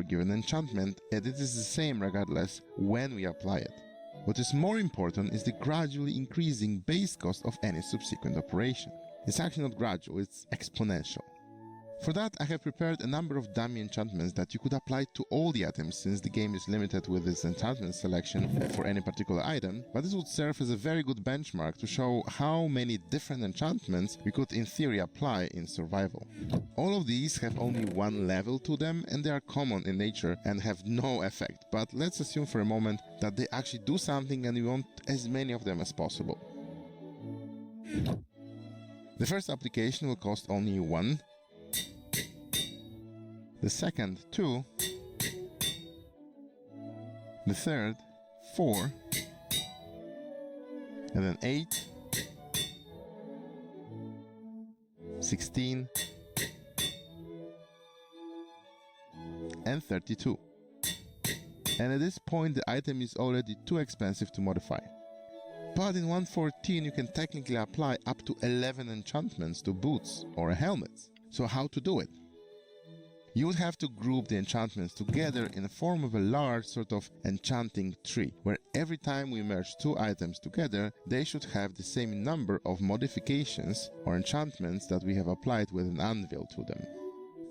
given enchantment, and it is the same regardless when we apply it. What is more important is the gradually increasing base cost of any subsequent operation. It's actually not gradual, it's exponential. For that, I have prepared a number of dummy enchantments that you could apply to all the items, since the game is limited with its enchantment selection for any particular item, but this would serve as a very good benchmark to show how many different enchantments we could in theory apply in survival. All of these have only one level to them, and they are common in nature and have no effect, but let's assume for a moment that they actually do something and we want as many of them as possible. The first application will cost only 1. The second, 2. The third, 4. And then 8. 16. And 32. And at this point the item is already too expensive to modify. But in 1.14 you can technically apply up to 11 enchantments to boots or helmets. So how to do it? You would have to group the enchantments together in the form of a large sort of enchanting tree, where every time we merge two items together, they should have the same number of modifications or enchantments that we have applied with an anvil to them.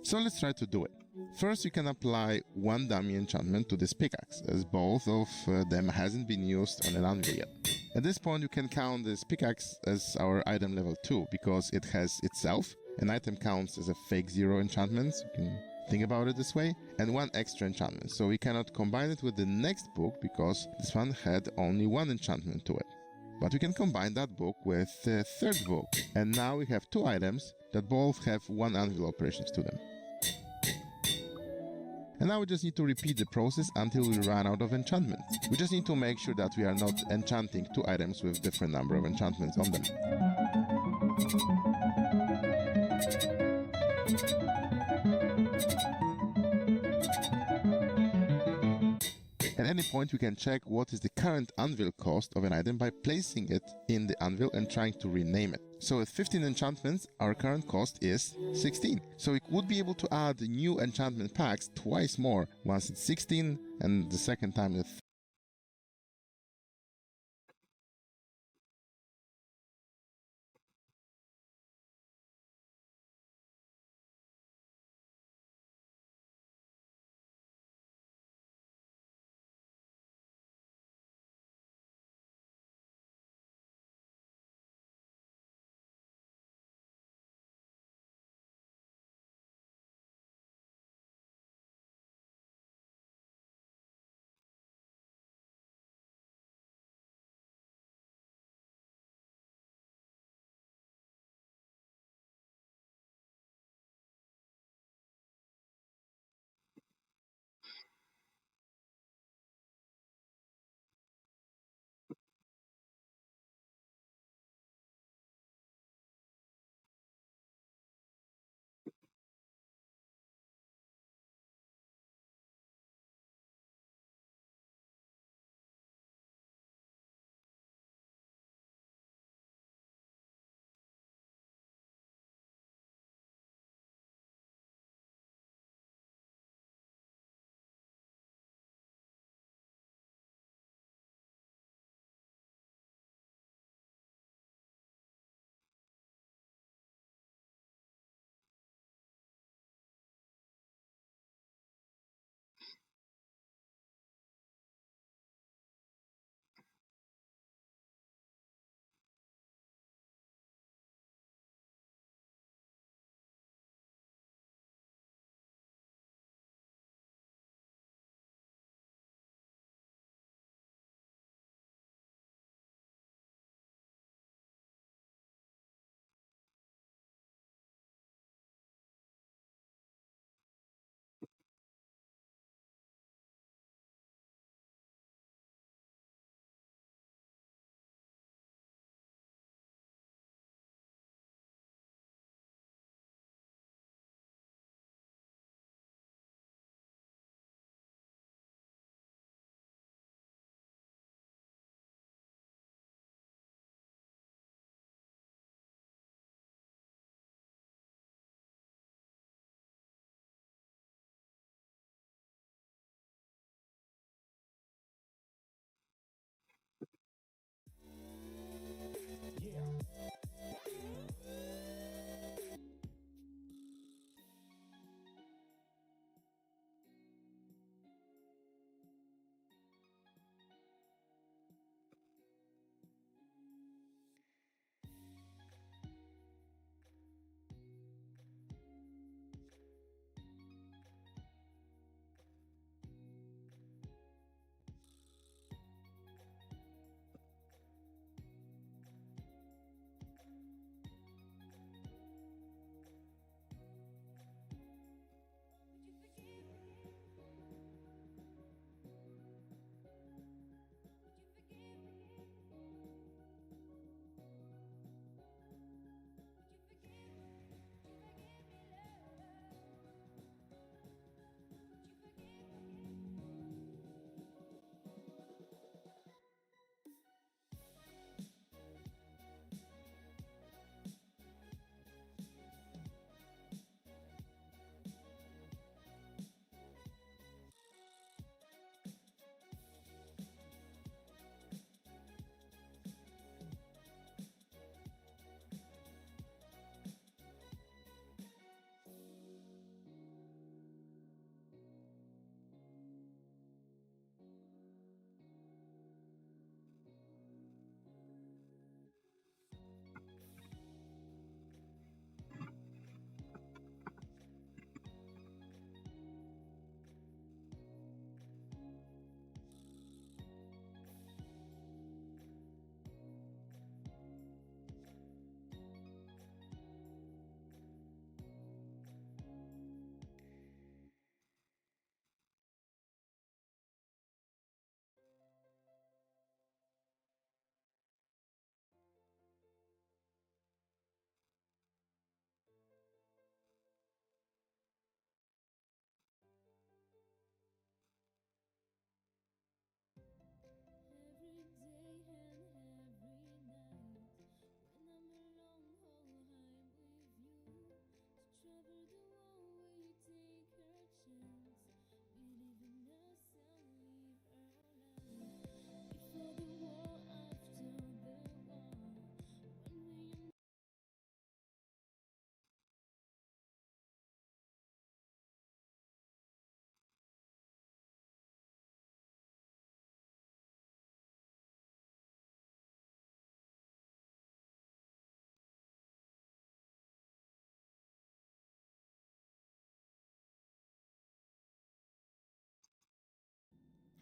So let's try to do it. First, you can apply one dummy enchantment to this pickaxe, as both of them hasn't been used on an anvil yet. At this point, you can count this pickaxe as our item level 2, because it has itself an item counts as a fake 0 enchantments. You can think about it this way, and one extra enchantment, so we cannot combine it with the next book because this one had only one enchantment to it. But we can combine that book with the third book, and now we have two items that both have one anvil operations to them. And now we just need to repeat the process until we run out of enchantments. We just need to make sure that we are not enchanting two items with different number of enchantments on them. At any point we can check what is the current anvil cost of an item by placing it in the anvil and trying to rename it. So with 15 enchantments, our current cost is 16. So we would be able to add new enchantment packs twice more, once it's 16 and the second time it's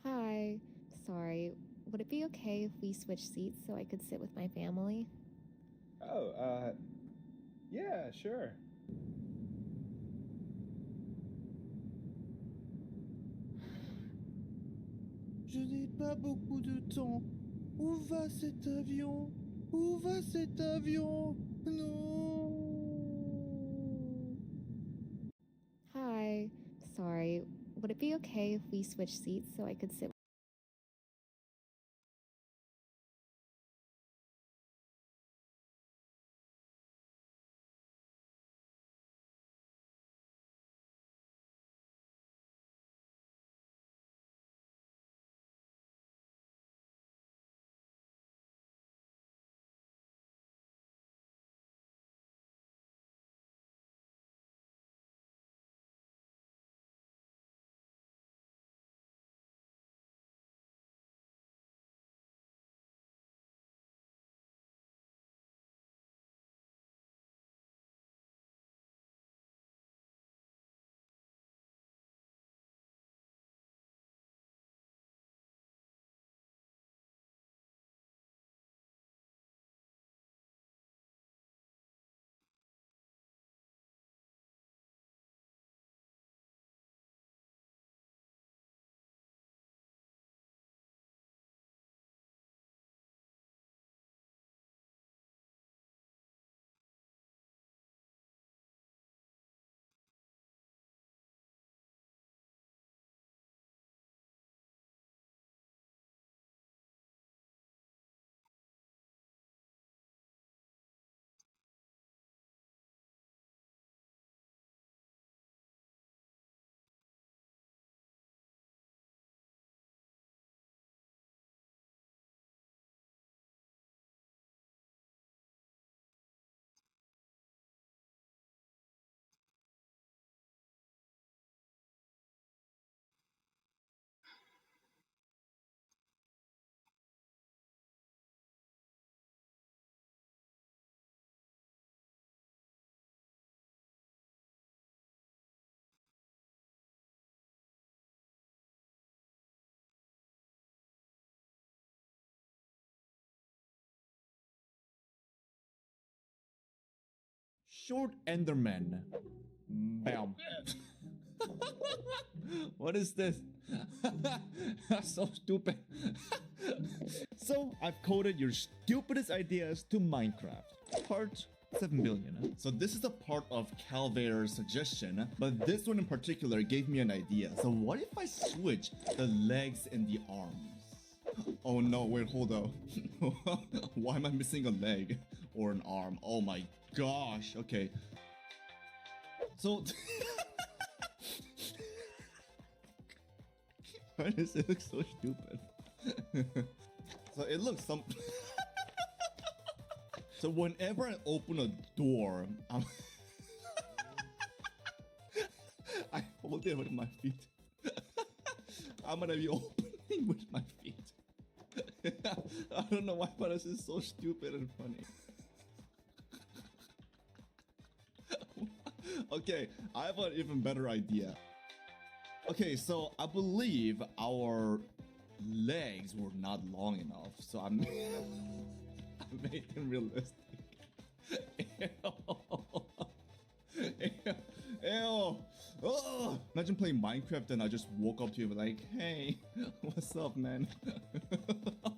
Hi. Sorry. Would it be okay if we switch seats so I could sit with my family? Oh, yeah, sure. Je n'ai pas beaucoup de temps. Où va cet avion? Où va cet avion? Non. Hi. Sorry. Would it be okay if we switch seats so I could sit? Short Enderman. Bam. What is this? That's so stupid. So I've coded your stupidest ideas to Minecraft. Part 7 billion. So this is a part of Calvair's suggestion, but this one in particular gave me an idea. So what if I switch the legs and the arms? Oh no, wait, hold up. Why am I missing a leg or an arm? Oh my gosh, okay. So why does it look so stupid? So it looks some. So whenever I open a door, I hold it with my feet. I'm gonna be opening with my feet. I don't know why, but this is so stupid and funny. Okay, I have an even better idea. Okay, so I believe our legs were not long enough, so I made them realistic. Ew. Ew. Oh. Imagine playing Minecraft and I just woke up to you like, hey, what's up, man?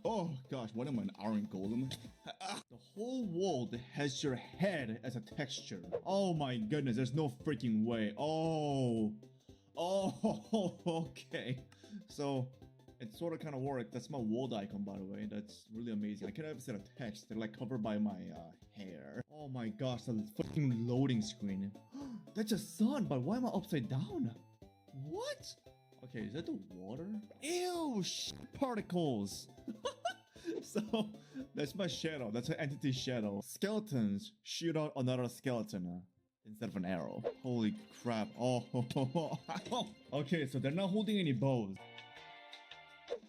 Oh gosh, what am I, an iron golem? The whole world has your head as a texture. Oh my goodness, there's no freaking way. Oh, okay. So it sort of kind of worked. That's my world icon, by the way. That's really amazing. I can't even see a text. They're like covered by my hair. Oh my gosh, the fucking loading screen. That's a sun, but why am I upside down? What? Okay, is that the water? Ew, particles. So that's my shadow. That's an entity shadow. Skeletons shoot out another skeleton instead of an arrow. Holy crap. Oh, okay, so they're not holding any bows.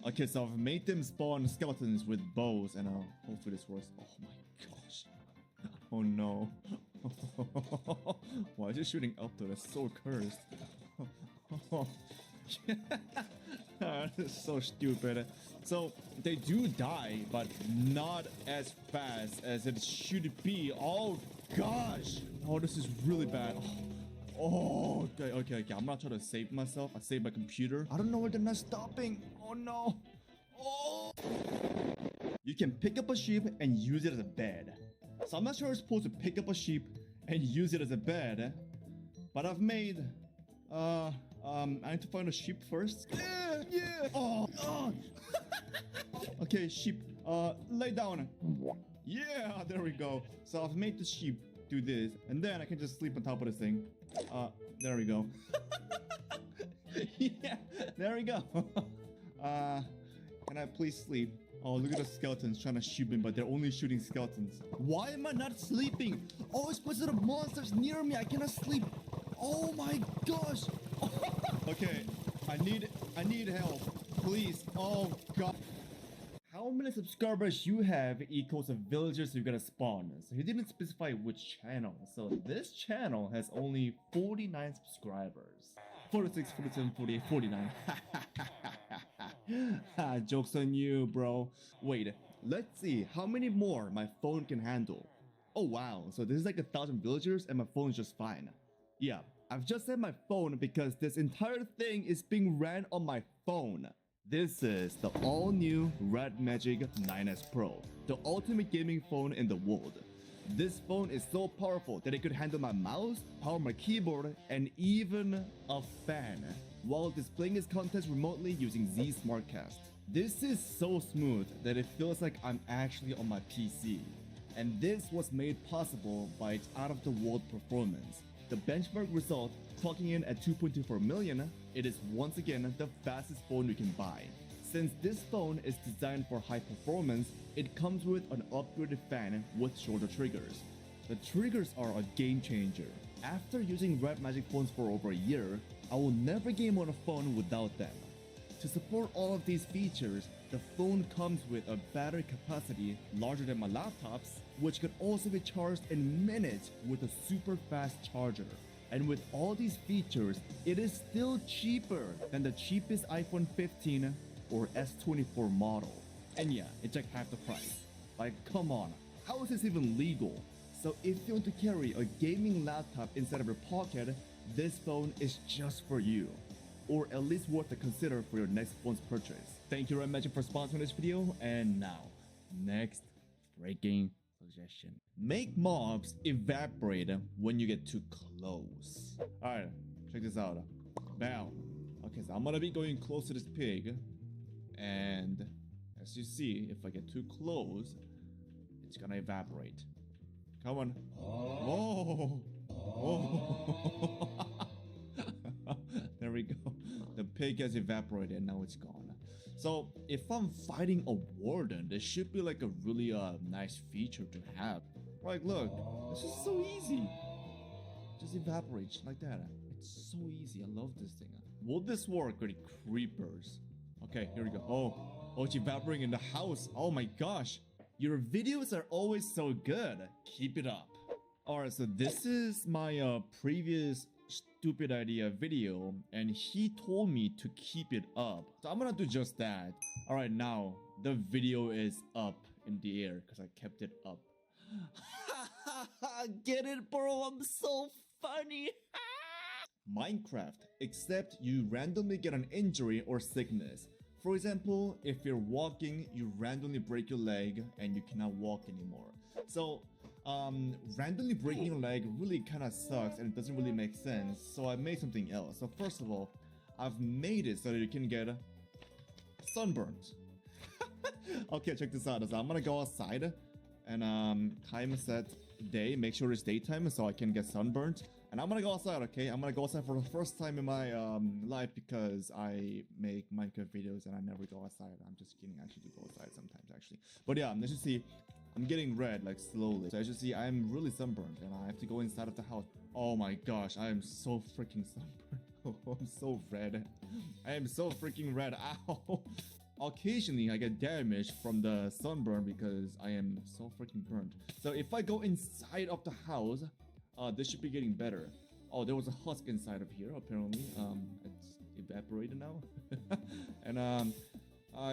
Okay, so I've made them spawn skeletons with bows, and hopefully this works. Oh my gosh. Oh no. Why is it shooting up though? That's so cursed. This is so stupid. So they do die, but not as fast as it should be. Oh gosh. Oh, this is really bad. Oh, okay. I'm not trying to save myself. I saved my computer. I don't know why they're not stopping. Oh no. Oh. You can pick up a sheep and use it as a bed. So I'm not sure I'm supposed to pick up a sheep and use it as a bed, but I've made I need to find a sheep first. Yeah. Oh. Okay, sheep. Lay down. Yeah, there we go. So I've made the sheep do this, and then I can just sleep on top of this thing. There we go. Yeah, there we go. Can I please sleep? Oh, look at the skeletons trying to shoot me, but they're only shooting skeletons. Why am I not sleeping? Oh, it's because of the monsters near me. I cannot sleep. Oh my gosh. Okay, I need help. Please. Oh god. How many subscribers you have equals the villagers you're gonna spawn. So he didn't specify which channel. So this channel has only 49 subscribers. 46, 47, 48, 49. Joke's on you, bro. Wait, let's see how many more my phone can handle. Oh wow, so this is like 1,000 villagers and my phone is just fine. Yeah, I've just said my phone because this entire thing is being ran on my phone. This is the all-new Red Magic 9S Pro, the ultimate gaming phone in the world. This phone is so powerful that it could handle my mouse, power my keyboard, and even a fan, while displaying its contents remotely using Z SmartCast. This is so smooth that it feels like I'm actually on my PC. And this was made possible by its out-of-the-world performance. The benchmark result, clocking in at 2.24 million, it is once again the fastest phone you can buy. Since this phone is designed for high performance, it comes with an upgraded fan with shoulder triggers. The triggers are a game changer. After using Red Magic phones for over a year, I will never game on a phone without them. To support all of these features, the phone comes with a battery capacity larger than my laptops, which could also be charged in minutes with a super fast charger. And with all these features, it is still cheaper than the cheapest iPhone 15 or S24 model. And yeah, it's like half the price. Like, come on, how is this even legal? So if you want to carry a gaming laptop inside of your pocket, this phone is just for you. Or at least worth to consider for your next phone's purchase. Thank you Red Magic for sponsoring this video, and now, next freaking suggestion. Make mobs evaporate when you get too close. Alright, check this out. Bam. Okay, so I'm gonna be going close to this pig, and as you see, if I get too close, it's gonna evaporate. Come on. Oh. Oh. There we go. The pig has evaporated and now it's gone. So if I'm fighting a warden, this should be like a really nice feature to have. Like, look, this is so easy. Just evaporates like that. It's so easy. I love this thing. Will this work with creepers? Okay, here we go. Oh, it's evaporating in the house. Oh my gosh. Your videos are always so good. Keep it up. Alright, so this is my previous stupid idea video, and he told me to keep it up. So I'm gonna do just that. Alright, now the video is up in the air because I kept it up. Get it, bro? I'm so funny. Minecraft, except you randomly get an injury or sickness. For example, if you're walking, you randomly break your leg and you cannot walk anymore. So randomly breaking your leg really kind of sucks and it doesn't really make sense, so I made something else. So first of all, I've made it so that you can get sunburnt. Okay, check this out. So I'm gonna go outside and time set day, make sure it's daytime so I can get sunburnt. And I'm gonna go outside, okay? I'm gonna go outside for the first time in my life because I make Minecraft videos and I never go outside. I'm just kidding, I actually do go outside sometimes actually. But yeah, as you see, I'm getting red like slowly. So as you see, I'm really sunburned and I have to go inside of the house. Oh my gosh, I am so freaking sunburned. Oh, I'm so red. I am so freaking red. Ow. Occasionally I get damaged from the sunburn because I am so freaking burned. So if I go inside of the house, this should be getting better. Oh, there was a husk inside of here apparently. It's evaporated now. And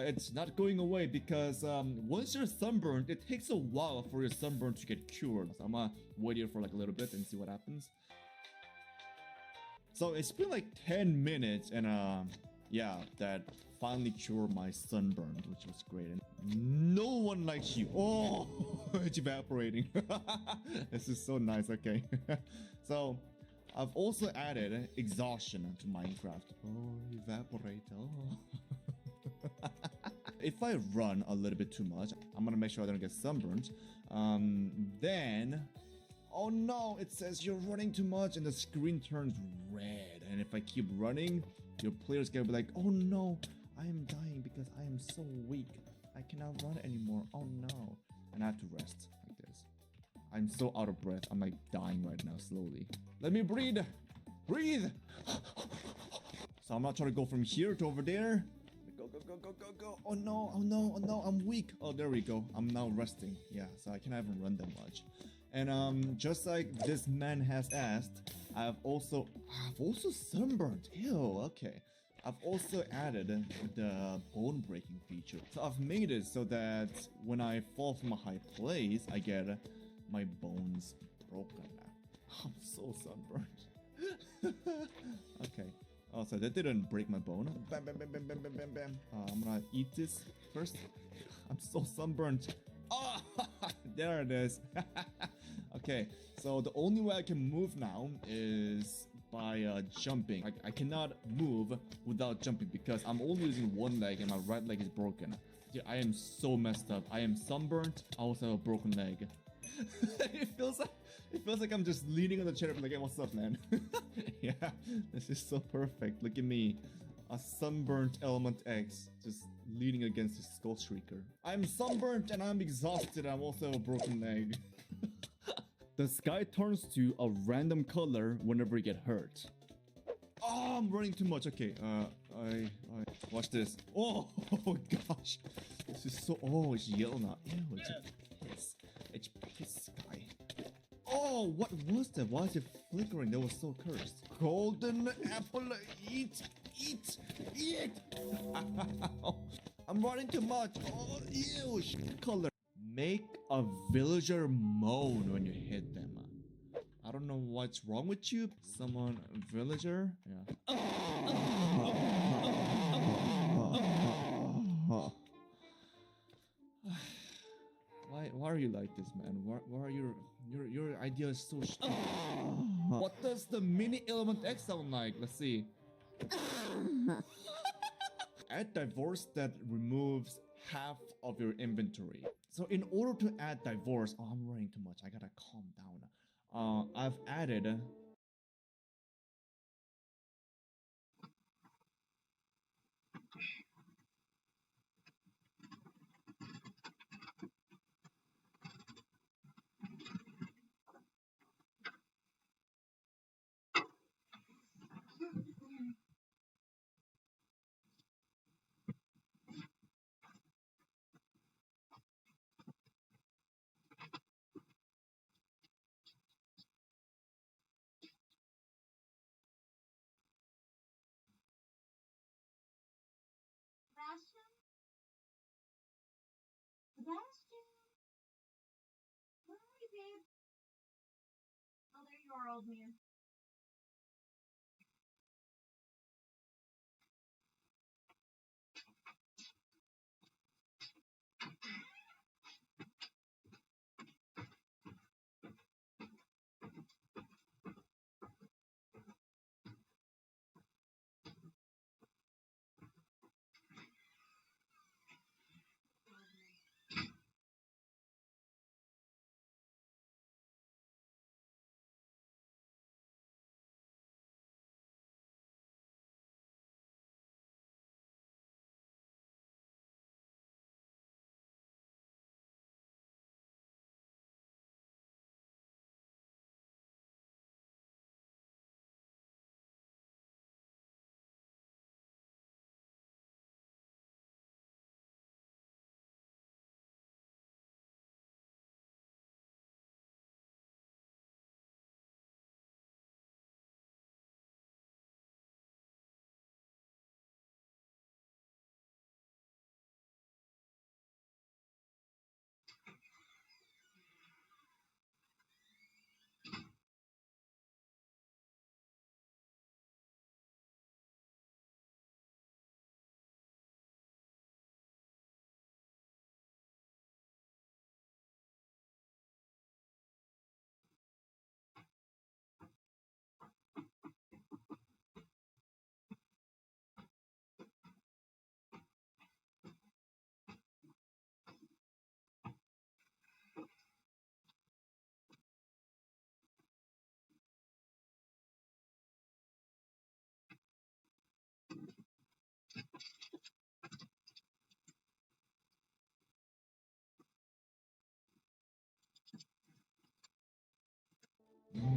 it's not going away because once you're sunburned, it takes a while for your sunburn to get cured. So I'm gonna wait here for like a little bit and see what happens. So it's been like 10 minutes and yeah, that finally cured my sunburn, which was great. And no one likes you. Oh, it's evaporating. This is so nice. Okay. So I've also added exhaustion to Minecraft. Oh, evaporate. Oh. If I run a little bit too much, I'm gonna make sure I don't get sunburned. Then, oh no, it says you're running too much and the screen turns red. And if I keep running, your player's gonna be like, oh no, I am dying because I am so weak. I cannot run anymore. Oh no. And I have to rest like this. I'm so out of breath. I'm like dying right now slowly. Let me breathe. Breathe. So I'm not trying to go from here to over there. Go, go, go, go, go, go. Oh no, oh no, oh no, I'm weak. Oh, there we go. I'm now resting. Yeah, so I cannot even run that much. And just like this man has asked, I've also sunburned. Ew, okay. I've also added the bone breaking feature. So I've made it so that when I fall from a high place, I get my bones broken. I'm so sunburned. Okay. Oh, so that didn't break my bone. Bam, bam, bam, bam, bam, bam, bam, bam. I'm gonna eat this first. I'm so sunburned. Oh, there it is. Okay, so the only way I can move now is by jumping. I cannot move without jumping because I'm only using one leg and my right leg is broken. Dude, I am so messed up. I am sunburnt. I also have a broken leg. It feels like I'm just leaning on the chair like, hey, what's up, man? Yeah, this is so perfect. Look at me. A sunburnt Element X just leaning against the Skull Shrieker. I'm sunburnt and I'm exhausted. I'm also a broken leg. The sky turns to a random color whenever you get hurt. Oh, I'm running too much. Okay, I watch this. Oh, oh gosh, this is so. Oh, it's yellow now. Ew, it's a piss. It's piss sky. Oh, what was that? Why is it flickering? That was so cursed. Golden apple, eat. I'm running too much. Oh, ew, color. Make a villager moan when you hit them. I don't know what's wrong with you. Someone, villager? Yeah. Why are you like this, man? Why are your idea is so What does the mini Element X sound like? Let's see. Add divorce that removes half of your inventory. So in order to add divorce, oh, I'm running too much. I gotta calm down. I've added Sebastian? Sebastian? Where are you, babe? Oh, there you are, old man.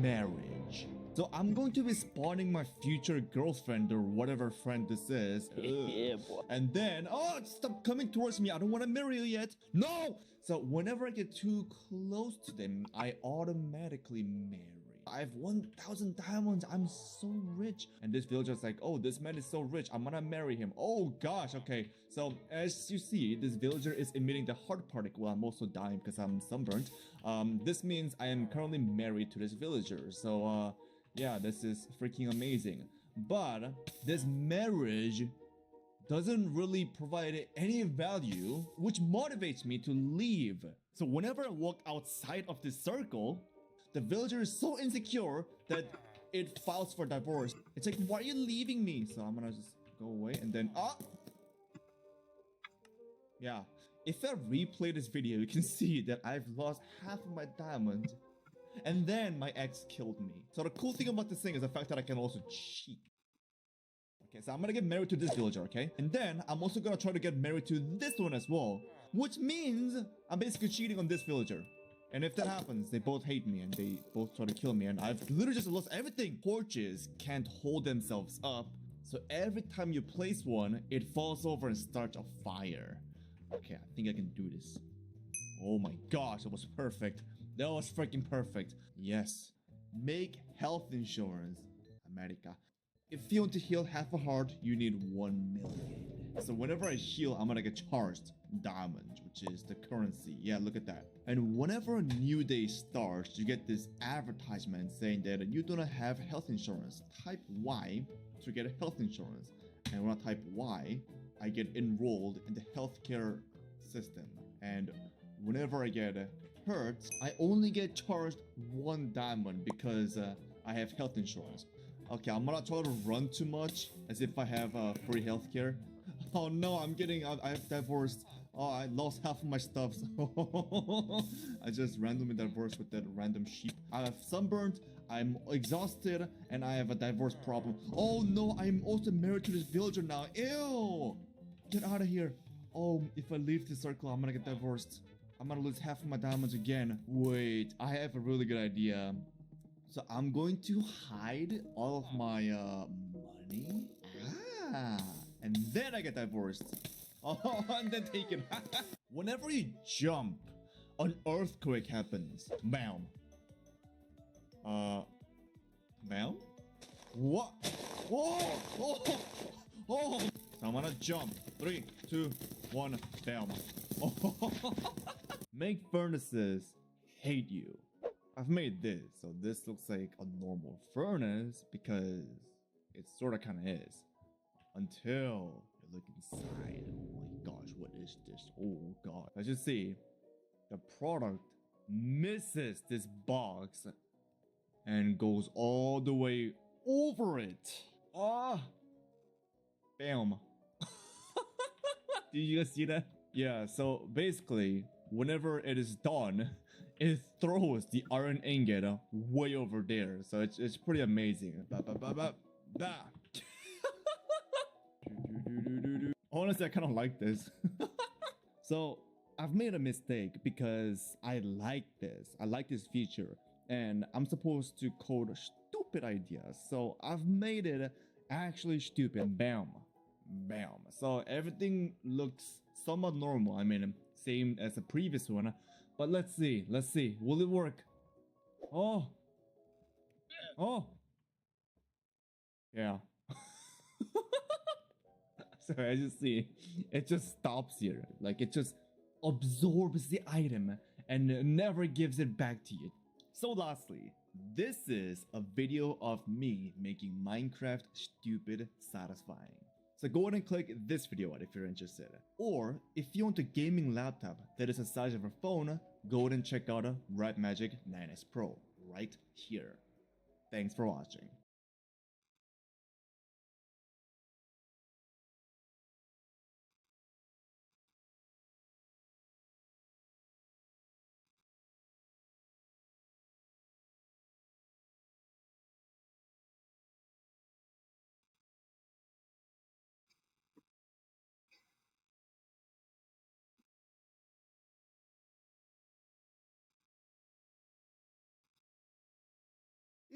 marriage. So I'm going to be spawning my future girlfriend or whatever friend this is. Yeah, boy. And then, oh, stop coming towards me. I don't want to marry you yet. No! So whenever I get too close to them, I automatically marry. I have 1,000 diamonds. I'm so rich. And this villager's like, oh, this man is so rich. I'm gonna marry him. Oh gosh, okay. So as you see, this villager is emitting the heart particle. I'm also dying because I'm sunburnt. This means I am currently married to this villager. So yeah, this is freaking amazing. But this marriage doesn't really provide any value, which motivates me to leave. So whenever I walk outside of this circle, the villager is so insecure that it files for divorce. It's like, why are you leaving me? So I'm gonna just go away and then, yeah. If I replay this video, you can see that I've lost half of my diamond. And then my ex killed me. So the cool thing about this thing is the fact that I can also cheat. Okay, so I'm gonna get married to this villager, okay? And then I'm also gonna try to get married to this one as well. Which means I'm basically cheating on this villager. And if that happens, they both hate me and they both try to kill me. And I've literally just lost everything. Torches can't hold themselves up. So every time you place one, it falls over and starts a fire. Okay, I think I can do this. Oh my gosh, that was perfect. That was freaking perfect. Yes. Make health insurance. America. If you want to heal half a heart, you need 1 million. So whenever I heal, I'm gonna get charged diamond, which is the currency. Yeah, look at that. And whenever a new day starts, you get this advertisement saying that you do not have health insurance. Type Y to get a health insurance. And when I type Y, I get enrolled in the healthcare system. And whenever I get hurt, I only get charged 1 diamond because I have health insurance. Okay, I'm gonna try to run too much as if I have free healthcare. Oh no, I have divorced. Oh, I lost half of my stuff. So I just randomly divorced with that random sheep. I have sunburned, I'm exhausted, and I have a divorce problem. Oh no, I'm also married to this villager now. Ew! Get out of here. Oh, if I leave this circle, I'm gonna get divorced. I'm gonna lose half of my diamonds again. Wait, I have a really good idea. So I'm going to hide all of my money. And then I get divorced. Oh, and then taken. Whenever you jump, an earthquake happens. Bam. Bam? What? Whoa! Oh! Oh! So I'm gonna jump. 3, 2, 1, bam. Oh. Make furnaces hate you. I've made this, so this looks like a normal furnace because it sorta kinda is. Until you look inside. Oh my gosh, what is this? Oh god. As you see, the product misses this box and goes all the way over it. Ah! Bam. Did you guys see that? Yeah, so basically, whenever it is done, it throws the iron ingot way over there. So it's pretty amazing. Honestly, I kind of like this. So I've made a mistake because I like this. I like this feature. And I'm supposed to code stupid ideas. So I've made it actually stupid. Bam. Bam. So everything looks somewhat normal. I mean, same as the previous one. But let's see. Let's see. Will it work? Oh. Oh. Yeah. So as you see, it just stops here. Like it just absorbs the item and never gives it back to you. So lastly, this is a video of me making Minecraft stupid satisfying. So go ahead and click this video out if you're interested. Or if you want a gaming laptop that is the size of a phone, go ahead and check out a Red Magic 9S Pro right here. Thanks for watching.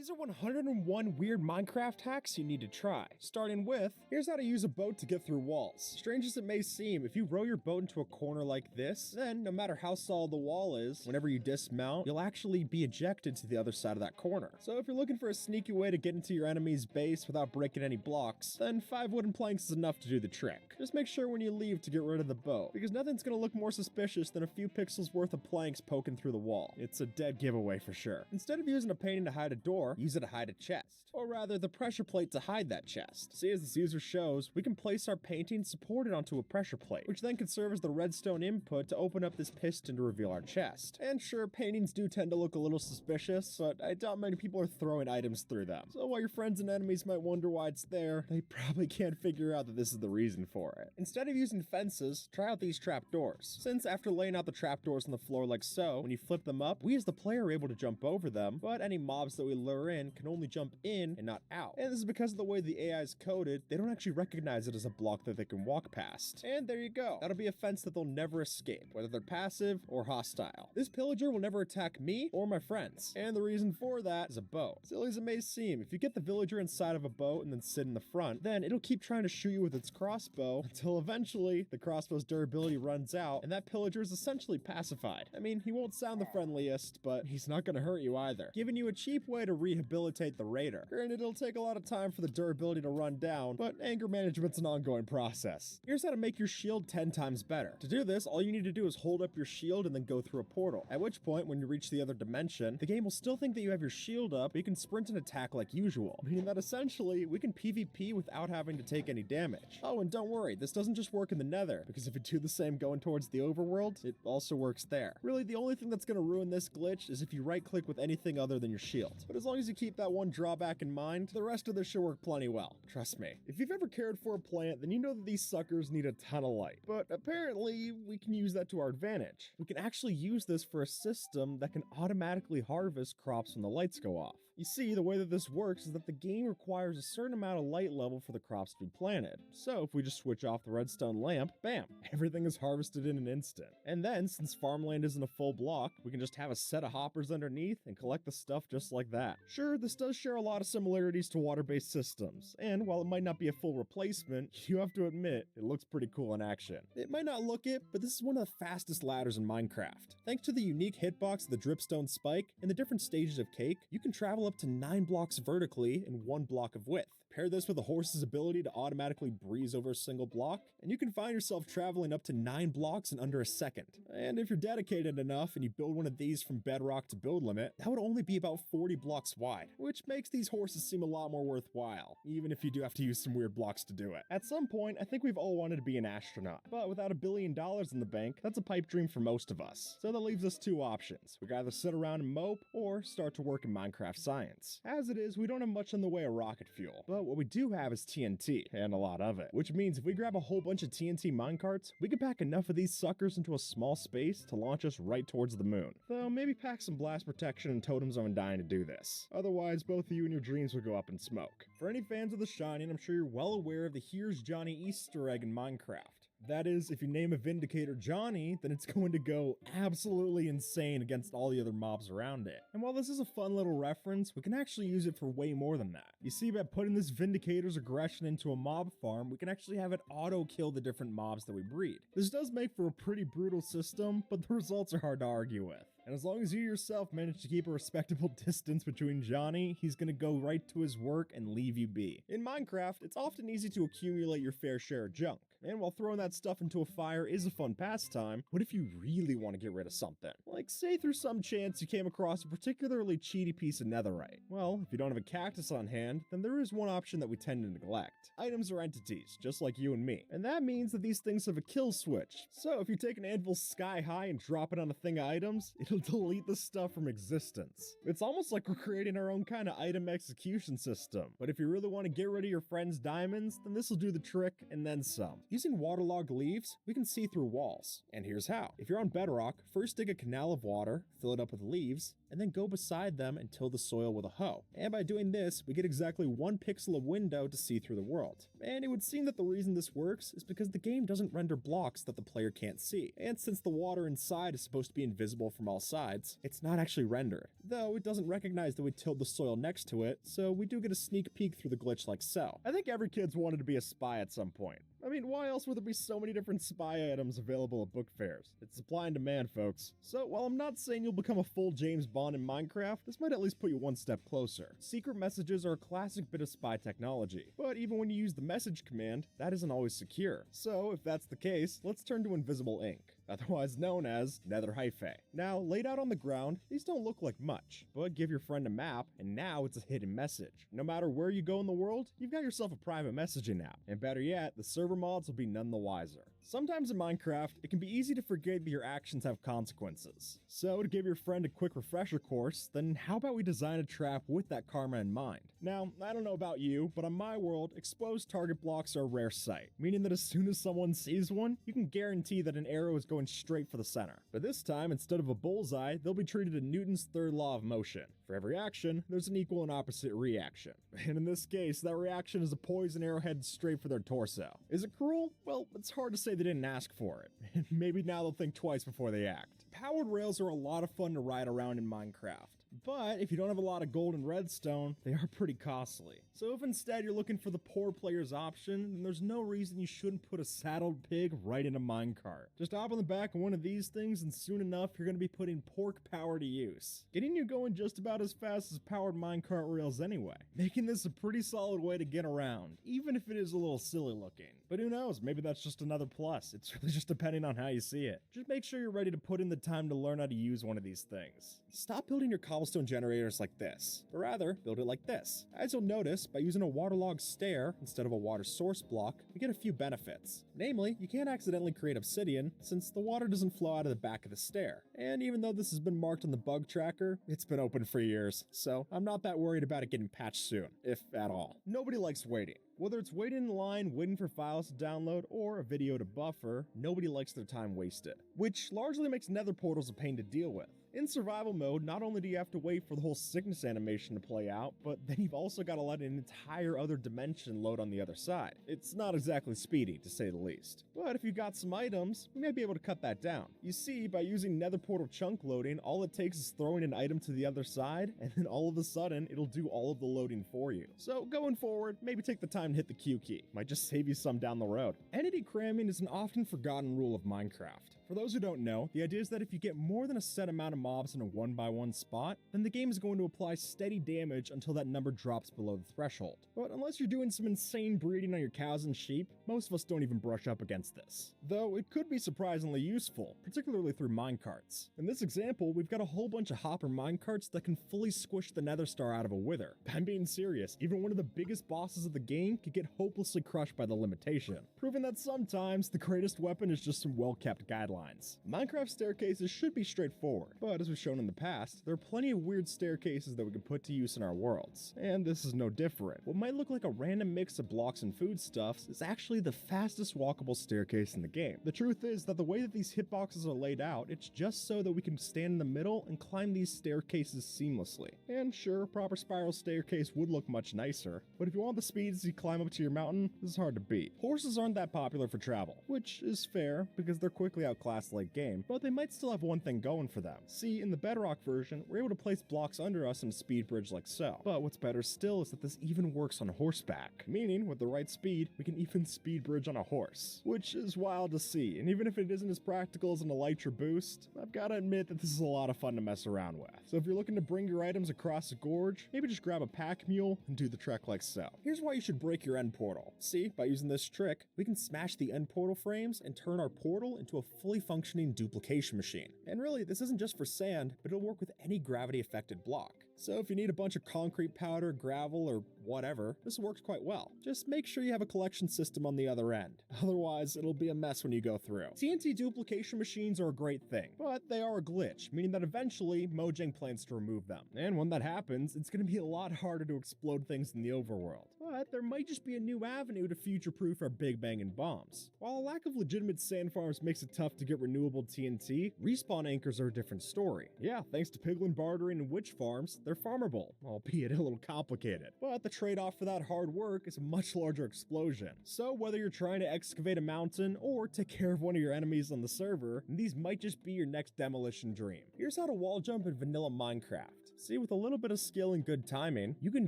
These are 101 weird Minecraft hacks you need to try. Starting with, here's how to use a boat to get through walls. Strange as it may seem, if you row your boat into a corner like this, then no matter how solid the wall is, whenever you dismount, you'll actually be ejected to the other side of that corner. So if you're looking for a sneaky way to get into your enemy's base without breaking any blocks, then 5 wooden planks is enough to do the trick. Just make sure when you leave to get rid of the boat, because nothing's gonna look more suspicious than a few pixels worth of planks poking through the wall. It's a dead giveaway for sure. Instead of using a painting to hide a door, use it to hide a chest. Or rather, the pressure plate to hide that chest. See, as this user shows, we can place our painting supported onto a pressure plate, which then can serve as the redstone input to open up this piston to reveal our chest. And sure, paintings do tend to look a little suspicious, but I doubt many people are throwing items through them. So while your friends and enemies might wonder why it's there, they probably can't figure out that this is the reason for it. Instead of using fences, try out these trapdoors. Since after laying out the trapdoors on the floor like so, when you flip them up, we as the player are able to jump over them, but any mobs that we lure in can only jump in and not out. And this is because of the way the AI is coded, they don't actually recognize it as a block that they can walk past. And there you go. That'll be a fence that they'll never escape, whether they're passive or hostile. This pillager will never attack me or my friends. And the reason for that is a bow. Silly as it may seem, if you get the villager inside of a boat and then sit in the front, then it'll keep trying to shoot you with its crossbow until eventually the crossbow's durability runs out and that pillager is essentially pacified. I mean, he won't sound the friendliest, but he's not gonna hurt you either, giving you a cheap way to rehabilitate the raider. Granted, it'll take a lot of time for the durability to run down, but anger management's an ongoing process. Here's how to make your shield 10 times better. To do this, all you need to do is hold up your shield and then go through a portal, at which point, when you reach the other dimension, the game will still think that you have your shield up, but you can sprint and attack like usual, meaning that essentially, we can PvP without having to take any damage. Oh, and don't worry, this doesn't just work in the nether, because if you do the same going towards the overworld, it also works there. Really, the only thing that's going to ruin this glitch is if you right-click with anything other than your shield. But as long as you keep that one drawback in mind, the rest of this should work plenty well. Trust me. If you've ever cared for a plant, then you know that these suckers need a ton of light. But apparently, we can use that to our advantage. We can actually use this for a system that can automatically harvest crops when the lights go off. You see, the way that this works is that the game requires a certain amount of light level for the crops to be planted. So if we just switch off the redstone lamp, bam, everything is harvested in an instant. And then, since farmland isn't a full block, we can just have a set of hoppers underneath and collect the stuff just like that. Sure, this does share a lot of similarities to water-based systems, and while it might not be a full replacement, you have to admit, it looks pretty cool in action. It might not look it, but this is one of the fastest ladders in Minecraft. Thanks to the unique hitbox of the dripstone spike and the different stages of cake, you can travel up to 9 blocks vertically and 1 block of width. Pair this with a horse's ability to automatically breeze over a single block, and you can find yourself traveling up to 9 blocks in under a second. And if you're dedicated enough and you build one of these from bedrock to build limit, that would only be about 40 blocks wide, which makes these horses seem a lot more worthwhile, even if you do have to use some weird blocks to do it. At some point, I think we've all wanted to be an astronaut, but without $1 billion in the bank, that's a pipe dream for most of us. So that leaves us 2 options. We can either sit around and mope, or start to work in Minecraft science. As it is, we don't have much in the way of rocket fuel, but what we do have is TNT, and a lot of it, which means if we grab a whole bunch of TNT minecarts, we can pack enough of these suckers into a small space to launch us right towards the moon. Though maybe pack some blast protection and totems on dying to do this. Otherwise, both of you and your dreams would go up in smoke. For any fans of The Shining, I'm sure you're well aware of the Here's Johnny Easter egg in Minecraft. That is, if you name a Vindicator Johnny, then it's going to go absolutely insane against all the other mobs around it. And while this is a fun little reference, we can actually use it for way more than that. You see, by putting this Vindicator's aggression into a mob farm, we can actually have it auto-kill the different mobs that we breed. This does make for a pretty brutal system, but the results are hard to argue with. And as long as you yourself manage to keep a respectable distance between Johnny, he's gonna go right to his work and leave you be. In Minecraft, it's often easy to accumulate your fair share of junk. And while throwing that stuff into a fire is a fun pastime, what if you really want to get rid of something? Like, say through some chance you came across a particularly cheaty piece of netherite. Well, if you don't have a cactus on hand, then there is one option that we tend to neglect. Items are entities, just like you and me. And that means that these things have a kill switch. So if you take an anvil sky high and drop it on a thing of items, it'll delete the stuff from existence. It's almost like we're creating our own kind of item execution system. But if you really want to get rid of your friend's diamonds, then this will do the trick and then some. Using waterlogged leaves, we can see through walls. And here's how. If you're on bedrock, first dig a canal of water, fill it up with leaves, and then go beside them and till the soil with a hoe. And by doing this, we get exactly 1 pixel of window to see through the world. And it would seem that the reason this works is because the game doesn't render blocks that the player can't see. And since the water inside is supposed to be invisible from all sides, it's not actually rendered. Though it doesn't recognize that we tilled the soil next to it, so we do get a sneak peek through the glitch like so. I think every kid's wanted to be a spy at some point. I mean, why else would there be so many different spy items available at book fairs? It's supply and demand, folks. So while I'm not saying you'll become a full James Bond in Minecraft, this might at least put you one step closer. Secret messages are a classic bit of spy technology, but even when you use the message command, that isn't always secure. So if that's the case, let's turn to invisible ink, otherwise known as nether hyphae. Now, laid out on the ground, these don't look like much, but give your friend a map, and now it's a hidden message. No matter where you go in the world, you've got yourself a private messaging app, and better yet, the server mods will be none the wiser. Sometimes in Minecraft, it can be easy to forget that your actions have consequences. So to give your friend a quick refresher course, then how about we design a trap with that karma in mind? Now, I don't know about you, but on my world, exposed target blocks are a rare sight, meaning that as soon as someone sees one, you can guarantee that an arrow is going straight for the center. But this time, instead of a bullseye, they'll be treated in Newton's third law of motion. For every action, there's an equal and opposite reaction. And in this case, that reaction is a poison arrow headed straight for their torso. Is it cruel? Well, it's hard to say they didn't ask for it. And maybe now they'll think twice before they act. Powered rails are a lot of fun to ride around in Minecraft. But if you don't have a lot of gold and redstone, they are pretty costly. So if instead you're looking for the poor player's option, then there's no reason you shouldn't put a saddled pig right in a minecart. Just hop on the back of one of these things and soon enough you're going to be putting pork power to use, getting you going just about as fast as powered minecart rails anyway, making this a pretty solid way to get around, even if it is a little silly looking. But who knows, maybe that's just another plus. It's really just depending on how you see it. Just make sure you're ready to put in the time to learn how to use one of these things. Stop building your cobblestone generators like this, but rather build it like this. As you'll notice, by using a waterlogged stair instead of a water source block, we get a few benefits. Namely, you can't accidentally create obsidian since the water doesn't flow out of the back of the stair. And even though this has been marked on the bug tracker, it's been open for years, so I'm not that worried about it getting patched soon, if at all. Nobody likes waiting. Whether it's waiting in line, waiting for files to download, or a video to buffer, nobody likes their time wasted, which largely makes nether portals a pain to deal with. In survival mode, not only do you have to wait for the whole sickness animation to play out, but then you've also got to let an entire other dimension load on the other side. It's not exactly speedy, to say the least. But if you've got some items, we may be able to cut that down. You see, by using nether portal chunk loading, all it takes is throwing an item to the other side, and then all of a sudden, it'll do all of the loading for you. So going forward, maybe take the time to hit the Q key. Might just save you some down the road. Entity cramming is an often forgotten rule of Minecraft. For those who don't know, the idea is that if you get more than a set amount of mobs in a 1x1 spot, then the game is going to apply steady damage until that number drops below the threshold. But unless you're doing some insane breeding on your cows and sheep, most of us don't even brush up against this. Though it could be surprisingly useful, particularly through minecarts. In this example, we've got a whole bunch of hopper minecarts that can fully squish the nether star out of a wither. I'm being serious, even one of the biggest bosses of the game could get hopelessly crushed by the limitation, proving that sometimes the greatest weapon is just some well-kept guidelines. Minecraft staircases should be straightforward, but as we've shown in the past, there are plenty of weird staircases that we can put to use in our worlds, and this is no different. What might look like a random mix of blocks and foodstuffs is actually the fastest walkable staircase in the game. The truth is that the way that these hitboxes are laid out, it's just so that we can stand in the middle and climb these staircases seamlessly. And sure, a proper spiral staircase would look much nicer, but if you want the speed as you climb up to your mountain, this is hard to beat. Horses aren't that popular for travel, which is fair because they're quickly outclassed late game, but they might still have one thing going for them. See, in the Bedrock version, we're able to place blocks under us in a speed bridge like so. But what's better still is that this even works on horseback, meaning with the right speed, we can even speed bridge on a horse, which is wild to see. And even if it isn't as practical as an Elytra boost, I've got to admit that this is a lot of fun to mess around with. So if you're looking to bring your items across a gorge, maybe just grab a pack mule and do the trek like so. Here's why you should break your end portal. See, by using this trick, we can smash the end portal frames and turn our portal into a fully functioning duplication machine. And really, this isn't just for sand, but it'll work with any gravity-affected block. So if you need a bunch of concrete powder, gravel, or whatever, this works quite well. Just make sure you have a collection system on the other end. Otherwise, it'll be a mess when you go through. TNT duplication machines are a great thing, but they are a glitch, meaning that eventually Mojang plans to remove them. And when that happens, it's going to be a lot harder to explode things in the overworld. but there might just be a new avenue to future-proof our big banging bombs. While a lack of legitimate sand farms makes it tough to get renewable TNT, respawn anchors are a different story. Yeah, thanks to piglin bartering and witch farms, they're farmable, albeit a little complicated. But the trade-off for that hard work is a much larger explosion. So whether you're trying to excavate a mountain or take care of one of your enemies on the server, these might just be your next demolition dream. Here's how to wall jump in vanilla Minecraft. See, with a little bit of skill and good timing, you can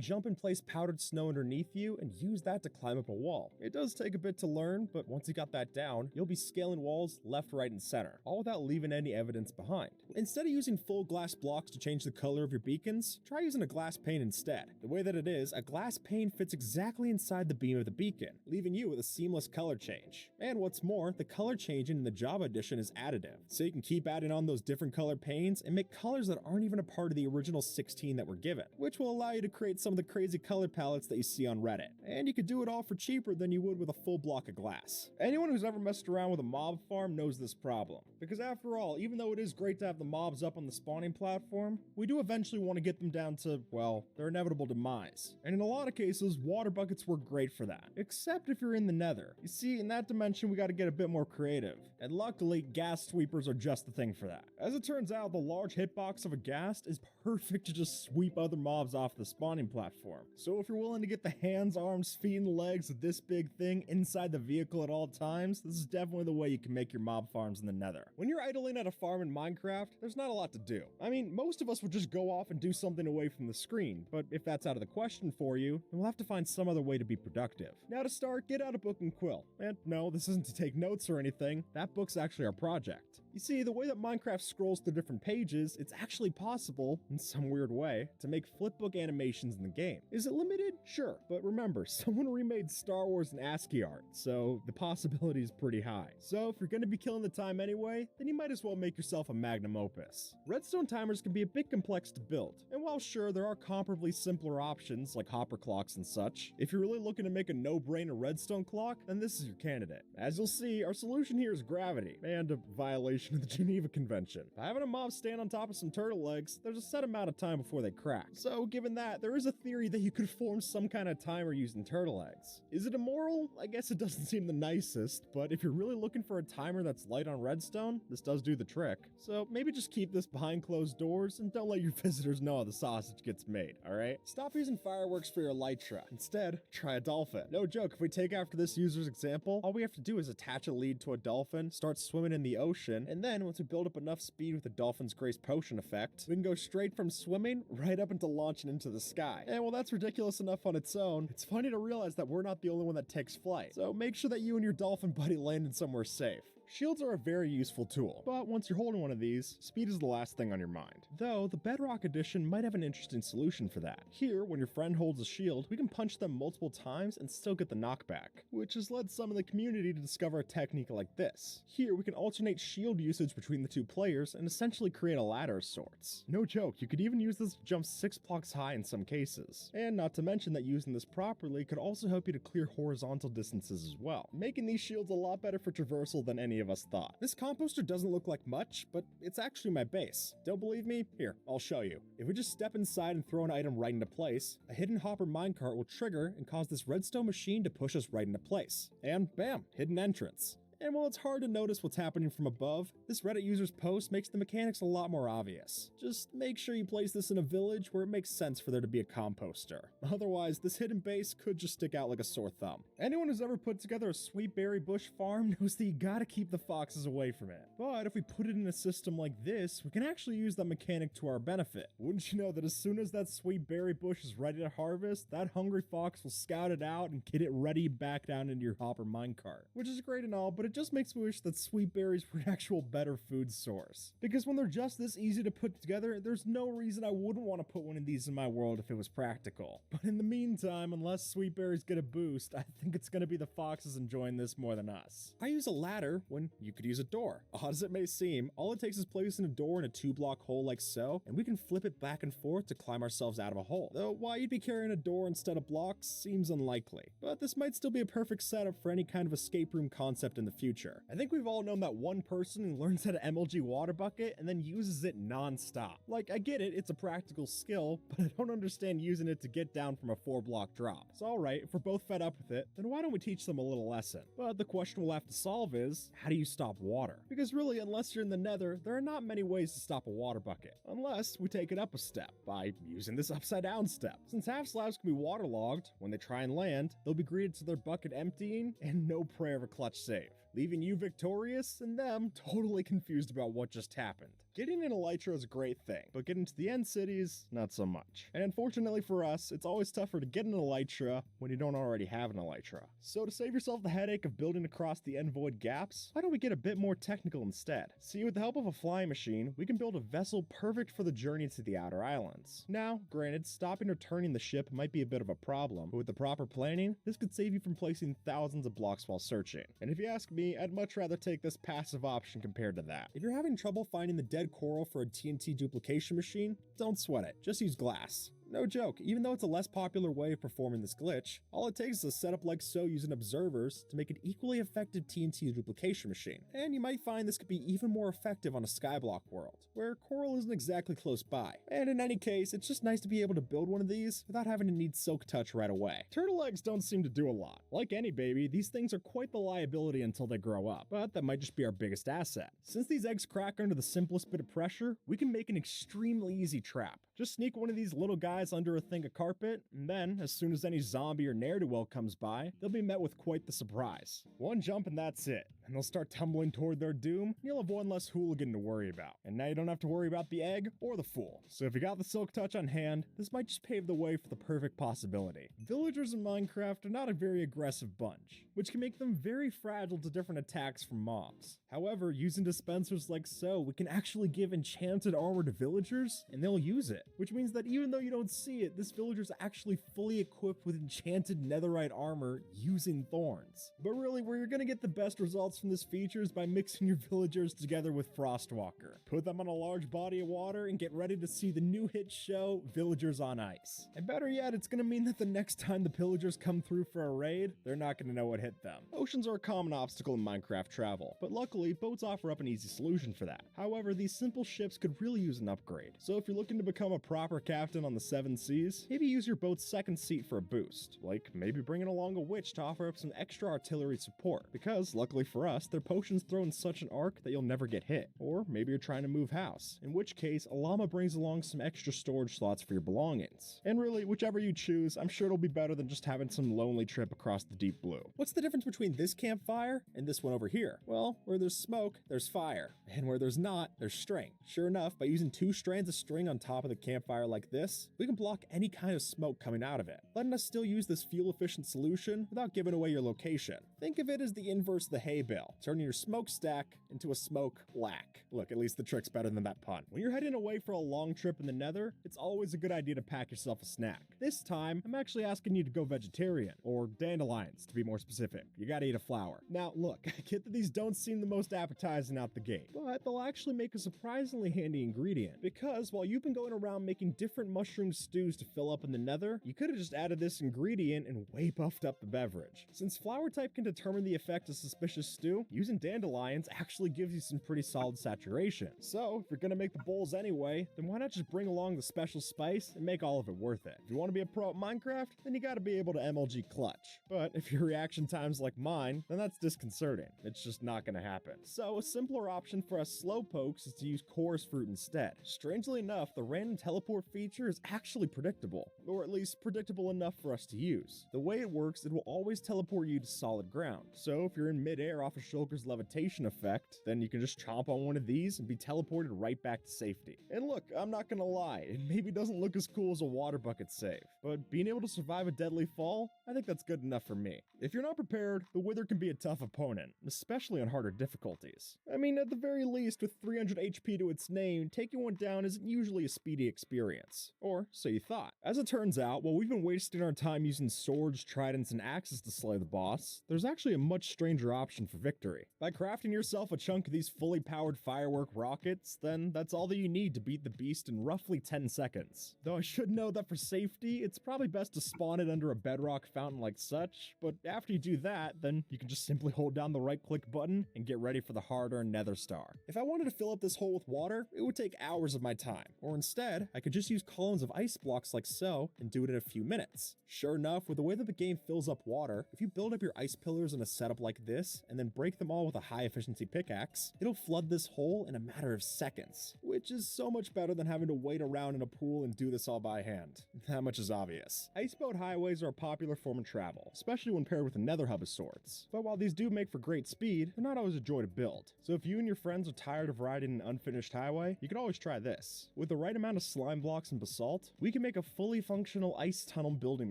jump and place powdered snow underneath you and use that to climb up a wall. It does take a bit to learn, but once you got that down, you'll be scaling walls left, right, and center, all without leaving any evidence behind. Instead of using full glass blocks to change the color of your beacons, try using a glass pane instead. The way that it is, a glass pane fits exactly inside the beam of the beacon, leaving you with a seamless color change. And what's more, the color changing in the Java edition is additive, so you can keep adding on those different color panes and make colors that aren't even a part of the original 16 that were given, which will allow you to create some of the crazy color palettes that you see on Reddit. And you could do it all for cheaper than you would with a full block of glass. Anyone who's ever messed around with a mob farm knows this problem, because after all, even though it is great to have the mobs up on the spawning platform, we do eventually want to get them down to, well, their inevitable demise. And in a lot of cases, water buckets work great for that, except if you're in the nether. You see, in that dimension, we got to get a bit more creative, and luckily, gas sweepers are just the thing for that. As it turns out, the large hitbox of a ghast is perfect to just sweep other mobs off the spawning platform. So if you're willing to get the hands, arms, feet, and legs of this big thing inside the vehicle at all times, this is definitely the way you can make your mob farms in the nether. When you're idling at a farm in Minecraft, there's not a lot to do. I mean, most of us would just go off and do something away from the screen, but if that's out of the question for you, then we'll have to find some other way to be productive. Now to start, get out a book and quill. And no, this isn't to take notes or anything, that book's actually our project. You see, the way that Minecraft scrolls through different pages, it's actually possible, in some weird way, to make flipbook animations in the game. Is it limited? Sure, but remember, someone remade Star Wars in ASCII art, so the possibility is pretty high. So if you're gonna be killing the time anyway, then you might as well make yourself a magnum opus. Redstone timers can be a bit complex to build, and while sure, there are comparably simpler options like hopper clocks and such, if you're really looking to make a no-brainer redstone clock, then this is your candidate. As you'll see, our solution here is gravity, and a violation of the Geneva Convention. By having a mob stand on top of some turtle legs, there's a set amount of time before they crack. So given that, there is a theory that you could form some kind of timer using turtle eggs. Is it immoral? I guess it doesn't seem the nicest, but if you're really looking for a timer that's light on redstone, this does do the trick. So maybe just keep this behind closed doors and don't let your visitors know how the sausage gets made, alright? Stop using fireworks for your elytra. Instead, try a dolphin. No joke, if we take after this user's example, all we have to do is attach a lead to a dolphin, start swimming in the ocean, and then once we build up enough speed with the dolphin's grace potion effect, we can go straight from swimming right up into launching into the sky. And while that's ridiculous enough on its own, it's funny to realize that we're not the only one that takes flight. So make sure that you and your dolphin buddy landed somewhere safe. Shields are a very useful tool, but once you're holding one of these, speed is the last thing on your mind. Though, the Bedrock edition might have an interesting solution for that. Here, when your friend holds a shield, we can punch them multiple times and still get the knockback, which has led some in the community to discover a technique like this. Here, we can alternate shield usage between the two players and essentially create a ladder of sorts. No joke, you could even use this to jump 6 blocks high in some cases. And not to mention that using this properly could also help you to clear horizontal distances as well, making these shields a lot better for traversal than any of us thought. This composter doesn't look like much, but it's actually my base. Don't believe me? Here, I'll show you. If we just step inside and throw an item right into place, a hidden hopper minecart will trigger and cause this redstone machine to push us right into place. And bam, hidden entrance. And while it's hard to notice what's happening from above, this Reddit user's post makes the mechanics a lot more obvious. Just make sure you place this in a village where it makes sense for there to be a composter. Otherwise, this hidden base could just stick out like a sore thumb. Anyone who's ever put together a sweet berry bush farm knows that you gotta keep the foxes away from it. But if we put it in a system like this, we can actually use that mechanic to our benefit. Wouldn't you know that as soon as that sweet berry bush is ready to harvest, that hungry fox will scout it out and get it ready back down into your hopper minecart. Which is great and all, but it just makes me wish that sweet berries were an actual better food source. Because when they're just this easy to put together, there's no reason I wouldn't want to put one of these in my world if it was practical. But in the meantime, unless sweet berries get a boost, I think it's gonna be the foxes enjoying this more than us. I use a ladder when you could use a door. Odd as it may seem, all it takes is placing a door in a 2-block hole like so, and we can flip it back and forth to climb ourselves out of a hole. Though why you'd be carrying a door instead of blocks seems unlikely. But this might still be a perfect setup for any kind of escape room concept in the future. I think we've all known that one person who learns how to MLG water bucket and then uses it non-stop. Like, I get it, it's a practical skill, but I don't understand using it to get down from a 4-block drop. So alright, if we're both fed up with it, then why don't we teach them a little lesson? But the question we'll have to solve is, how do you stop water? Because really, unless you're in the Nether, there are not many ways to stop a water bucket. Unless we take it up a step, by using this upside down step. Since half slabs can be waterlogged, when they try and land, they'll be greeted to their bucket emptying and no prayer of a clutch save, leaving you victorious and them totally confused about what just happened. Getting an elytra is a great thing, but getting to the end cities, not so much. And unfortunately for us, it's always tougher to get an elytra when you don't already have an elytra. So to save yourself the headache of building across the end void gaps, why don't we get a bit more technical instead? See, with the help of a flying machine, we can build a vessel perfect for the journey to the outer islands. Now, granted, stopping or turning the ship might be a bit of a problem, but with the proper planning, this could save you from placing thousands of blocks while searching. And if you ask me, I'd much rather take this passive option compared to that. If you're having trouble finding the dead coral for a TNT duplication machine, don't sweat it, just use glass. No joke, even though it's a less popular way of performing this glitch, all it takes is a setup like so using observers to make an equally effective TNT duplication machine. And you might find this could be even more effective on a skyblock world, where coral isn't exactly close by. And in any case, it's just nice to be able to build one of these without having to need silk touch right away. Turtle eggs don't seem to do a lot. Like any baby, these things are quite the liability until they grow up, but that might just be our biggest asset. Since these eggs crack under the simplest bit of pressure, we can make an extremely easy trap. Just sneak one of these little guys under a thing of carpet, and then, as soon as any zombie or ne'er-do-well comes by, they'll be met with quite the surprise. One jump and that's it, and they'll start tumbling toward their doom, and you'll have one less hooligan to worry about. And now you don't have to worry about the egg or the fool. So if you got the silk touch on hand, this might just pave the way for the perfect possibility. Villagers in Minecraft are not a very aggressive bunch, which can make them very fragile to different attacks from mobs. However, using dispensers like so, we can actually give enchanted armor to villagers, and they'll use it. Which means that even though you don't see it, this villager's actually fully equipped with enchanted netherite armor using thorns. But really, where you're gonna get the best results from this feature is by mixing your villagers together with Frostwalker. Put them on a large body of water and get ready to see the new hit show, Villagers on Ice. And better yet, it's gonna mean that the next time the pillagers come through for a raid, they're not gonna know what hit them. Oceans are a common obstacle in Minecraft travel, but luckily, boats offer up an easy solution for that. However, these simple ships could really use an upgrade. So if you're looking to become a proper captain on the 7 seas, maybe use your boat's second seat for a boost. Like, maybe bringing along a witch to offer up some extra artillery support, because luckily for us, their potions throw in such an arc that you'll never get hit. Or maybe you're trying to move house, in which case a llama brings along some extra storage slots for your belongings. And really, whichever you choose, I'm sure it'll be better than just having some lonely trip across the deep blue. What's the difference between this campfire and this one over here? Well, where there's smoke, there's fire, and where there's not, there's string. Sure enough, by using 2 strands of string on top of the campfire like this, we can block any kind of smoke coming out of it, letting us still use this fuel-efficient solution without giving away your location. Think of it as the inverse of the hay bale, turning your smokestack into a smoke lack. Look, at least the trick's better than that pun. When you're heading away for a long trip in the Nether, it's always a good idea to pack yourself a snack. This time, I'm actually asking you to go vegetarian, or dandelions to be more specific. You gotta eat a flower. Now look, I get that these don't seem the most appetizing out the gate, but they'll actually make a surprisingly handy ingredient, because while you've been going around making different mushroom stews to fill up in the Nether, you could have just added this ingredient and way buffed up the beverage. Since flower type can determine the effect of suspicious stew, using dandelions actually gives you some pretty solid saturation. So if you're gonna make the bowls anyway, then why not just bring along the special spice and make all of it worth it? If you want to be a pro at Minecraft, then you gotta be able to MLG clutch. But if your reaction time's like mine, then that's disconcerting. It's just not gonna happen. So a simpler option for us slowpokes is to use chorus fruit instead. Strangely enough, the random teleport feature is actually predictable, or at least predictable enough for us to use. The way it works, it will always teleport you to solid ground. So if you're in midair off of Shulker's levitation effect, then you can just chomp on one of these and be teleported right back to safety. And look, I'm not gonna lie, it maybe doesn't look as cool as a water bucket save, but being able to survive a deadly fall, I think that's good enough for me. If you're not prepared, the Wither can be a tough opponent, especially on harder difficulties. I mean, at the very least, with 300 HP to its name, taking one down isn't usually a speedy experience. Or so you thought. As it turns out, while we've been wasting our time using swords, tridents, and axes to slay the boss, there's actually a much stranger option for victory. By crafting yourself a chunk of these fully powered firework rockets, then that's all that you need to beat the beast in roughly 10 seconds. Though I should note that for safety, it's probably best to spawn it under a bedrock fountain like such, but after you do that, then you can just simply hold down the right-click button and get ready for the hard-earned nether star. If I wanted to fill up this hole with water, it would take hours of my time, or instead, I could just use columns of ice blocks like so and do it in a few minutes. Sure enough, with the way that the game fills up water, if you build up your ice pillars in a setup like this, and then break them all with a high-efficiency pickaxe, it'll flood this hole in a matter of seconds, which is so much better than having to wait around in a pool and do this all by hand. That much is obvious. Iceboat highways are a popular form of travel, especially when paired with a nether hub of sorts. But while these do make for great speed, they're not always a joy to build. So if you and your friends are tired of riding an unfinished highway, you can always try this. With the right amount of slime blocks and basalt, we can make a fully functional ice tunnel building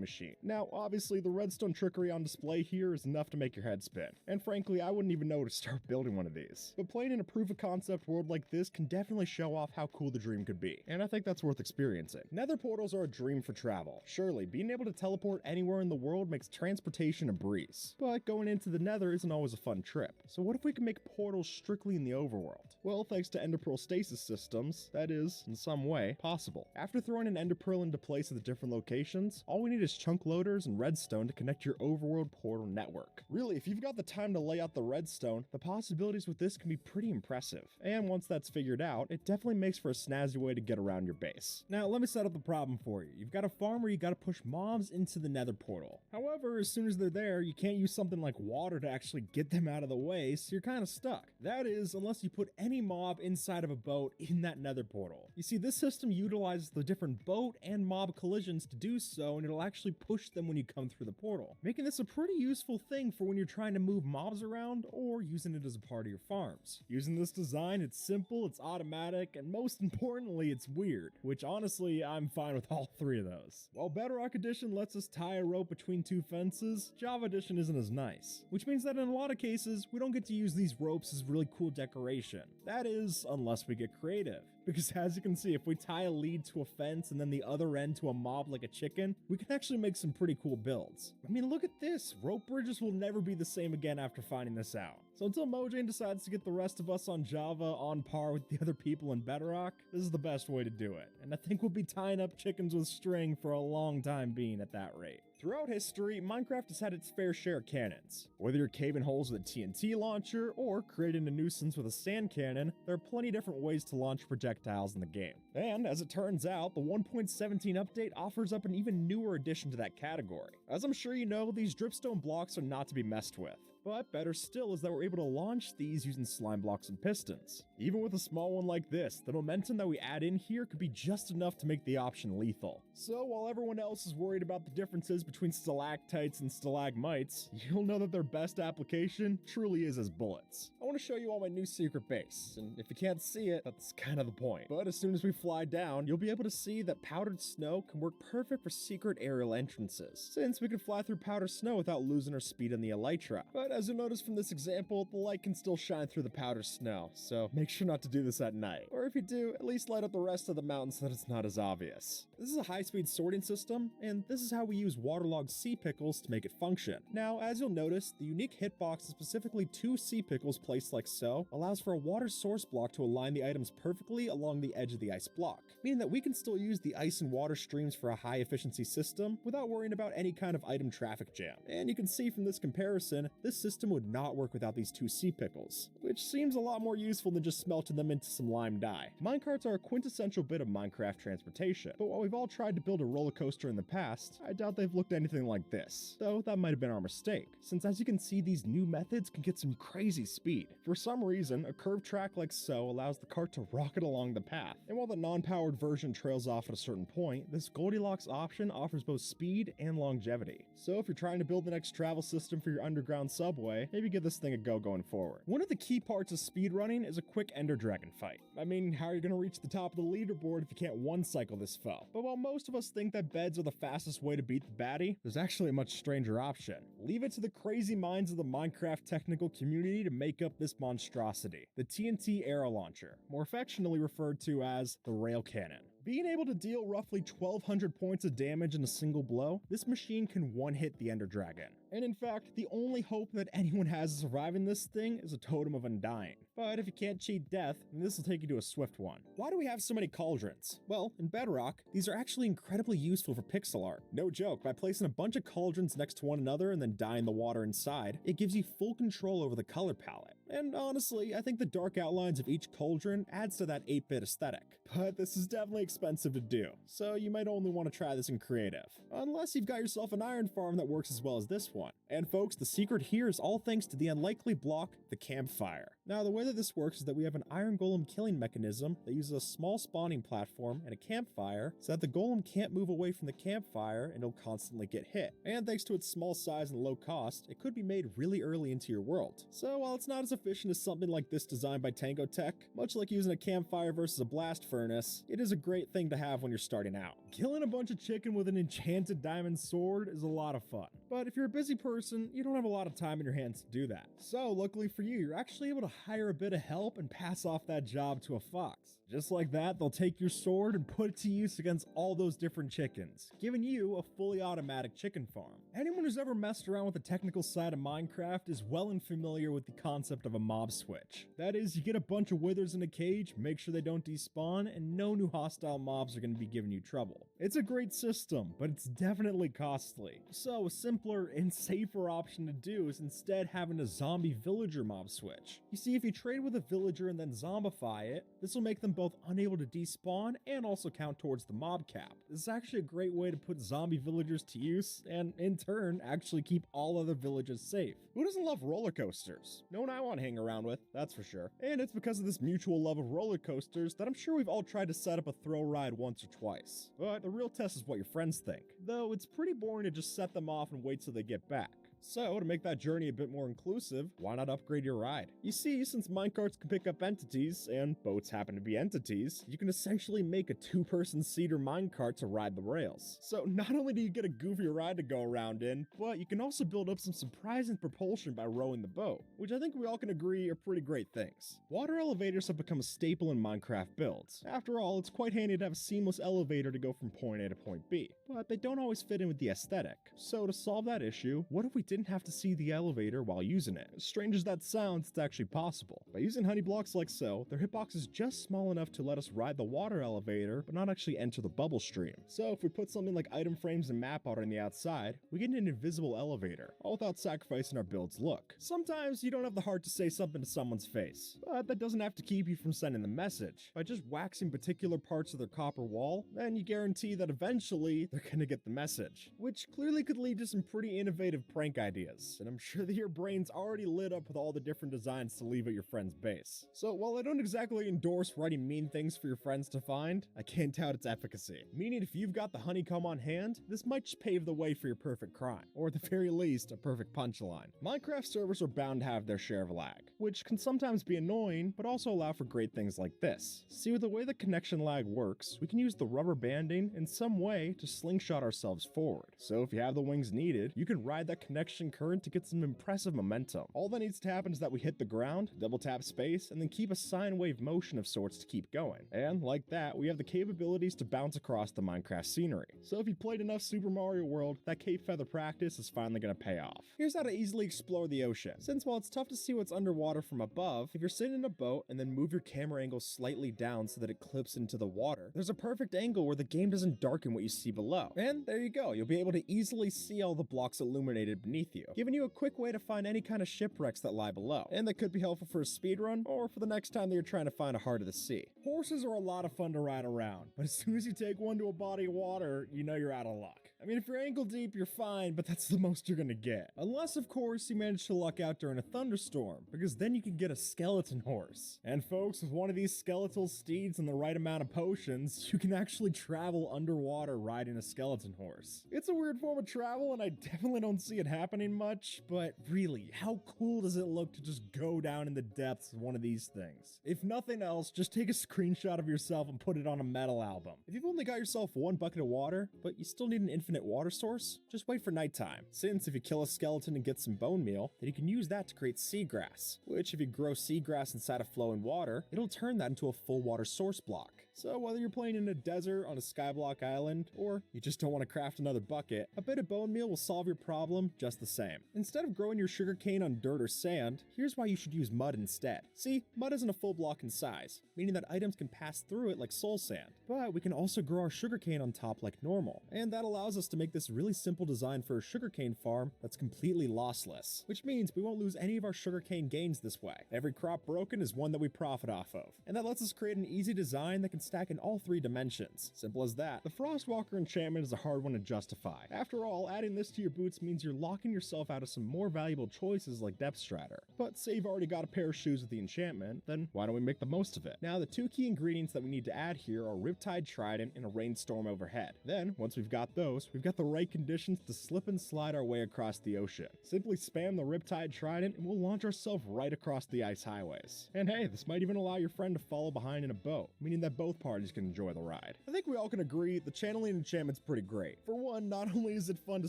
machine. Now, obviously, the redstone trickery on display here is enough to make your head spin. And frankly, I wouldn't even know to start building one of these. But playing in a proof of concept world like this can definitely show off how cool the dream could be. And I think that's worth experiencing. Nether portals are a dream for travel. Surely, being able to teleport anywhere in the world makes transportation a breeze. But going into the nether isn't always a fun trip. So what if we can make portals strictly in the overworld? Well, thanks to ender pearl stasis systems, that is, in some way, possible. After throwing an ender pearl into place at the different locations, all we need is chunk loaders and redstone to connect your overworld portal network. Really, if you've got the time to lay out the redstone, the possibilities with this can be pretty impressive. And once that's figured out, it definitely makes for a snazzy way to get around your base. Now, let me set up the problem for you. You've got a farm where you gotta push mobs into the nether portal. However, as soon as they're there, you can't use something like water to actually get them out of the way, so you're kinda stuck. That is, unless you put any mob inside of a boat in that nether portal. You see, this system utilizes the different boat and mob collisions to do so, and it'll actually push them when you come through the portal, making this a pretty useful thing for when you're trying to move mobs around or using it as a part of your farms. Using this design, it's simple, it's automatic, and most importantly, it's weird, which honestly, I'm fine with all three of those. While Bedrock Edition lets us tie a rope between two fences, Java Edition isn't as nice, which means that in a lot of cases, we don't get to use these ropes as really cool decoration. That is, unless we get creative. Because as you can see, if we tie a lead to a fence and then the other end to a mob like a chicken, we can actually make some pretty cool builds. I mean, look at this. Rope bridges will never be the same again after finding this out. So until Mojang decides to get the rest of us on Java on par with the other people in Bedrock, this is the best way to do it. And I think we'll be tying up chickens with string for a long time being at that rate. Throughout history, Minecraft has had its fair share of cannons. Whether you're caving holes with a TNT launcher or creating a nuisance with a sand cannon, there are plenty of different ways to launch projectiles in the game. And as it turns out, the 1.17 update offers up an even newer addition to that category. As I'm sure you know, these dripstone blocks are not to be messed with. But better still is that we're able to launch these using slime blocks and pistons. Even with a small one like this, the momentum that we add in here could be just enough to make the option lethal. So while everyone else is worried about the differences between stalactites and stalagmites, you'll know that their best application truly is as bullets. I want to show you all my new secret base, and if you can't see it, that's kind of the point. But as soon as we fly down, you'll be able to see that powdered snow can work perfect for secret aerial entrances, since we can fly through powdered snow without losing our speed on the elytra. But as you'll notice from this example, the light can still shine through the powdered snow, so make sure not to do this at night. Or if you do, at least light up the rest of the mountain so that it's not as obvious. This is a high-speed sorting system, and this is how we use waterlogged sea pickles to make it function. Now, as you'll notice, the unique hitbox is specifically 2 sea pickles placed like so, allows for a water source block to align the items perfectly along the edge of the ice block, meaning that we can still use the ice and water streams for a high-efficiency system without worrying about any kind of item traffic jam. And you can see from this comparison, this system would not work without these 2 sea pickles, which seems a lot more useful than just smelting them into some lime dye. Minecarts are a quintessential bit of Minecraft transportation, but while we've all tried to build a roller coaster in the past, I doubt they've looked anything like this, though that might have been our mistake, since as you can see, these new methods can get some crazy speed. For some reason, a curved track like so allows the cart to rocket along the path, and while the non-powered version trails off at a certain point, this Goldilocks option offers both speed and longevity. So if you're trying to build the next travel system for your underground subway, maybe give this thing a go going forward. One of the key parts of speedrunning is a quick Ender Dragon fight. I mean, how are you going to reach the top of the leaderboard if you can't one-cycle this foe? But while most of us think that beds are the fastest way to beat the baddie, there's actually a much stranger option. Leave it to the crazy minds of the Minecraft technical community to make up this monstrosity, the TNT arrow launcher, more affectionately referred to as the rail cannon. Being able to deal roughly 1200 points of damage in a single blow, this machine can one-hit the Ender Dragon. And in fact, the only hope that anyone has of surviving this thing is a totem of undying. But if you can't cheat death, then this will take you to a swift one. Why do we have so many cauldrons? Well, in Bedrock, these are actually incredibly useful for pixel art. No joke, by placing a bunch of cauldrons next to one another and then dyeing the water inside, it gives you full control over the color palette. And honestly, I think the dark outlines of each cauldron adds to that 8-bit aesthetic. But this is definitely expensive to do, so you might only want to try this in creative. Unless you've got yourself an iron farm that works as well as this one. And folks, the secret here is all thanks to the unlikely block, the campfire. Now, the way that this works is that we have an iron golem killing mechanism that uses a small spawning platform and a campfire so that the golem can't move away from the campfire and it'll constantly get hit. And thanks to its small size and low cost, it could be made really early into your world. So while it's not as efficient as something like this designed by Tango Tech, much like using a campfire versus a blast furnace, it is a great thing to have when you're starting out. Killing a bunch of chicken with an enchanted diamond sword is a lot of fun. But if you're a busy person, you don't have a lot of time in your hands to do that. So luckily for you, you're actually able to hire a bit of help and pass off that job to a fox. Just like that, they'll take your sword and put it to use against all those different chickens, giving you a fully automatic chicken farm. Anyone who's ever messed around with the technical side of Minecraft is well and familiar with the concept of a mob switch. That is, you get a bunch of withers in a cage, make sure they don't despawn, and no new hostile mobs are going to be giving you trouble. It's a great system, but it's definitely costly. So a simpler and safer option to do is instead having a zombie villager mob switch. You see, if you trade with a villager and then zombify it, this will make them both unable to despawn and also count towards the mob cap. This is actually a great way to put zombie villagers to use and in turn actually keep all other villages safe. Who doesn't love roller coasters? No one I want to hang around with, that's for sure. And it's because of this mutual love of roller coasters that I'm sure we've all tried to set up a throw ride once or twice. But the real test is what your friends think. Though it's pretty boring to just set them off and wait till they get back. So, to make that journey a bit more inclusive, why not upgrade your ride? You see, since minecarts can pick up entities, and boats happen to be entities, you can essentially make a 2-person cedar minecart to ride the rails. So not only do you get a goofier ride to go around in, but you can also build up some surprising propulsion by rowing the boat, which I think we all can agree are pretty great things. Water elevators have become a staple in Minecraft builds. After all, it's quite handy to have a seamless elevator to go from point A to point B, but they don't always fit in with the aesthetic. So to solve that issue, what if we didn't have to see the elevator while using it? As strange as that sounds, it's actually possible. By using honey blocks like so, their hitbox is just small enough to let us ride the water elevator, but not actually enter the bubble stream. So if we put something like item frames and map art on the outside, we get an invisible elevator, all without sacrificing our build's look. Sometimes you don't have the heart to say something to someone's face, but that doesn't have to keep you from sending the message. By just waxing particular parts of their copper wall, then you guarantee that eventually they're gonna get the message, which clearly could lead to some pretty innovative prank ideas, and I'm sure that your brain's already lit up with all the different designs to leave at your friend's base. So while I don't exactly endorse writing mean things for your friends to find, I can't doubt its efficacy. Meaning if you've got the honeycomb on hand, this might just pave the way for your perfect crime, or at the very least, a perfect punchline. Minecraft servers are bound to have their share of lag, which can sometimes be annoying, but also allow for great things like this. See, with the way the connection lag works, we can use the rubber banding in some way to slingshot ourselves forward. So if you have the wings needed, you can ride that connection current to get some impressive momentum. All that needs to happen is that we hit the ground, double tap space, and then keep a sine wave motion of sorts to keep going. And like that, we have the capabilities to bounce across the Minecraft scenery. So if you played enough Super Mario World, that cape feather practice is finally gonna pay off. Here's how to easily explore the ocean. Since while it's tough to see what's underwater from above, if you're sitting in a boat and then move your camera angle slightly down so that it clips into the water, there's a perfect angle where the game doesn't darken what you see below. And there you go, you'll be able to easily see all the blocks illuminated beneath you, giving you a quick way to find any kind of shipwrecks that lie below. And that could be helpful for a speedrun or for the next time that you're trying to find a heart of the sea. Horses are a lot of fun to ride around, but as soon as you take one to a body of water, you know you're out of luck. I mean, if you're ankle deep, you're fine, but that's the most you're gonna get. Unless, of course, you manage to luck out during a thunderstorm, because then you can get a skeleton horse. And folks, with one of these skeletal steeds and the right amount of potions, you can actually travel underwater riding a skeleton horse. It's a weird form of travel, and I definitely don't see it happening much, but really, how cool does it look to just go down in the depths of one of these things? If nothing else, just take a screenshot of yourself and put it on a metal album. If you've only got yourself one bucket of water, but you still need an infinite infinite water source? Just wait for nighttime, since if you kill a skeleton and get some bone meal, then you can use that to create seagrass, which if you grow seagrass inside of flowing water, it'll turn that into a full water source block. So whether you're playing in a desert on a skyblock island, or you just don't want to craft another bucket, a bit of bone meal will solve your problem just the same. Instead of growing your sugarcane on dirt or sand, here's why you should use mud instead. See, mud isn't a full block in size, meaning that items can pass through it like soul sand, but we can also grow our sugarcane on top like normal, and that allows us to make this really simple design for a sugarcane farm that's completely lossless, which means we won't lose any of our sugarcane gains this way. Every crop broken is one that we profit off of, and that lets us create an easy design that can stack in all 3 dimensions. Simple as that. The Frostwalker enchantment is a hard one to justify. After all, adding this to your boots means you're locking yourself out of some more valuable choices like Depth Strider. But say you've already got a pair of shoes with the enchantment, then why don't we make the most of it? Now, the 2 key ingredients that we need to add here are Riptide Trident and a rainstorm overhead. Then, once we've got those, we've got the right conditions to slip and slide our way across the ocean. Simply spam the Riptide Trident and we'll launch ourselves right across the ice highways. And hey, this might even allow your friend to follow behind in a boat, meaning that both parties can enjoy the ride. I think we all can agree the channeling enchantment's pretty great. For one, not only is it fun to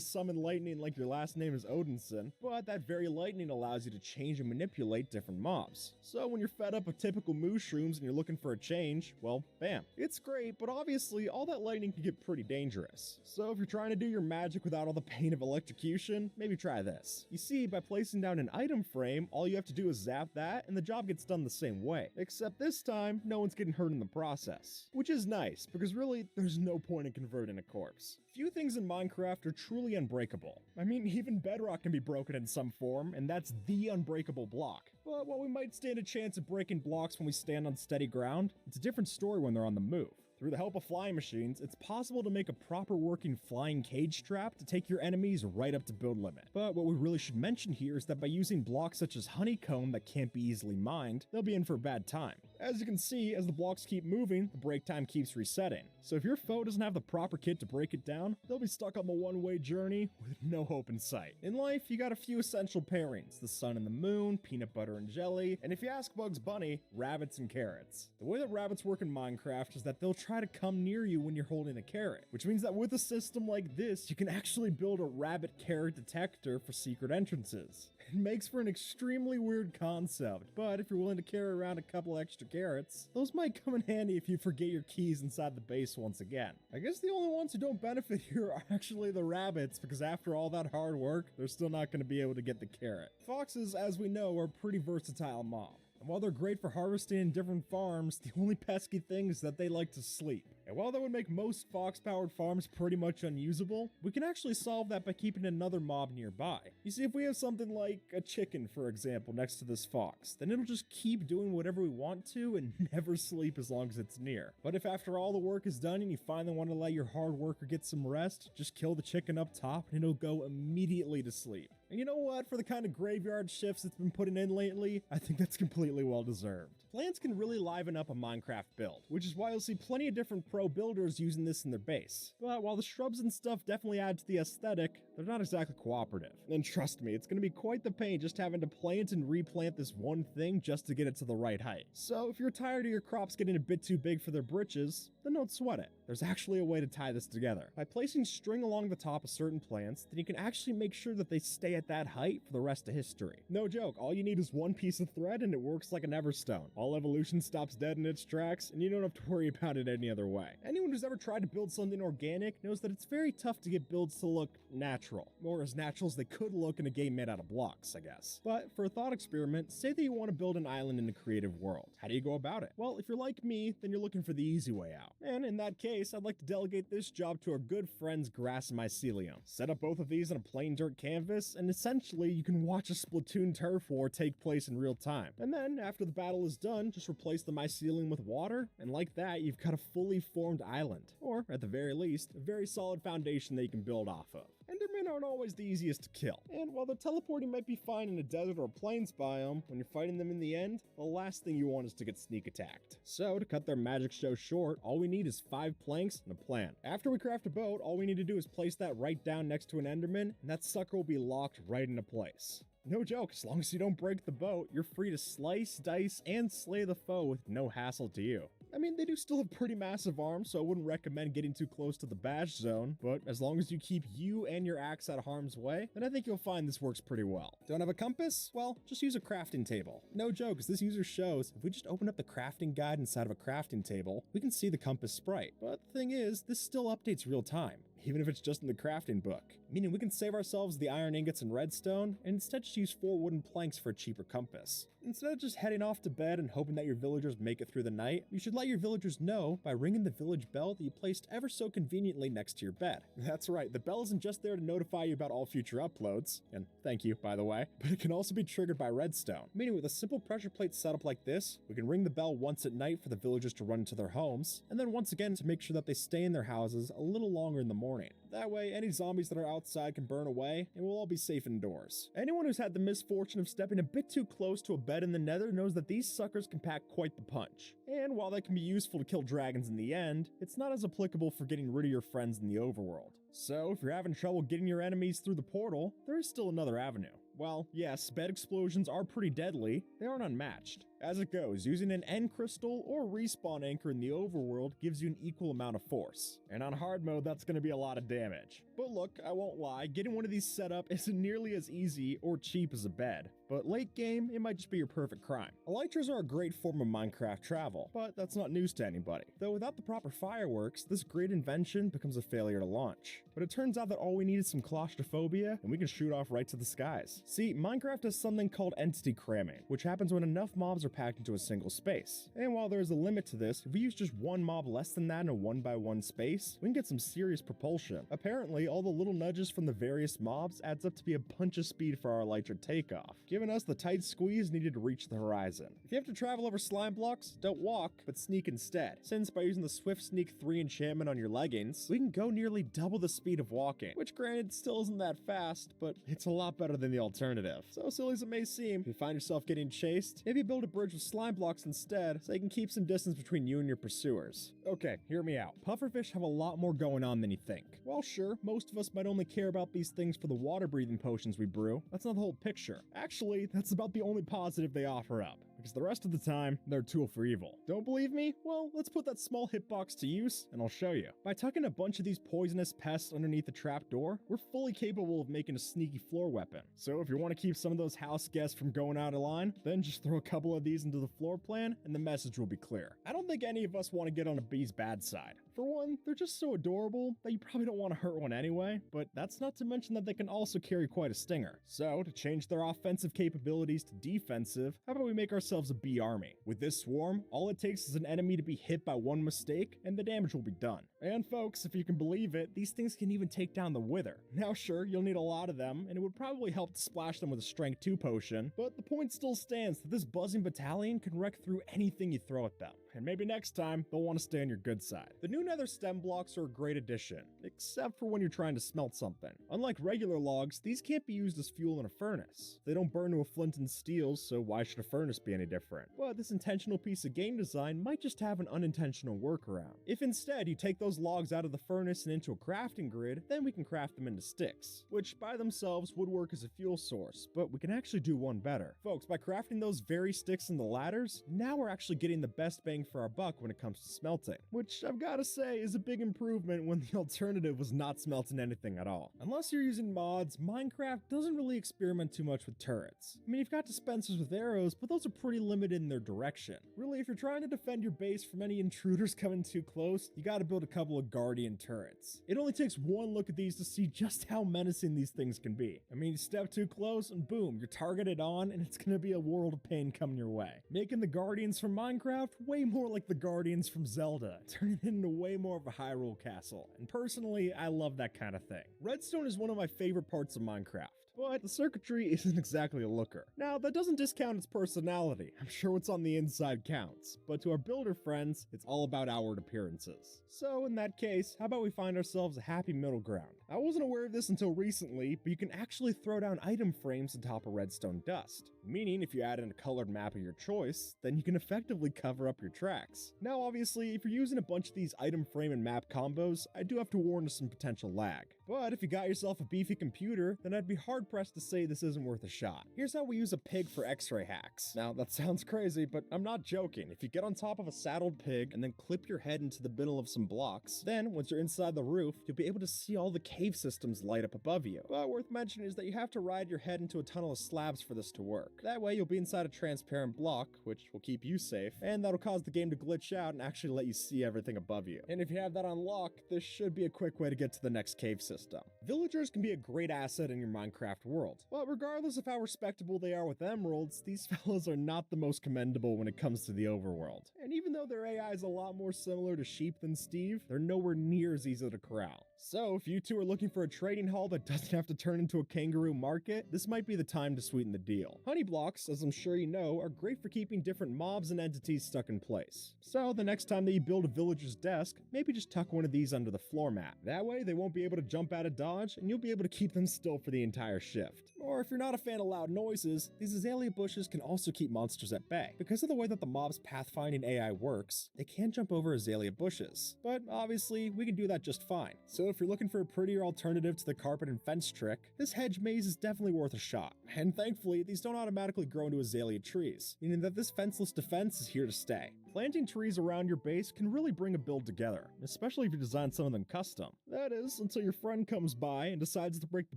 summon lightning like your last name is Odinson, but that very lightning allows you to change and manipulate different mobs. So when you're fed up of typical mushrooms and you're looking for a change, well, bam. It's great, but obviously all that lightning can get pretty dangerous. So if you're trying to do your magic without all the pain of electrocution, maybe try this. You see, by placing down an item frame, all you have to do is zap that and the job gets done the same way. Except this time, no one's getting hurt in the process. Which is nice, because really, there's no point in converting a corpse. Few things in Minecraft are truly unbreakable. I mean, even bedrock can be broken in some form, and that's the unbreakable block. But while we might stand a chance of breaking blocks when we stand on steady ground, it's a different story when they're on the move. Through the help of flying machines, it's possible to make a proper working flying cage trap to take your enemies right up to build limit. But what we really should mention here is that by using blocks such as honeycomb that can't be easily mined, they'll be in for a bad time. As you can see, as the blocks keep moving, the break time keeps resetting. So if your foe doesn't have the proper kit to break it down, they'll be stuck on the one-way journey with no hope in sight. In life, you got a few essential pairings: the sun and the moon, peanut butter and jelly, and if you ask Bugs Bunny, rabbits and carrots. The way that rabbits work in Minecraft is that they'll try to come near you when you're holding a carrot, which means that with a system like this, you can actually build a rabbit carrot detector for secret entrances. It makes for an extremely weird concept, but if you're willing to carry around a couple extra carrots, those might come in handy if you forget your keys inside the base once again. I guess the only ones who don't benefit here are actually the rabbits, because after all that hard work, they're still not going to be able to get the carrot. Foxes, as we know, are a pretty versatile mob. And while they're great for harvesting in different farms, the only pesky thing is that they like to sleep. And while that would make most fox-powered farms pretty much unusable, we can actually solve that by keeping another mob nearby. You see, if we have something like a chicken, for example, next to this fox, then it'll just keep doing whatever we want to and never sleep as long as it's near. But if after all the work is done and you finally want to let your hard worker get some rest, just kill the chicken up top and it'll go immediately to sleep. And you know what? For the kind of graveyard shifts it's been putting in lately, I think that's completely well deserved. Plants can really liven up a Minecraft build, which is why you'll see plenty of different pro builders using this in their base. But while the shrubs and stuff definitely add to the aesthetic, they're not exactly cooperative. And trust me, it's going to be quite the pain just having to plant and replant this one thing just to get it to the right height. So if you're tired of your crops getting a bit too big for their britches, then don't sweat it. There's actually a way to tie this together. By placing string along the top of certain plants, then you can actually make sure that they stay at that height for the rest of history. No joke, all you need is one piece of thread and it works like an Everstone. All evolution stops dead in its tracks, and you don't have to worry about it any other way. Anyone who's ever tried to build something organic knows that it's very tough to get builds to look natural, or as natural as they could look in a game made out of blocks, I guess. But for a thought experiment, say that you want to build an island in a creative world. How do you go about it? Well, if you're like me, then you're looking for the easy way out. And in that case, I'd like to delegate this job to our good friends Grass and Mycelium. Set up both of these on a plain dirt canvas, and essentially you can watch a Splatoon turf war take place in real time. And then, after the battle is done, just replace the mycelium with water, and like that, you've got a fully formed island. Or, at the very least, a very solid foundation that you can build off of. Endermen aren't always the easiest to kill, and while the teleporting might be fine in a desert or a plains biome, when you're fighting them in the end, the last thing you want is to get sneak attacked. So, to cut their magic show short, all we need is 5 planks and a plan. After we craft a boat, all we need to do is place that right down next to an enderman, and that sucker will be locked right into place. No joke, as long as you don't break the boat, you're free to slice, dice, and slay the foe with no hassle to you. I mean, they do still have pretty massive arms, so I wouldn't recommend getting too close to the bash zone, but as long as you keep you and your axe out of harm's way, then I think you'll find this works pretty well. Don't have a compass? Well, just use a crafting table. No joke, as this user shows, if we just open up the crafting guide inside of a crafting table, we can see the compass sprite. But the thing is, this still updates real time, even if it's just in the crafting book. Meaning we can save ourselves the iron ingots and redstone, and instead just use 4 wooden planks for a cheaper compass. Instead of just heading off to bed and hoping that your villagers make it through the night, you should let your villagers know by ringing the village bell that you placed ever so conveniently next to your bed. That's right, the bell isn't just there to notify you about all future uploads, and thank you, by the way, but it can also be triggered by redstone. Meaning with a simple pressure plate setup like this, we can ring the bell once at night for the villagers to run into their homes, and then once again to make sure that they stay in their houses a little longer in the morning. That way, any zombies that are outside can burn away, and we'll all be safe indoors. Anyone who's had the misfortune of stepping a bit too close to a bed in the nether knows that these suckers can pack quite the punch. And while they can be useful to kill dragons in the end, it's not as applicable for getting rid of your friends in the overworld. So, if you're having trouble getting your enemies through the portal, there is still another avenue. Well, yes, bed explosions are pretty deadly, they aren't unmatched. As it goes, using an end crystal or respawn anchor in the overworld gives you an equal amount of force. And on hard mode, that's going to be a lot of damage. But look, I won't lie, getting one of these set up isn't nearly as easy or cheap as a bed. But late game, it might just be your perfect crime. Elytras are a great form of Minecraft travel, but that's not news to anybody. Though without the proper fireworks, this great invention becomes a failure to launch. But it turns out that all we need is some claustrophobia, and we can shoot off right to the skies. See, Minecraft has something called entity cramming, which happens when enough mobs are packed into a single space. And while there is a limit to this, if we use just one mob less than that in a 1x1 space, we can get some serious propulsion. Apparently, all the little nudges from the various mobs adds up to be a bunch of speed for our Elytra takeoff, giving us the tight squeeze needed to reach the horizon. If you have to travel over slime blocks, don't walk, but sneak instead, since by using the Swift Sneak 3 enchantment on your leggings, we can go nearly double the speed of walking, which granted still isn't that fast, but it's a lot better than the alternative. So silly as it may seem, if you find yourself getting chased, maybe build a bridge with slime blocks instead, so you can keep some distance between you and your pursuers. Okay, hear me out. Pufferfish have a lot more going on than you think. While sure, most of us might only care about these things for the water-breathing potions we brew, that's not the whole picture. Actually, that's about the only positive they offer up, because the rest of the time, they're a tool for evil. Don't believe me? Well, let's put that small hitbox to use, and I'll show you. By tucking a bunch of these poisonous pests underneath the trapdoor, we're fully capable of making a sneaky floor weapon. So if you want to keep some of those house guests from going out of line, then just throw a couple of these into the floor plan, and the message will be clear. I don't think any of us want to get on a bee's bad side. For one, they're just so adorable that you probably don't want to hurt one anyway, but that's not to mention that they can also carry quite a stinger. So, to change their offensive capabilities to defensive, how about we make ourselves a bee army? With this swarm, all it takes is an enemy to be hit by one mistake, and the damage will be done. And folks, if you can believe it, these things can even take down the Wither. Now sure, you'll need a lot of them, and it would probably help to splash them with a Strength 2 potion, but the point still stands that this buzzing battalion can wreck through anything you throw at them. And maybe next time, they'll want to stay on your good side. The new nether stem blocks are a great addition, except for when you're trying to smelt something. Unlike regular logs, these can't be used as fuel in a furnace. They don't burn to a flint and steel, so why should a furnace be any different? But this intentional piece of game design might just have an unintentional workaround. If instead you take those logs out of the furnace and into a crafting grid, then we can craft them into sticks, which by themselves would work as a fuel source, but we can actually do one better. Folks, by crafting those very sticks and the ladders, now we're actually getting the best bang for our buck when it comes to smelting, which I've gotta say is a big improvement when the alternative was not smelting anything at all. Unless you're using mods, Minecraft doesn't really experiment too much with turrets. I mean, you've got dispensers with arrows, but those are pretty limited in their direction. Really, if you're trying to defend your base from any intruders coming too close, you gotta build a couple of guardian turrets. It only takes one look at these to see just how menacing these things can be. I mean, you step too close and boom, you're targeted on, and it's gonna be a world of pain coming your way. Making the guardians from Minecraft way more like the guardians from Zelda, turning it into way more of a Hyrule castle. And personally, I love that kind of thing. Redstone is one of my favorite parts of Minecraft, but the circuitry isn't exactly a looker. Now, that doesn't discount its personality. I'm sure what's on the inside counts, but to our builder friends, it's all about outward appearances. So in that case, how about we find ourselves a happy middle ground? I wasn't aware of this until recently, but you can actually throw down item frames on top of redstone dust. Meaning, if you add in a colored map of your choice, then you can effectively cover up your tracks. Now, obviously, if you're using a bunch of these item frame and map combos, I do have to warn of some potential lag. But if you got yourself a beefy computer, then I'd be hard-pressed to say this isn't worth a shot. Here's how we use a pig for x-ray hacks. Now, that sounds crazy, but I'm not joking. If you get on top of a saddled pig and then clip your head into the middle of some blocks, then once you're inside the roof, you'll be able to see all the cave systems light up above you. But worth mentioning is that you have to ride your head into a tunnel of slabs for this to work. That way you'll be inside a transparent block, which will keep you safe, and that'll cause the game to glitch out and actually let you see everything above you. And if you have that on lock, this should be a quick way to get to the next cave system. Villagers can be a great asset in your Minecraft world, but regardless of how respectable they are with emeralds, these fellas are not the most commendable when it comes to the overworld. And even though their AI is a lot more similar to sheep than Steve, they're nowhere near as easy to corral. So if you two are looking for a trading hall that doesn't have to turn into a kangaroo market, this might be the time to sweeten the deal. Honey blocks, as I'm sure you know, are great for keeping different mobs and entities stuck in place. So the next time that you build a villager's desk, maybe just tuck one of these under the floor mat. That way they won't be able to jump out of dodge and you'll be able to keep them still for the entire shift. Or if you're not a fan of loud noises, these azalea bushes can also keep monsters at bay. Because of the way that the mob's pathfinding AI works, they can jump over azalea bushes. But obviously, we can do that just fine. So if you're looking for a prettier alternative to the carpet and fence trick, this hedge maze is definitely worth a shot. And thankfully, these don't automatically grow into azalea trees, meaning that this fenceless defense is here to stay. Planting trees around your base can really bring a build together, especially if you design some of them custom. That is, until your friend comes by and decides to break the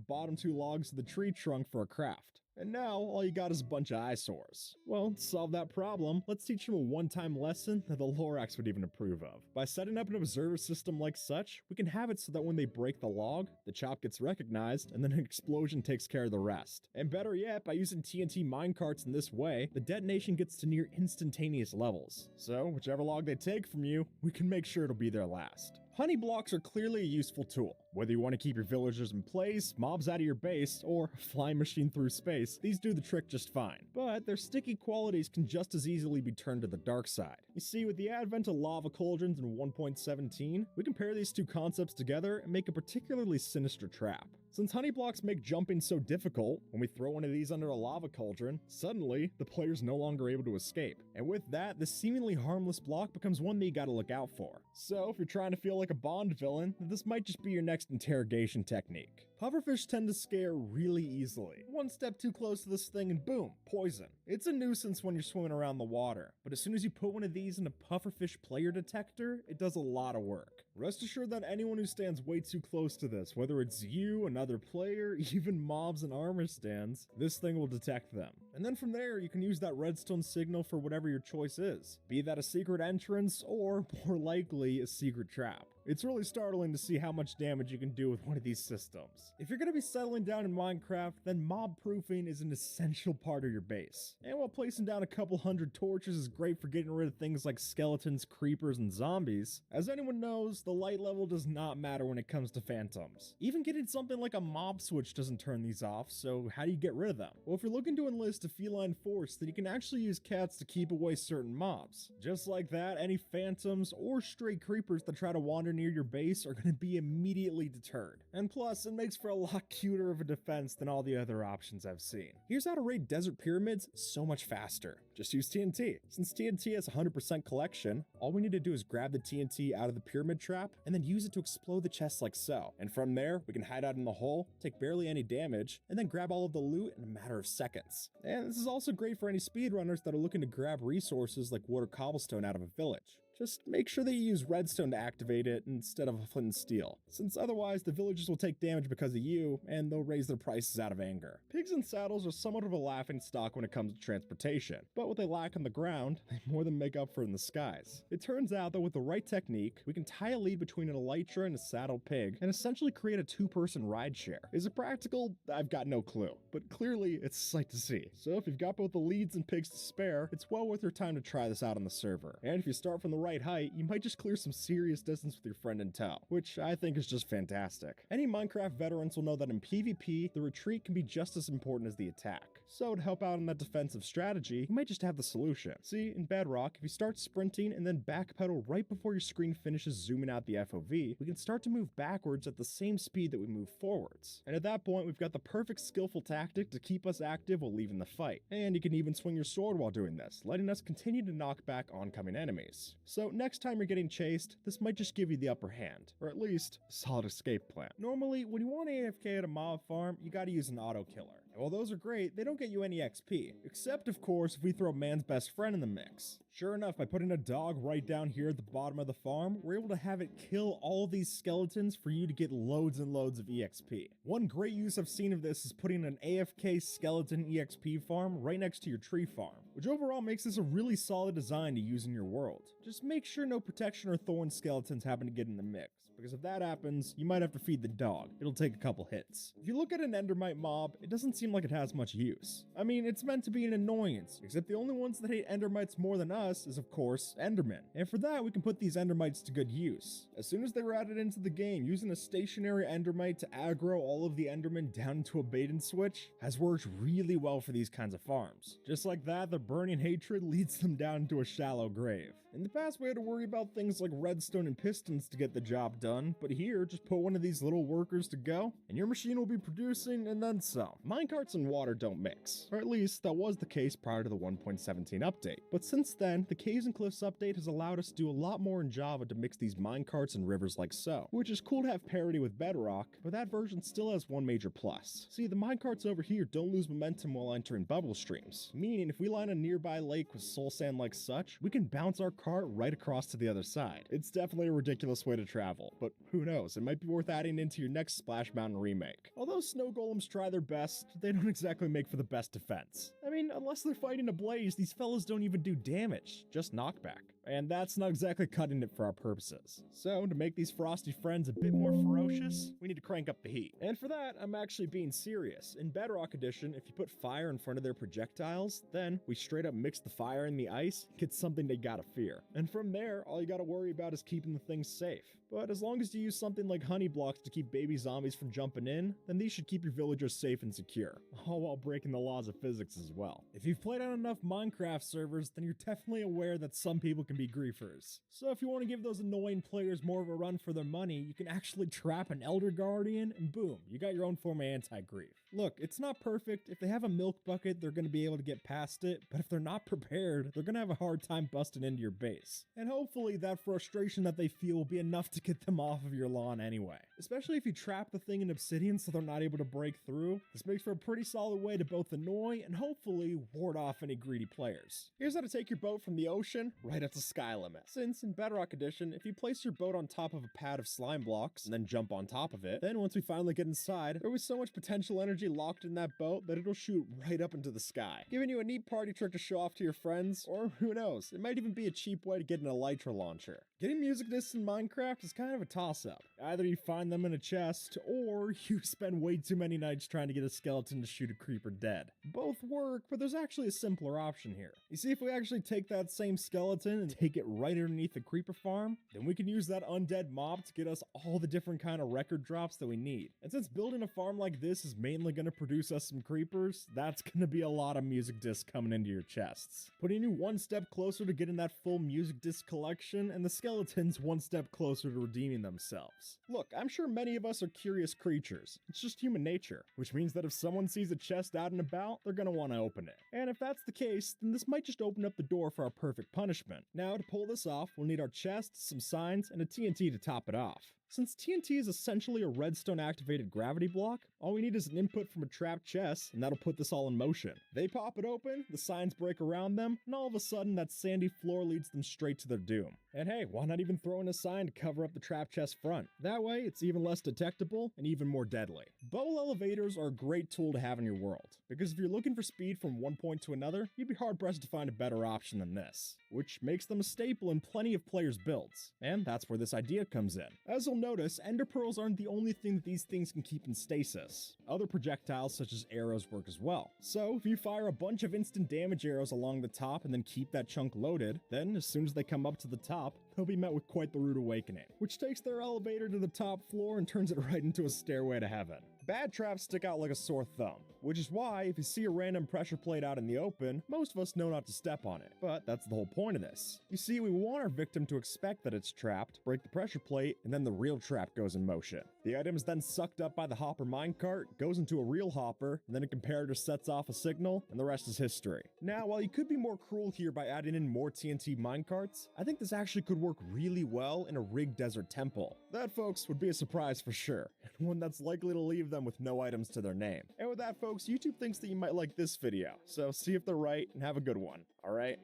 bottom two logs of the tree trunk for a craft. And now, all you got is a bunch of eyesores. Well, to solve that problem, let's teach them a one-time lesson that the Lorax would even approve of. By setting up an observer system like such, we can have it so that when they break the log, the chop gets recognized, and then an explosion takes care of the rest. And better yet, by using TNT minecarts in this way, the detonation gets to near instantaneous levels. So, whichever log they take from you, we can make sure it'll be their last. Honey blocks are clearly a useful tool. Whether you want to keep your villagers in place, mobs out of your base, or a flying machine through space, these do the trick just fine. But their sticky qualities can just as easily be turned to the dark side. You see, with the advent of lava cauldrons in 1.17, we can pair these two concepts together and make a particularly sinister trap. Since honey blocks make jumping so difficult, when we throw one of these under a lava cauldron, suddenly the player's no longer able to escape. And with that, this seemingly harmless block becomes one that you gotta look out for. So if you're trying to feel like a Bond villain, then this might just be your next interrogation technique. Pufferfish tend to scare really easily. One step too close to this thing and boom, poison. It's a nuisance when you're swimming around the water, but as soon as you put one of these in a pufferfish player detector, it does a lot of work. Rest assured that anyone who stands way too close to this, whether it's you, another player, even mobs and armor stands, this thing will detect them. And then from there, you can use that redstone signal for whatever your choice is, be that a secret entrance or, more likely, a secret trap. It's really startling to see how much damage you can do with one of these systems. If you're going to be settling down in Minecraft, then mob proofing is an essential part of your base. And while placing down a couple hundred torches is great for getting rid of things like skeletons, creepers, and zombies, as anyone knows, the light level does not matter when it comes to phantoms. Even getting something like a mob switch doesn't turn these off, so how do you get rid of them? Well, if you're looking to enlist a feline force, then you can actually use cats to keep away certain mobs. Just like that, any phantoms or stray creepers that try to wander near your base are going to be immediately deterred. And plus, it makes for a lot cuter of a defense than all the other options I've seen. Here's how to raid desert pyramids so much faster. Just use TNT. Since TNT has 100% collection, all we need to do is grab the TNT out of the pyramid trap and then use it to explode the chest like so. And from there, we can hide out in the hole, take barely any damage, and then grab all of the loot in a matter of seconds. And this is also great for any speedrunners that are looking to grab resources like wood or cobblestone out of a village. Just make sure that you use redstone to activate it instead of a flint and steel, since otherwise the villagers will take damage because of you, and they'll raise their prices out of anger. Pigs and saddles are somewhat of a laughing stock when it comes to transportation, but what they lack on the ground, they more than make up for in the skies. It turns out that with the right technique, we can tie a lead between an elytra and a saddled pig, and essentially create a two-person rideshare. Is it practical? I've got no clue, but clearly it's a sight to see. So if you've got both the leads and pigs to spare, it's well worth your time to try this out on the server. And if you start from the right height, you might just clear some serious distance with your friend in tow, which I think is just fantastic. Any Minecraft veterans will know that in PvP, the retreat can be just as important as the attack. So to help out on that defensive strategy, you might just have the solution. See, in Bedrock, if you start sprinting and then backpedal right before your screen finishes zooming out the FOV, we can start to move backwards at the same speed that we move forwards. And at that point, we've got the perfect skillful tactic to keep us active while leaving the fight. And you can even swing your sword while doing this, letting us continue to knock back oncoming enemies. So next time you're getting chased, this might just give you the upper hand, or at least a solid escape plan. Normally, when you want AFK at a mob farm, you gotta use an auto killer. And while those are great, they don't get you any XP, except of course if we throw man's best friend in the mix. Sure enough, by putting a dog right down here at the bottom of the farm, we're able to have it kill all these skeletons for you to get loads and loads of EXP. One great use I've seen of this is putting an AFK skeleton EXP farm right next to your tree farm, which overall makes this a really solid design to use in your world. Just make sure no protection or thorn skeletons happen to get in the mix, because if that happens, you might have to feed the dog. It'll take a couple hits. If you look at an endermite mob, it doesn't seem like it has much use. I mean, it's meant to be an annoyance, except the only ones that hate endermites more than us is of course endermen. And for that, we can put these endermites to good use. As soon as they were added into the game, using a stationary endermite to aggro all of the endermen down into a bait and switch has worked really well for these kinds of farms. Just like that, the burning hatred leads them down into a shallow grave. In the past, we had to worry about things like redstone and pistons to get the job done, but here, just put one of these little workers to go, and your machine will be producing and then some. Minecarts and water don't mix, or at least that was the case prior to the 1.17 update. But since then, the Caves and Cliffs update has allowed us to do a lot more in Java to mix these minecarts and rivers like so, which is cool to have parity with Bedrock, but that version still has one major plus. See, the minecarts over here don't lose momentum while entering bubble streams, meaning if we line a nearby lake with soul sand like such, we can bounce our cart right across to the other side. It's definitely a ridiculous way to travel, but who knows, it might be worth adding into your next Splash Mountain remake. Although snow golems try their best, they don't exactly make for the best defense. I mean, unless they're fighting a blaze, these fellas don't even do damage, just knockback. And that's not exactly cutting it for our purposes. So, to make these frosty friends a bit more ferocious, we need to crank up the heat. And for that, I'm actually being serious. In Bedrock Edition, if you put fire in front of their projectiles, then we straight up mix the fire and the ice, get something they gotta fear. And from there, all you gotta worry about is keeping the things safe. But as long as you use something like honey blocks to keep baby zombies from jumping in, then these should keep your villagers safe and secure, all while breaking the laws of physics as well. If you've played on enough Minecraft servers, then you're definitely aware that some people can be griefers. So if you want to give those annoying players more of a run for their money, you can actually trap an Elder Guardian, and boom, you got your own form of anti-grief. Look, it's not perfect. If they have a milk bucket, they're going to be able to get past it, but if they're not prepared, they're going to have a hard time busting into your base. And hopefully that frustration that they feel will be enough to get them off of your lawn anyway. Especially if you trap the thing in obsidian so they're not able to break through. This makes for a pretty solid way to both annoy and hopefully ward off any greedy players. Here's how to take your boat from the ocean right up to sky limit. Since in Bedrock Edition, if you place your boat on top of a pad of slime blocks and then jump on top of it, then once we finally get inside, there was so much potential energy locked in that boat that it'll shoot right up into the sky, giving you a neat party trick to show off to your friends, or who knows, it might even be a cheap way to get an elytra launcher. Getting music discs in Minecraft is kind of a toss-up. Either you find them in a chest, or you spend way too many nights trying to get a skeleton to shoot a creeper dead. Both work, but there's actually a simpler option here. You see, if we actually take that same skeleton and take it right underneath the creeper farm, then we can use that undead mob to get us all the different kind of record drops that we need. And since building a farm like this is mainly going to produce us some creepers, that's going to be a lot of music discs coming into your chests, putting you one step closer to getting that full music disc collection, and the skeletons one step closer to redeeming themselves. Look, I'm sure many of us are curious creatures. It's just human nature, which means that if someone sees a chest out and about, they're going to want to open it. And if that's the case, then this might just open up the door for our perfect punishment. Now, to pull this off, we'll need our chest, some signs, and a TNT to top it off. Since TNT is essentially a redstone activated gravity block, all we need is an input from a trapped chest, and that'll put this all in motion. They pop it open, the signs break around them, and all of a sudden that sandy floor leads them straight to their doom. And hey, why not even throw in a sign to cover up the trapped chest front? That way, it's even less detectable and even more deadly. Bubble elevators are a great tool to have in your world, because if you're looking for speed from one point to another, you'd be hard pressed to find a better option than this, which makes them a staple in plenty of players' builds. And that's where this idea comes in. As you'll notice, ender pearls aren't the only thing that these things can keep in stasis. Other projectiles such as arrows work as well. So if you fire a bunch of instant damage arrows along the top and then keep that chunk loaded, then as soon as they come up to the top, they'll be met with quite the rude awakening, which takes their elevator to the top floor and turns it right into a stairway to heaven. Bad traps stick out like a sore thumb, which is why if you see a random pressure plate out in the open, most of us know not to step on it. But that's the whole point of this. You see, we want our victim to expect that it's trapped, break the pressure plate, and then the real trap goes in motion. The item is then sucked up by the hopper minecart, goes into a real hopper, and then a comparator sets off a signal, and the rest is history. Now, while you could be more cruel here by adding in more TNT minecarts, I think this actually could work really well in a rigged desert temple. That, folks, would be a surprise for sure, and one that's likely to leave them with no items to their name. And with that, folks, YouTube thinks that you might like this video, so see if they're right and have a good one, alright?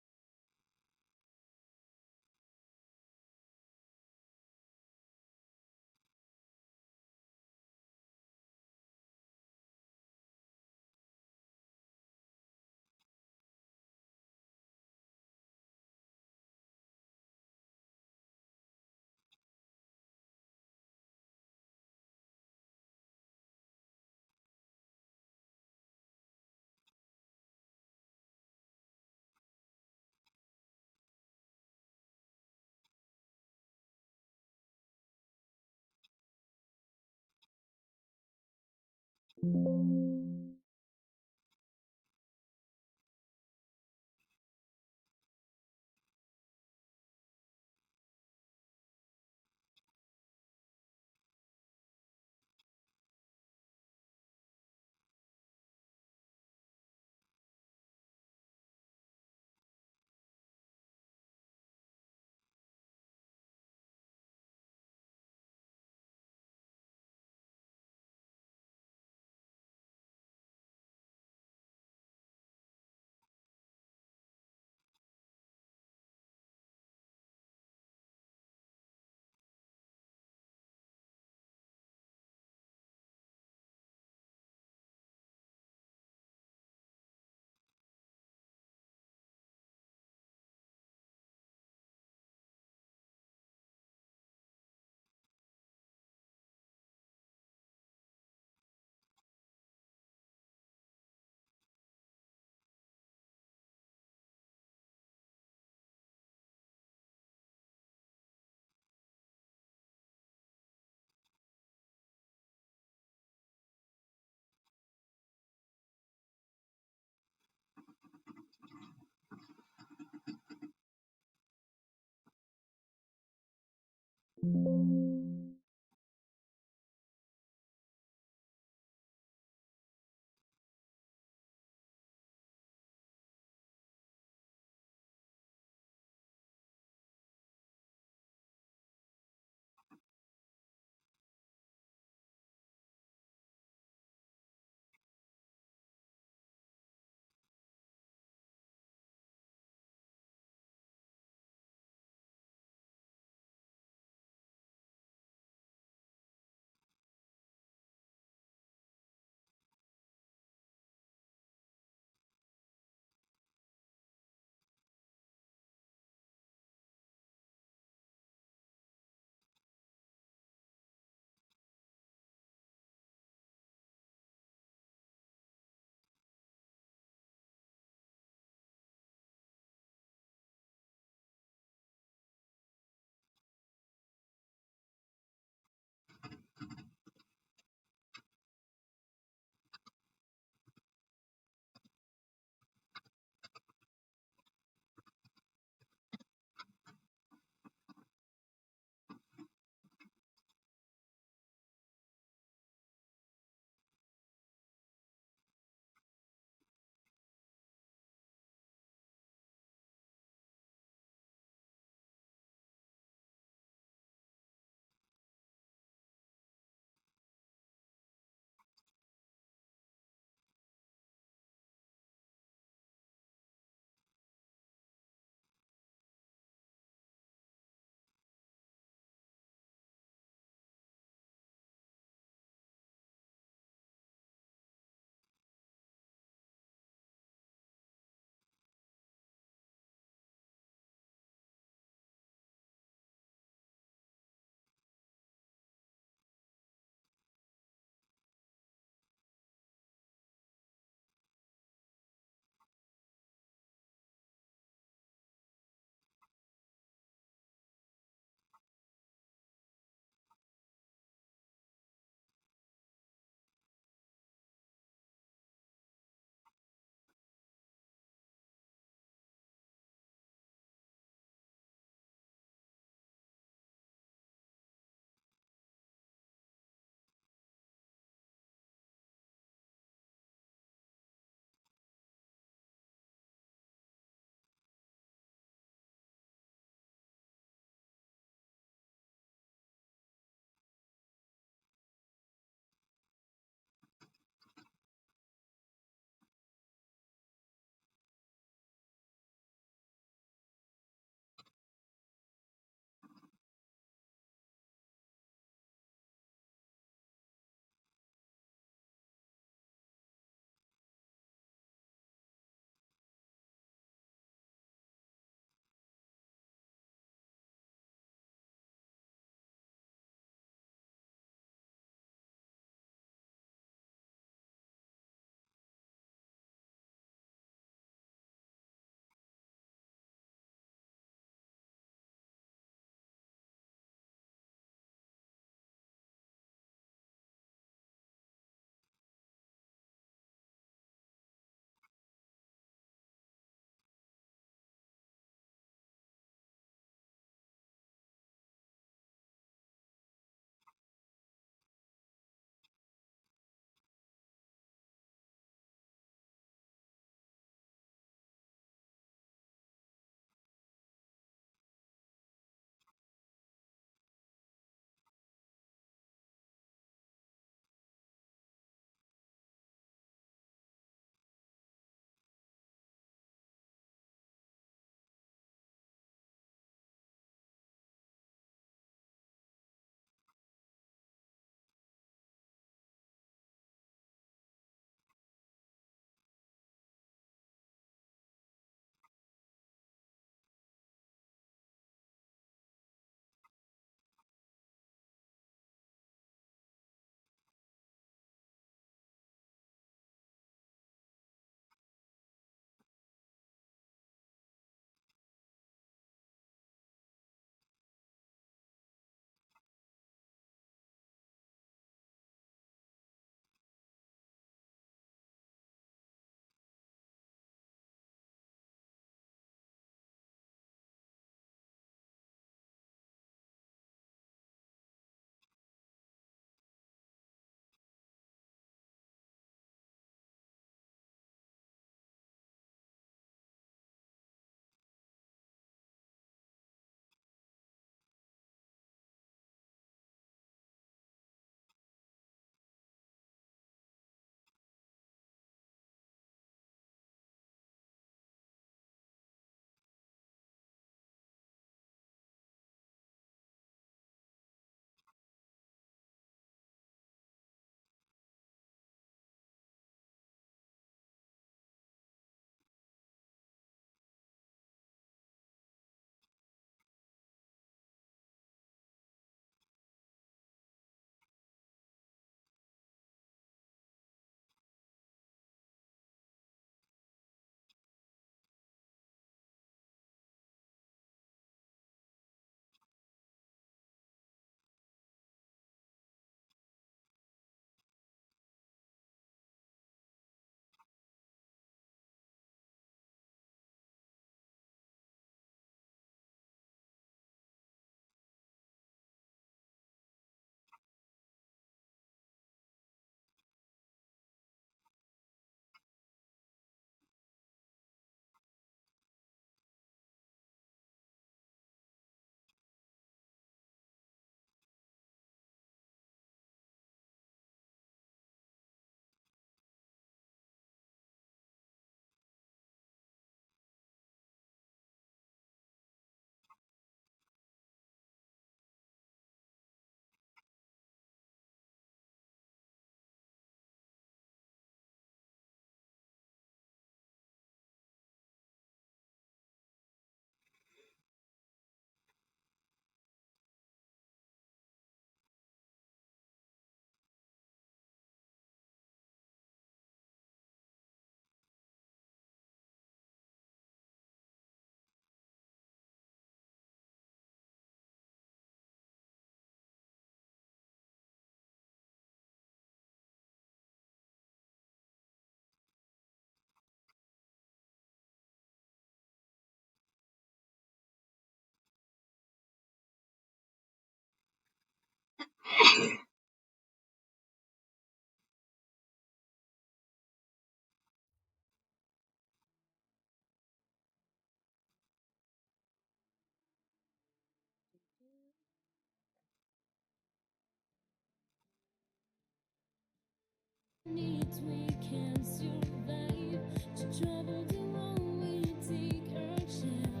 Needs we can survive. To travel the wrong way, take action.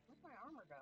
Where'd my armor go?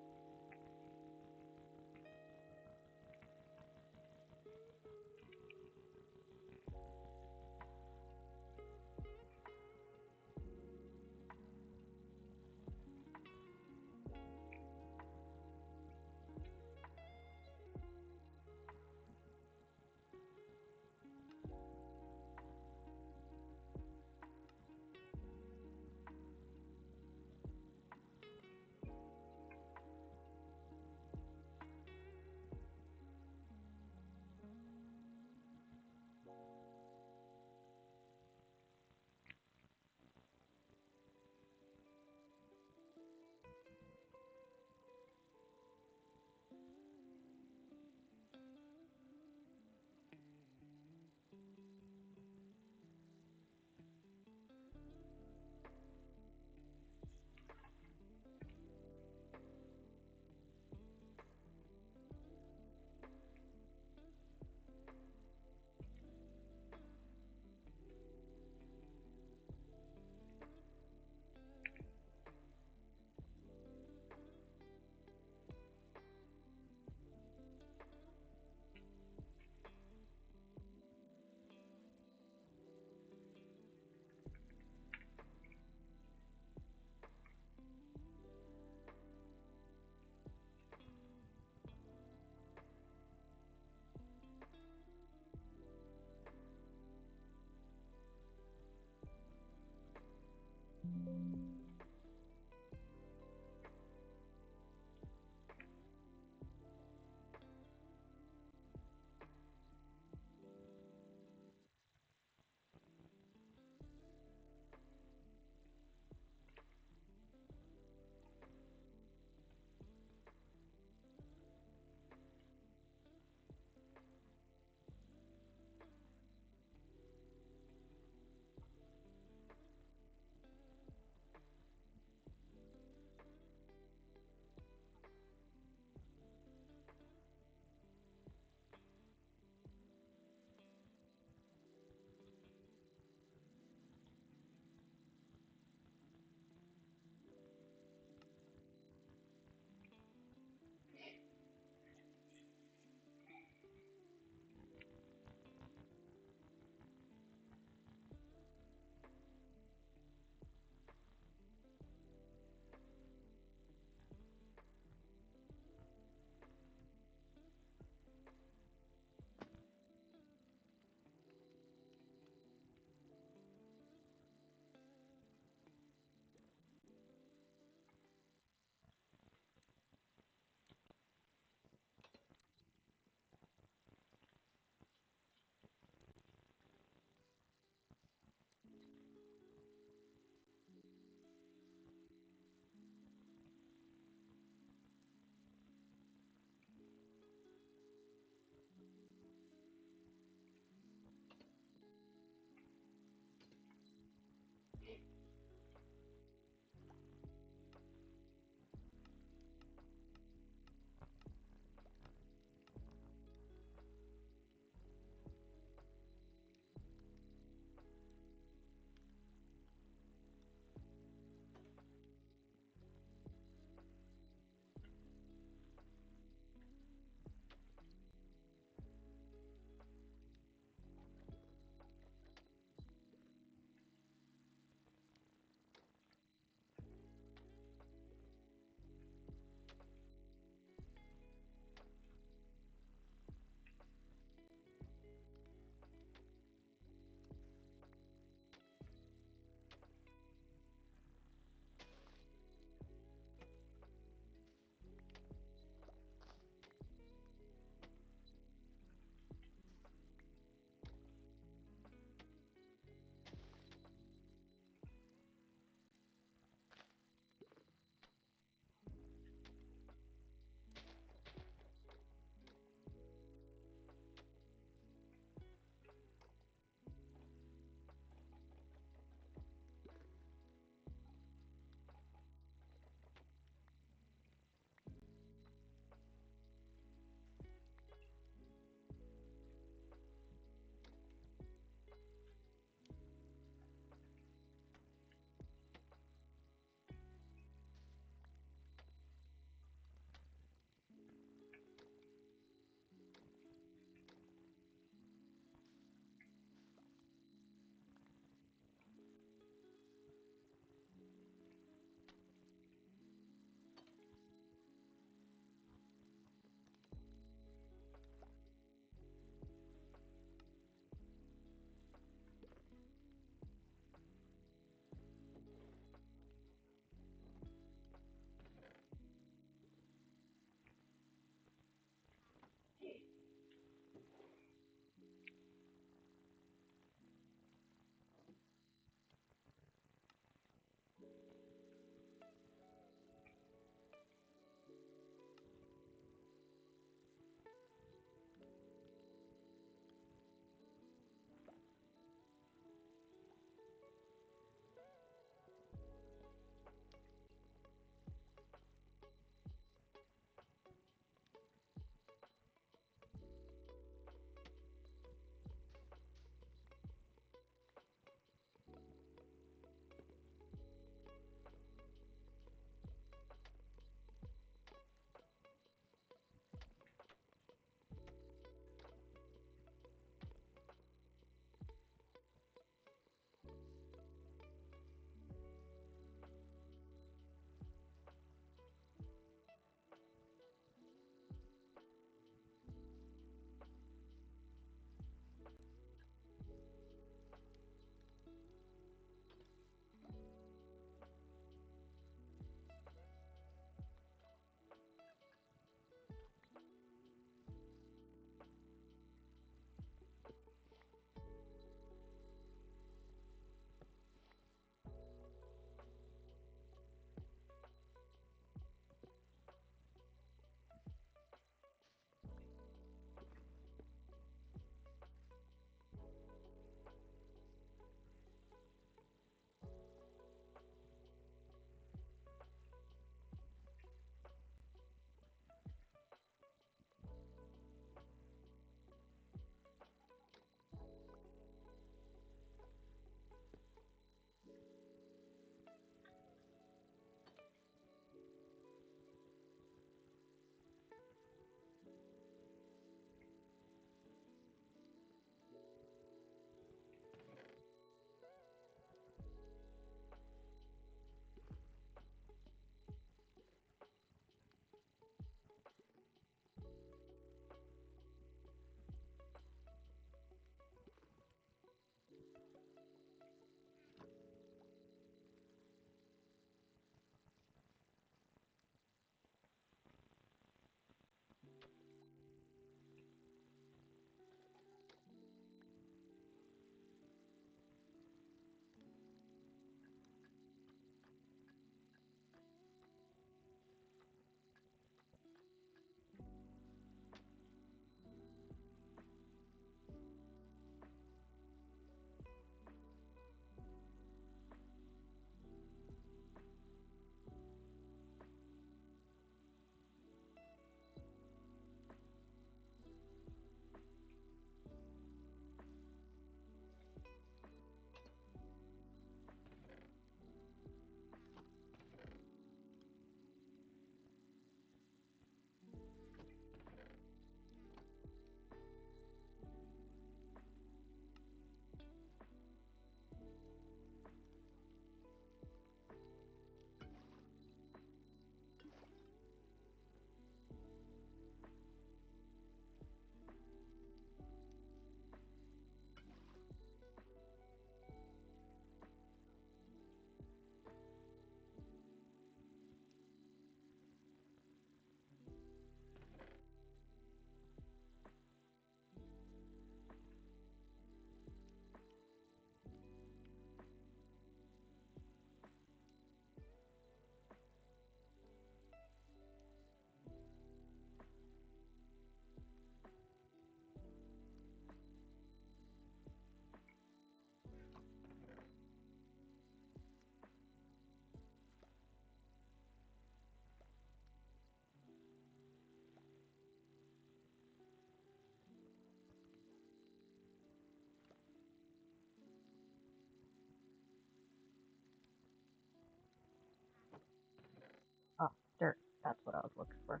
That's what I was looking for.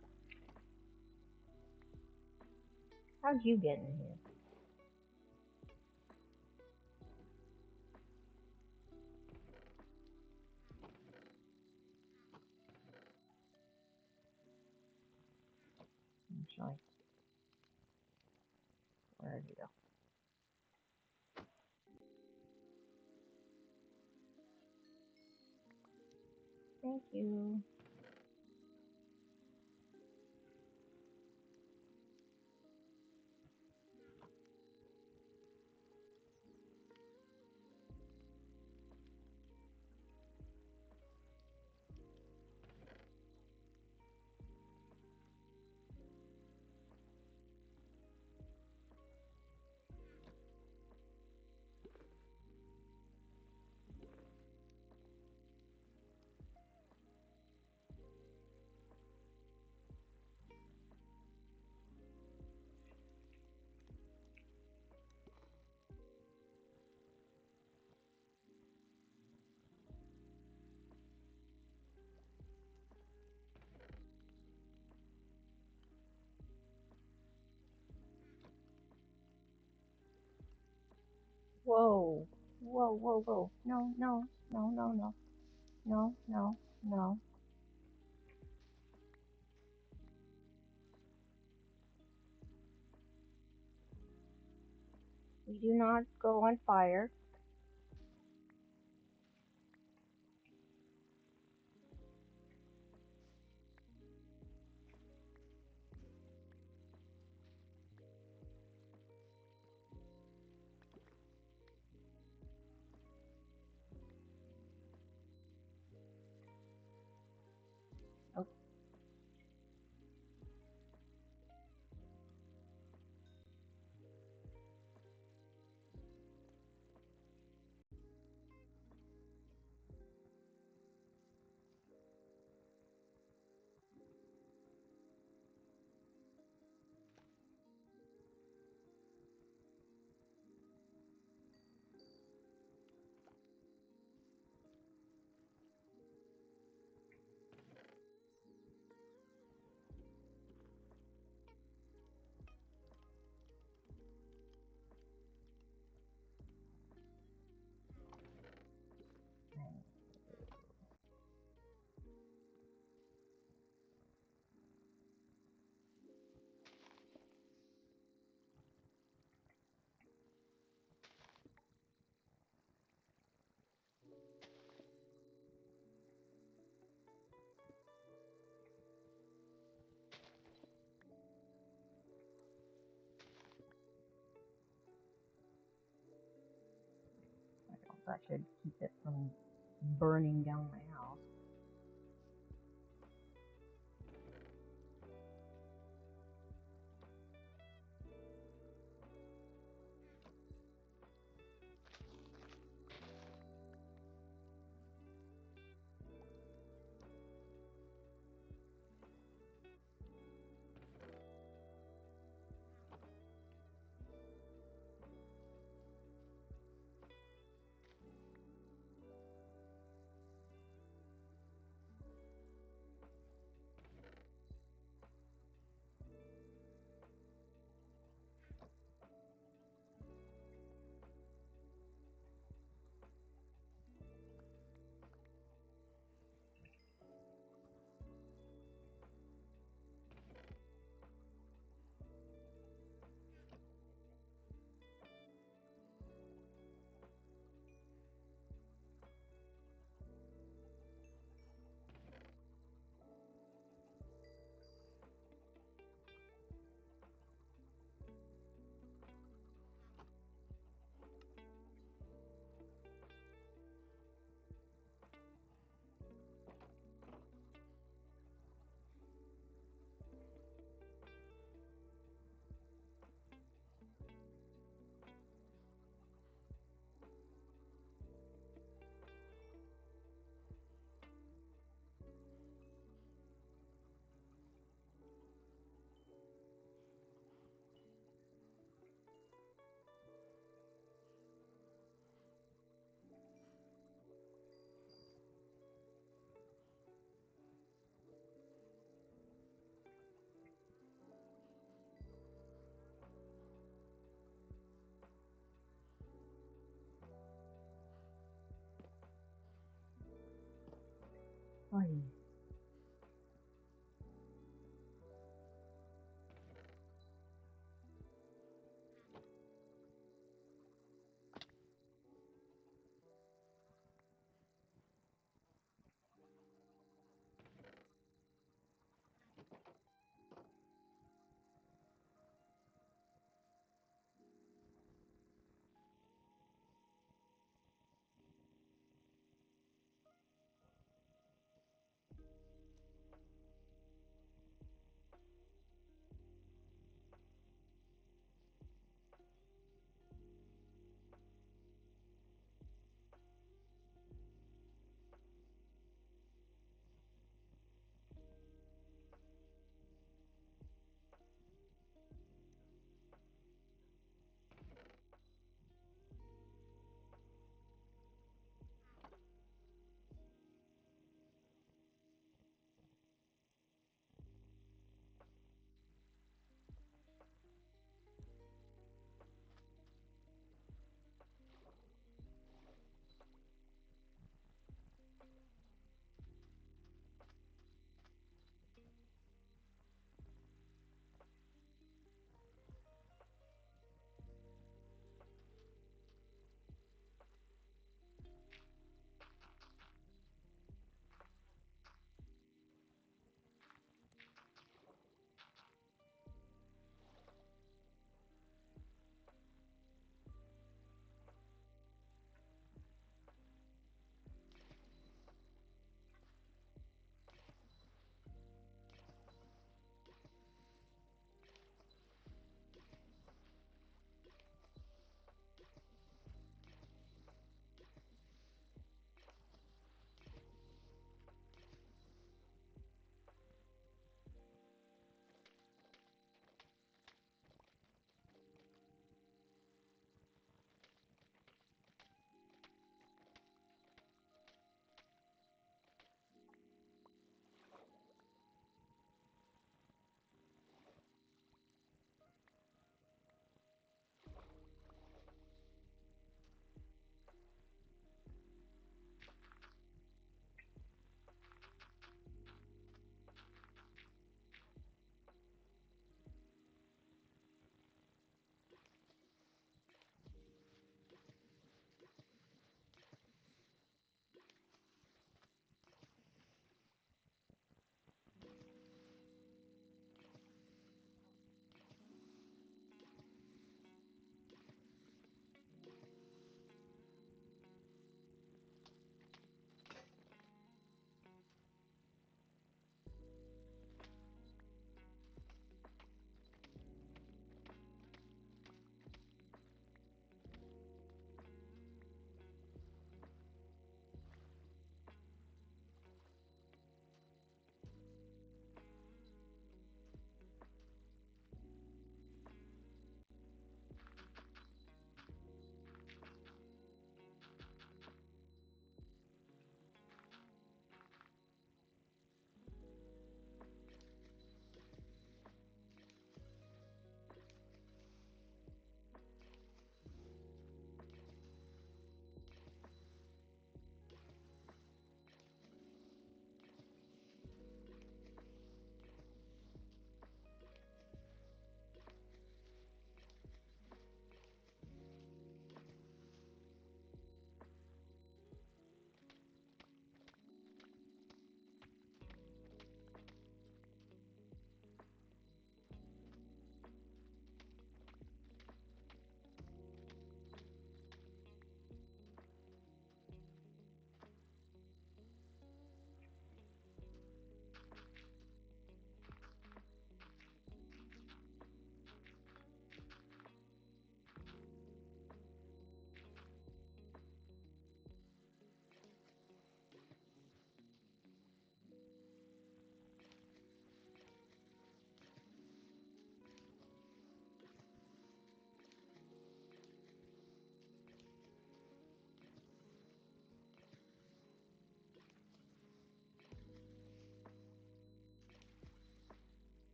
How'd you get in here? Actually, where did he go? Thank you. Whoa. Whoa, whoa, whoa. No, no, no, no, no. No, no, no. We do not go on fire. Oh, that should keep it from burning down my house. Confusionbury.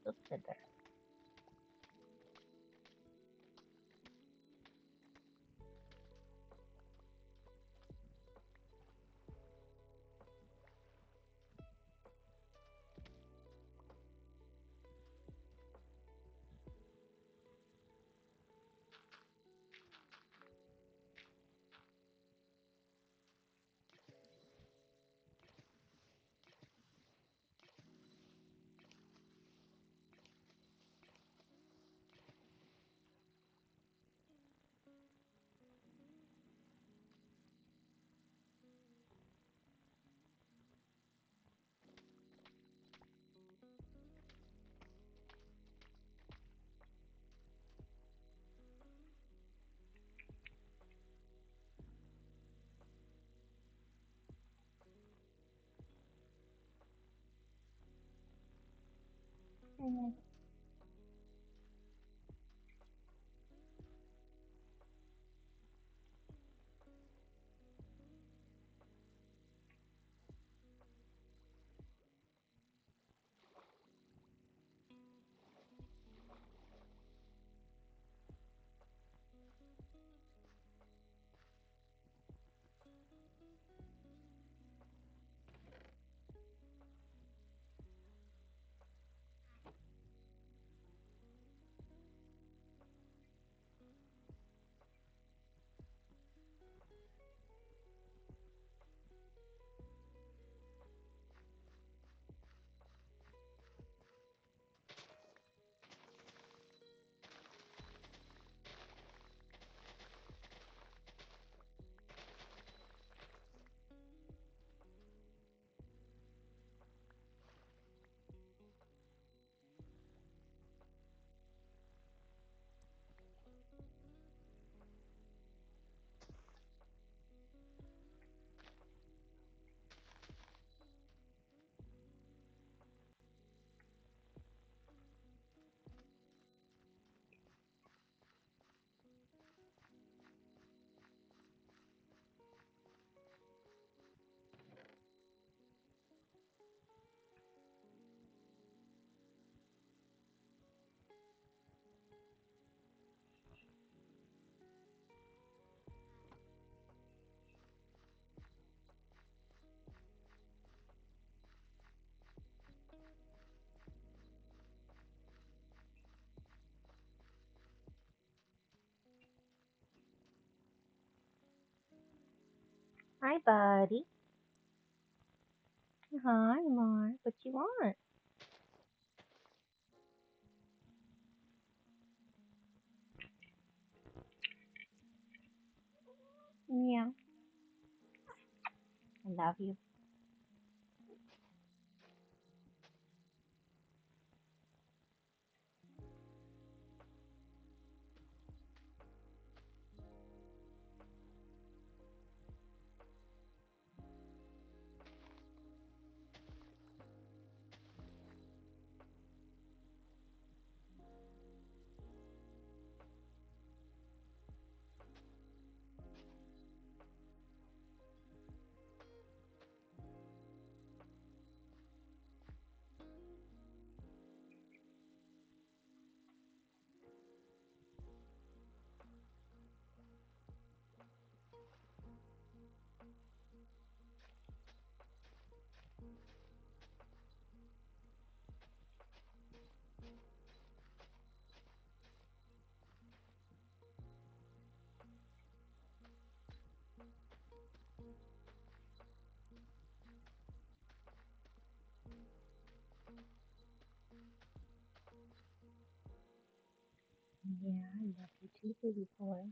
just sit there. Mhm. Hi, buddy. Hi, Mark. What you want? Yeah, I love you. Yeah, I love you too, baby boy.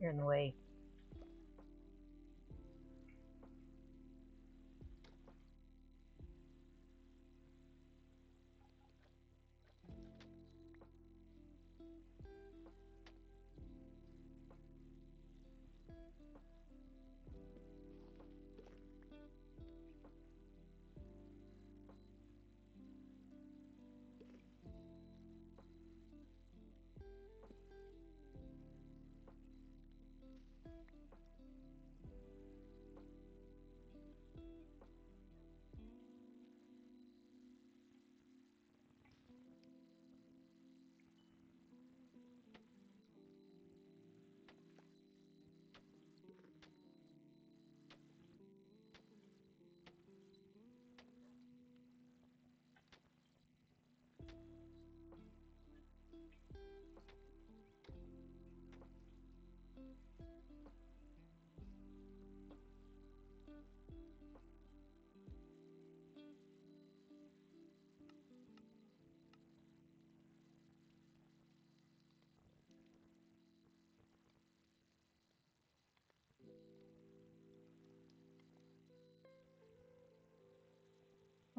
You're in the way.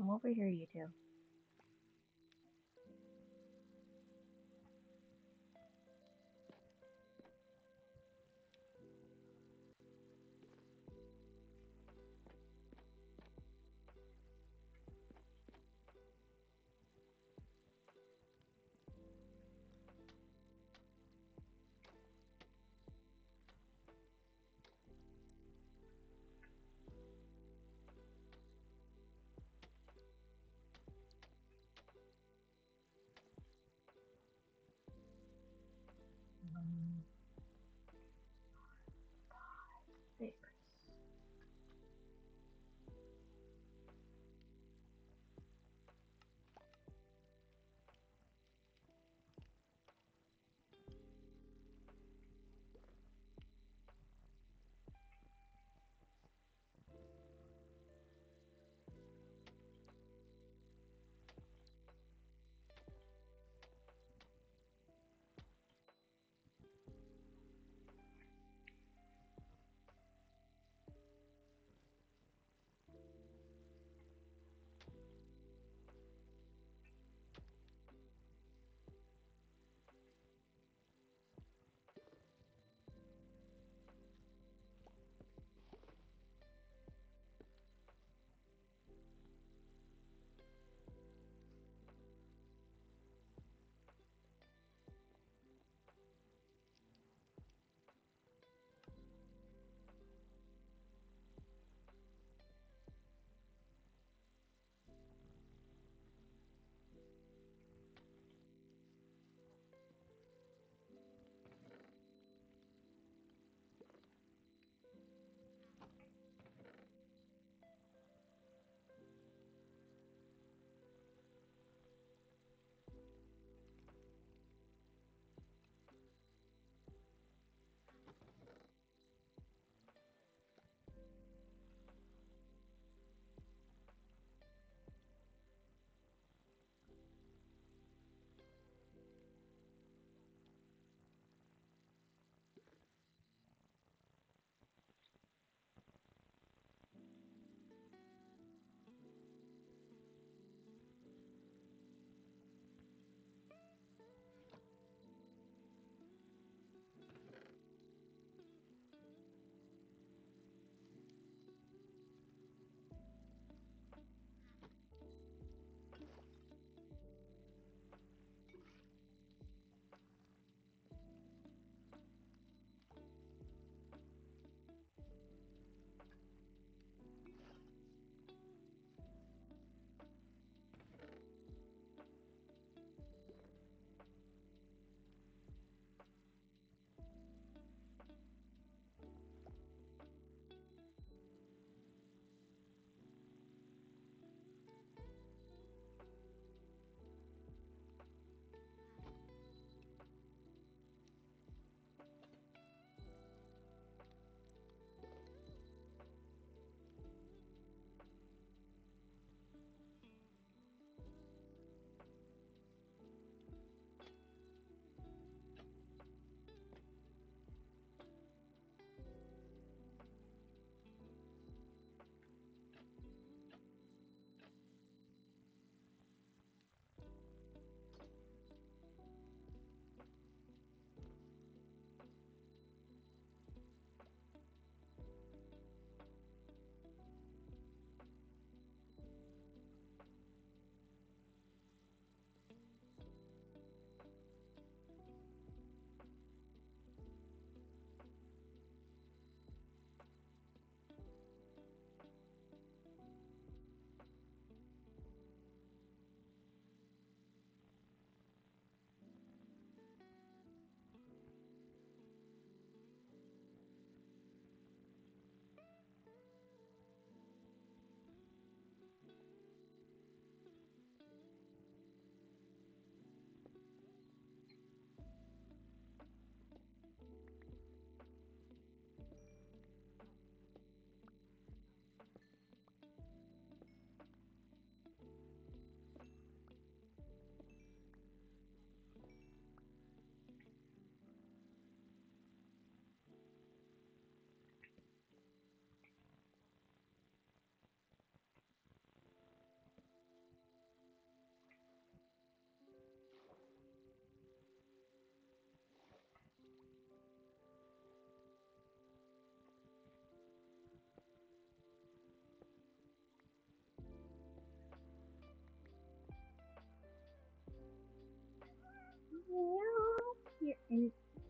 I'm over here, you two.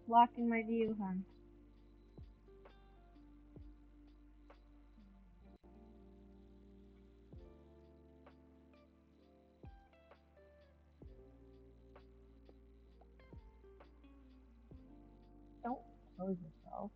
blocking my view, hon. Don't expose yourself.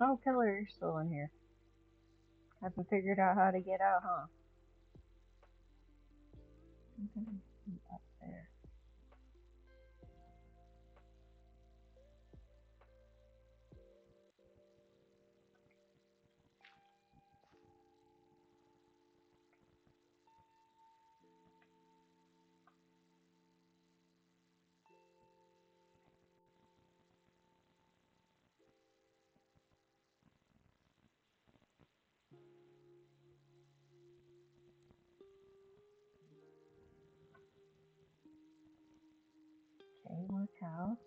Oh, Keller, you're still in here. Haven't figured out how to get out, huh? I'm gonna be up there. Okay, workhouse.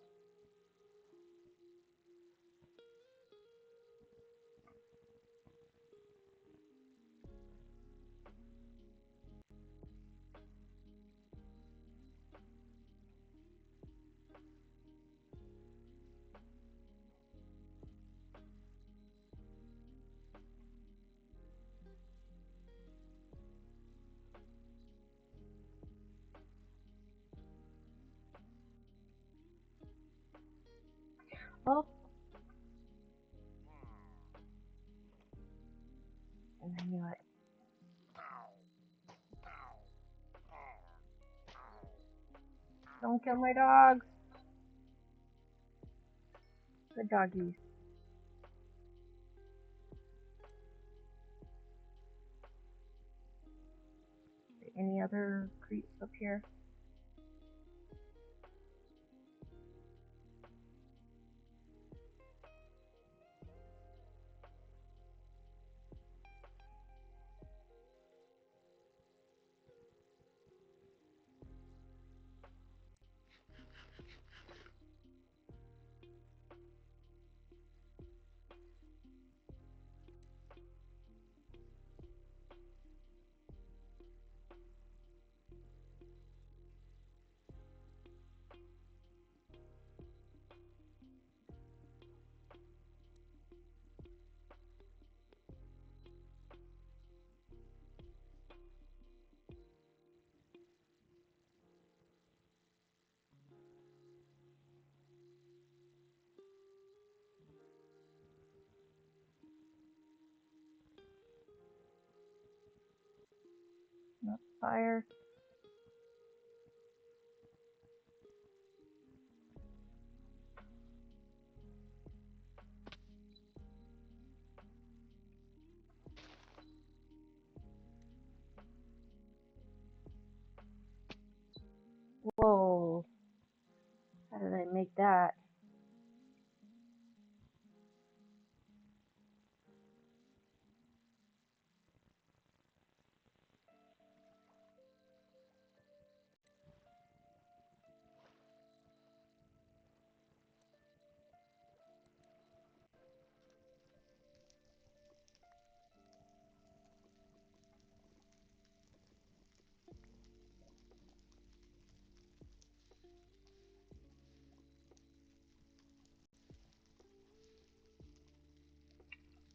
Oh, and I knew it. Don't kill my dogs. Good doggies. Any other creeps up here? fire. Whoa. How did I make that?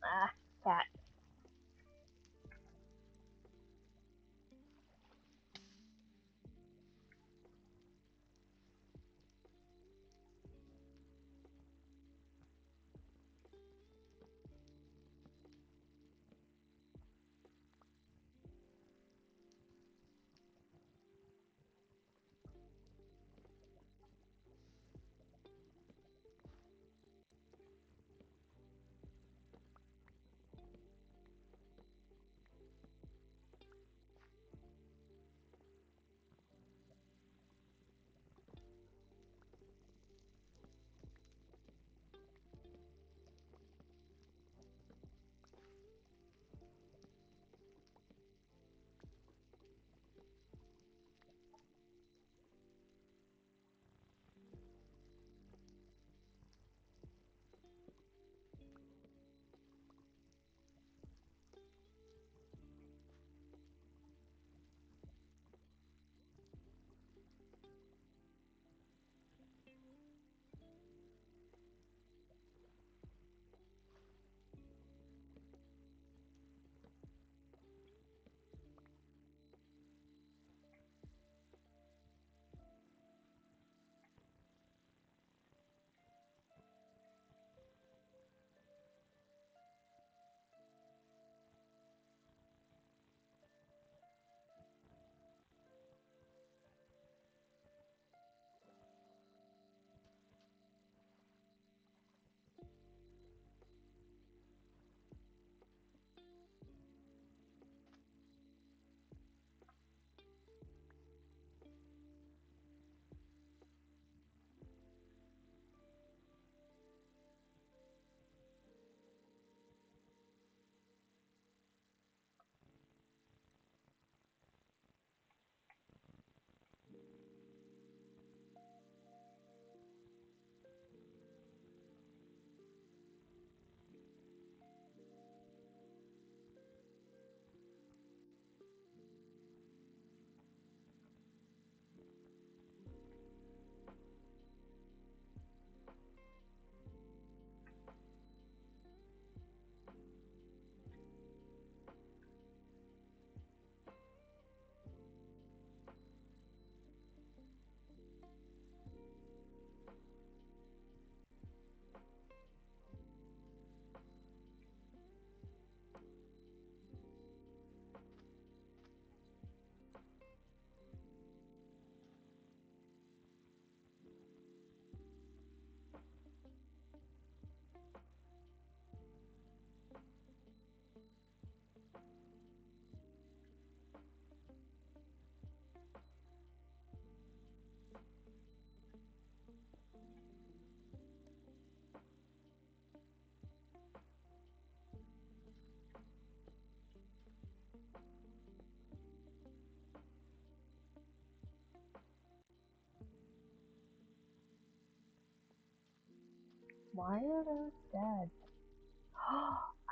Ah, cat. Why are those dead?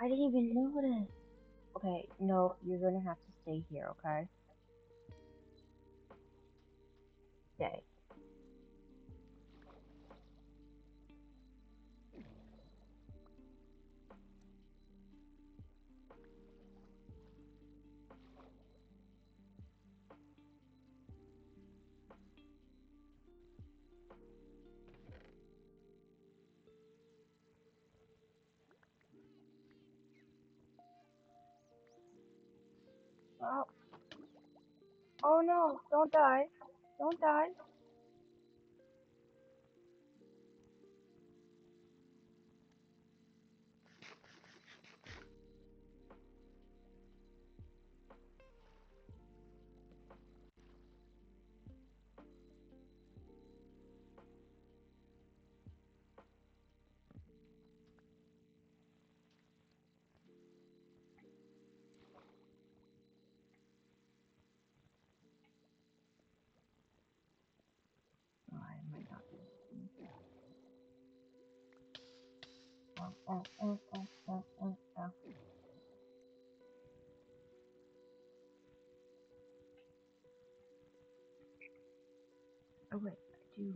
I didn't even notice. Okay, no, you're gonna have to stay here, okay? Stay. Oh, Oh no, don't die. Don't die. Oh, I might not be able to do that. Oh. Oh wait, I do.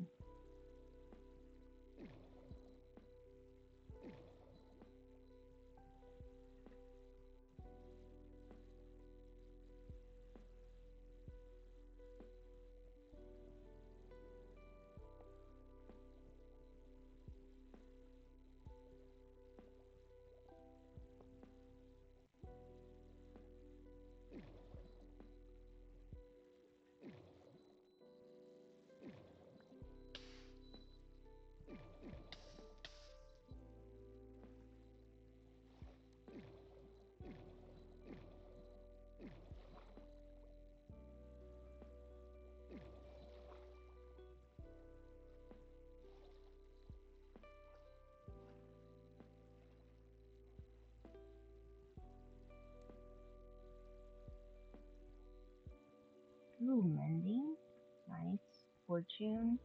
Ooh, mending. Nice. Fortune.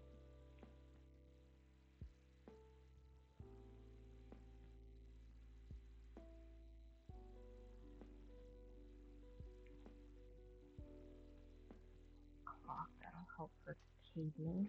Clock, that'll help for caving.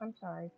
I'm sorry.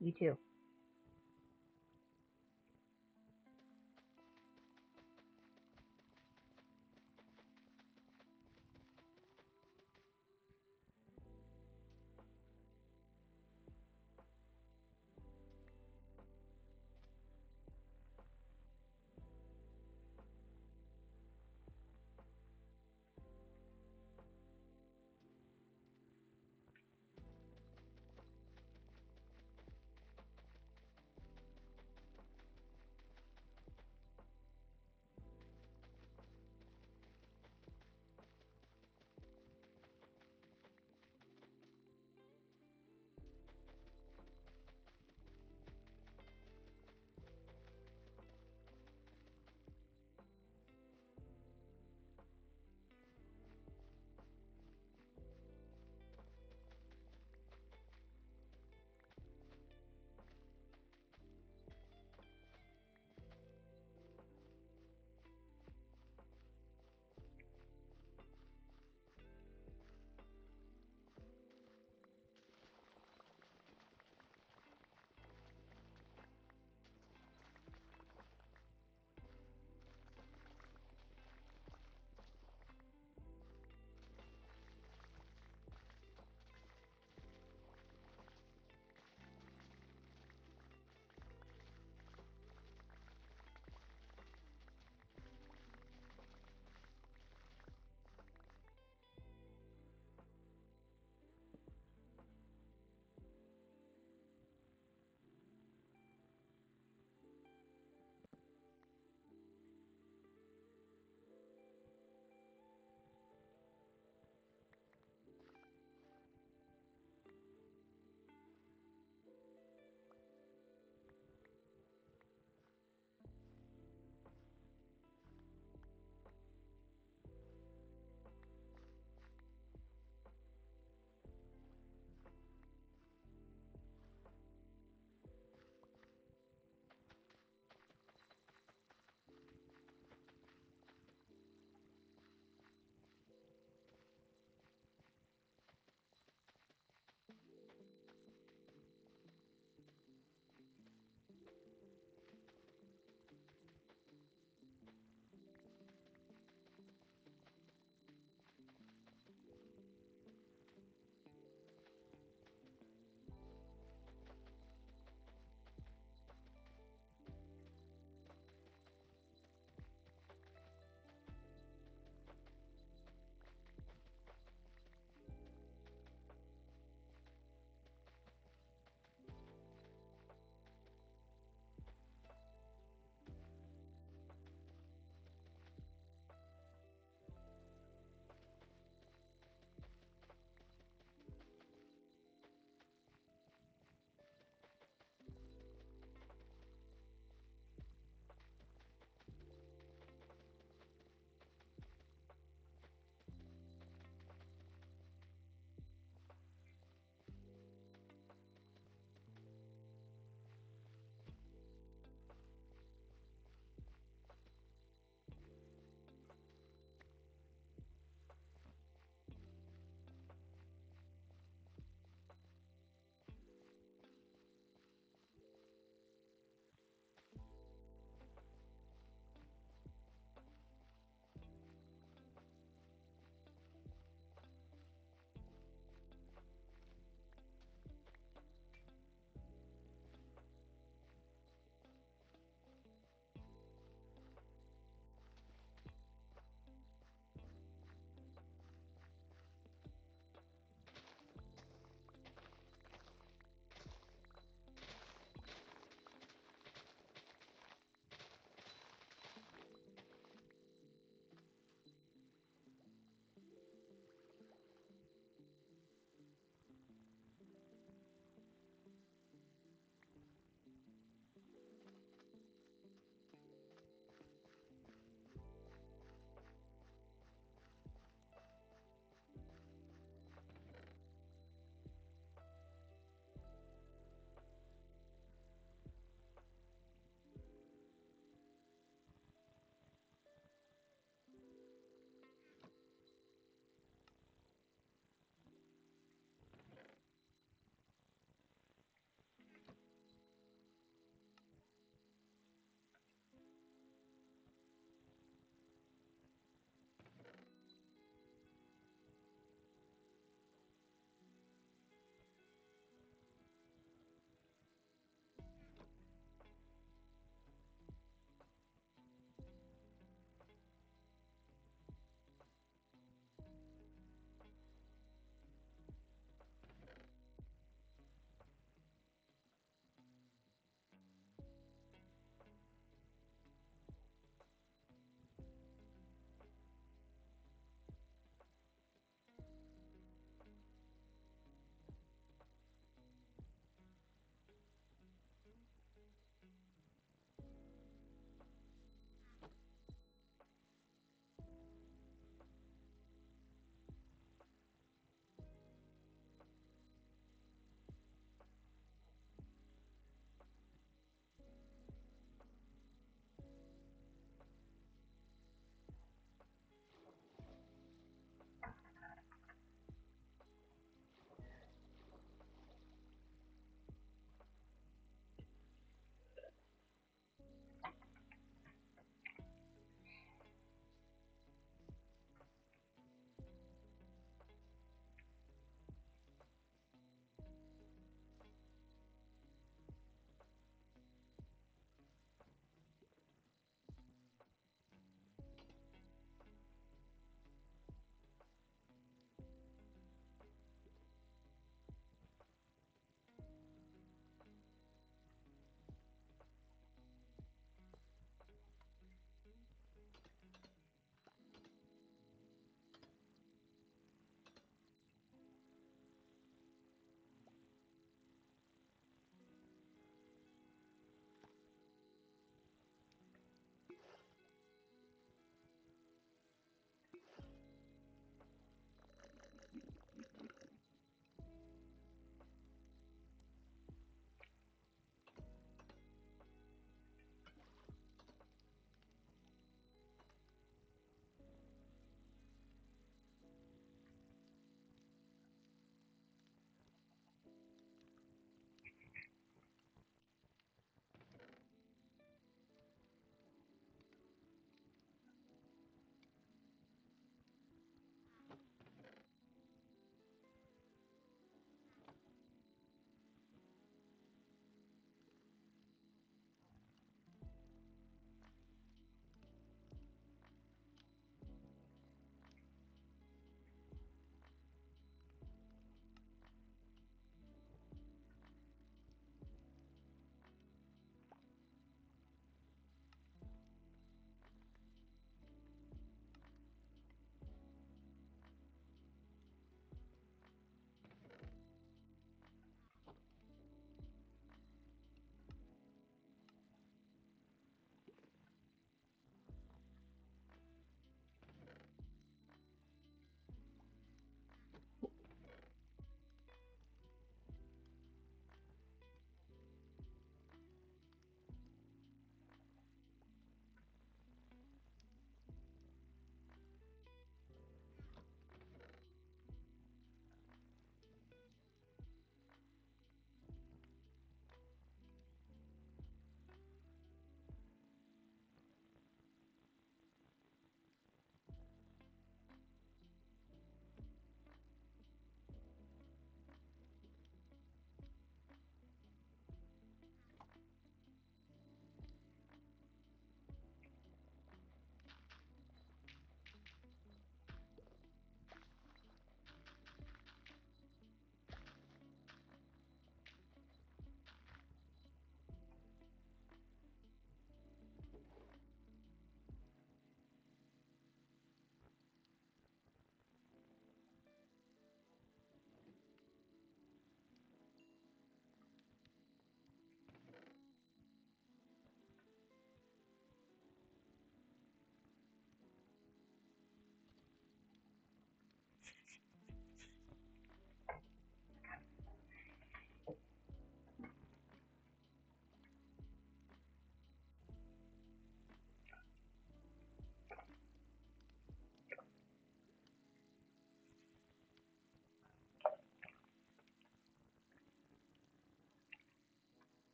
You too.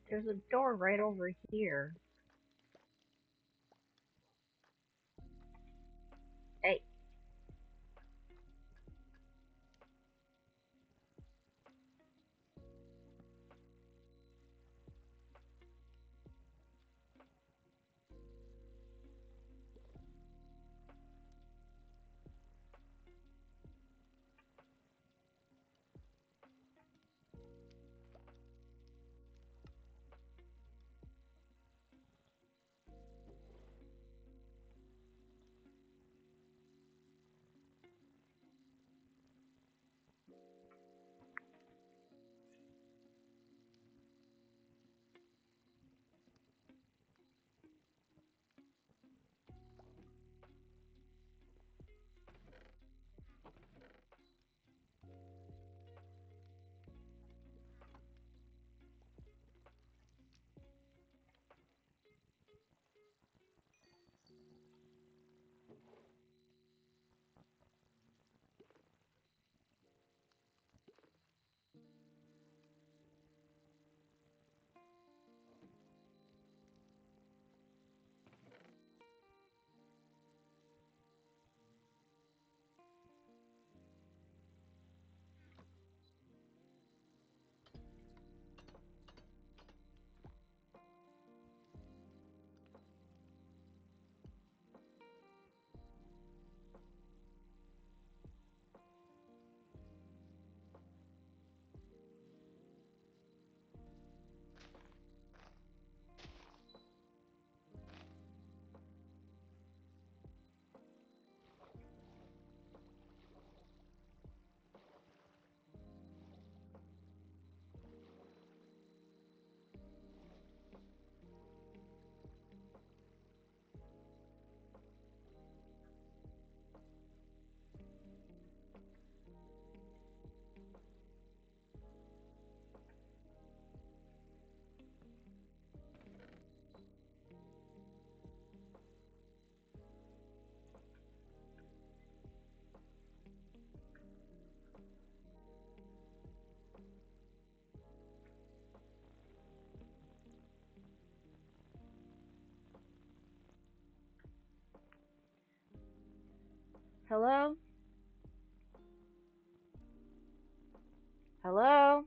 There's a door right over here. Hey. Hello? Hello?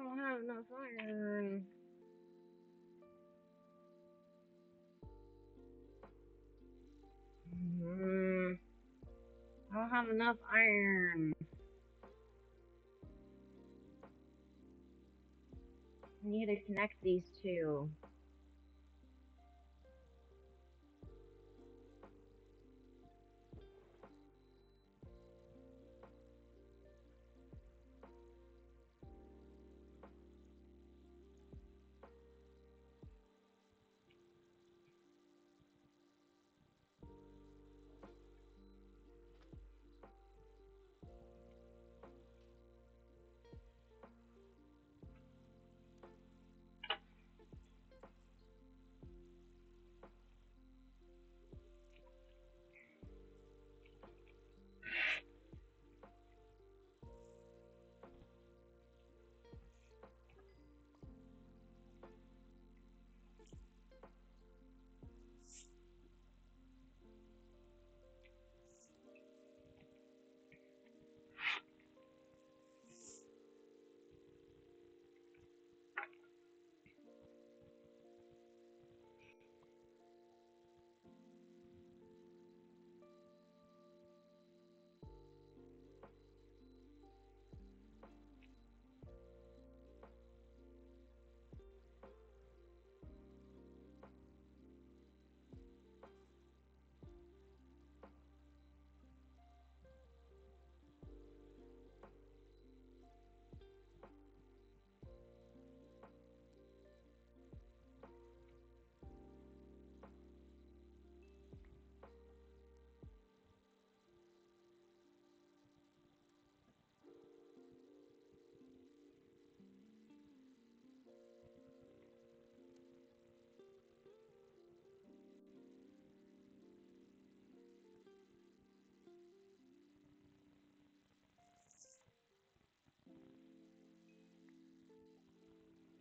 don't have enough iron. I don't have enough iron. I need to connect these two.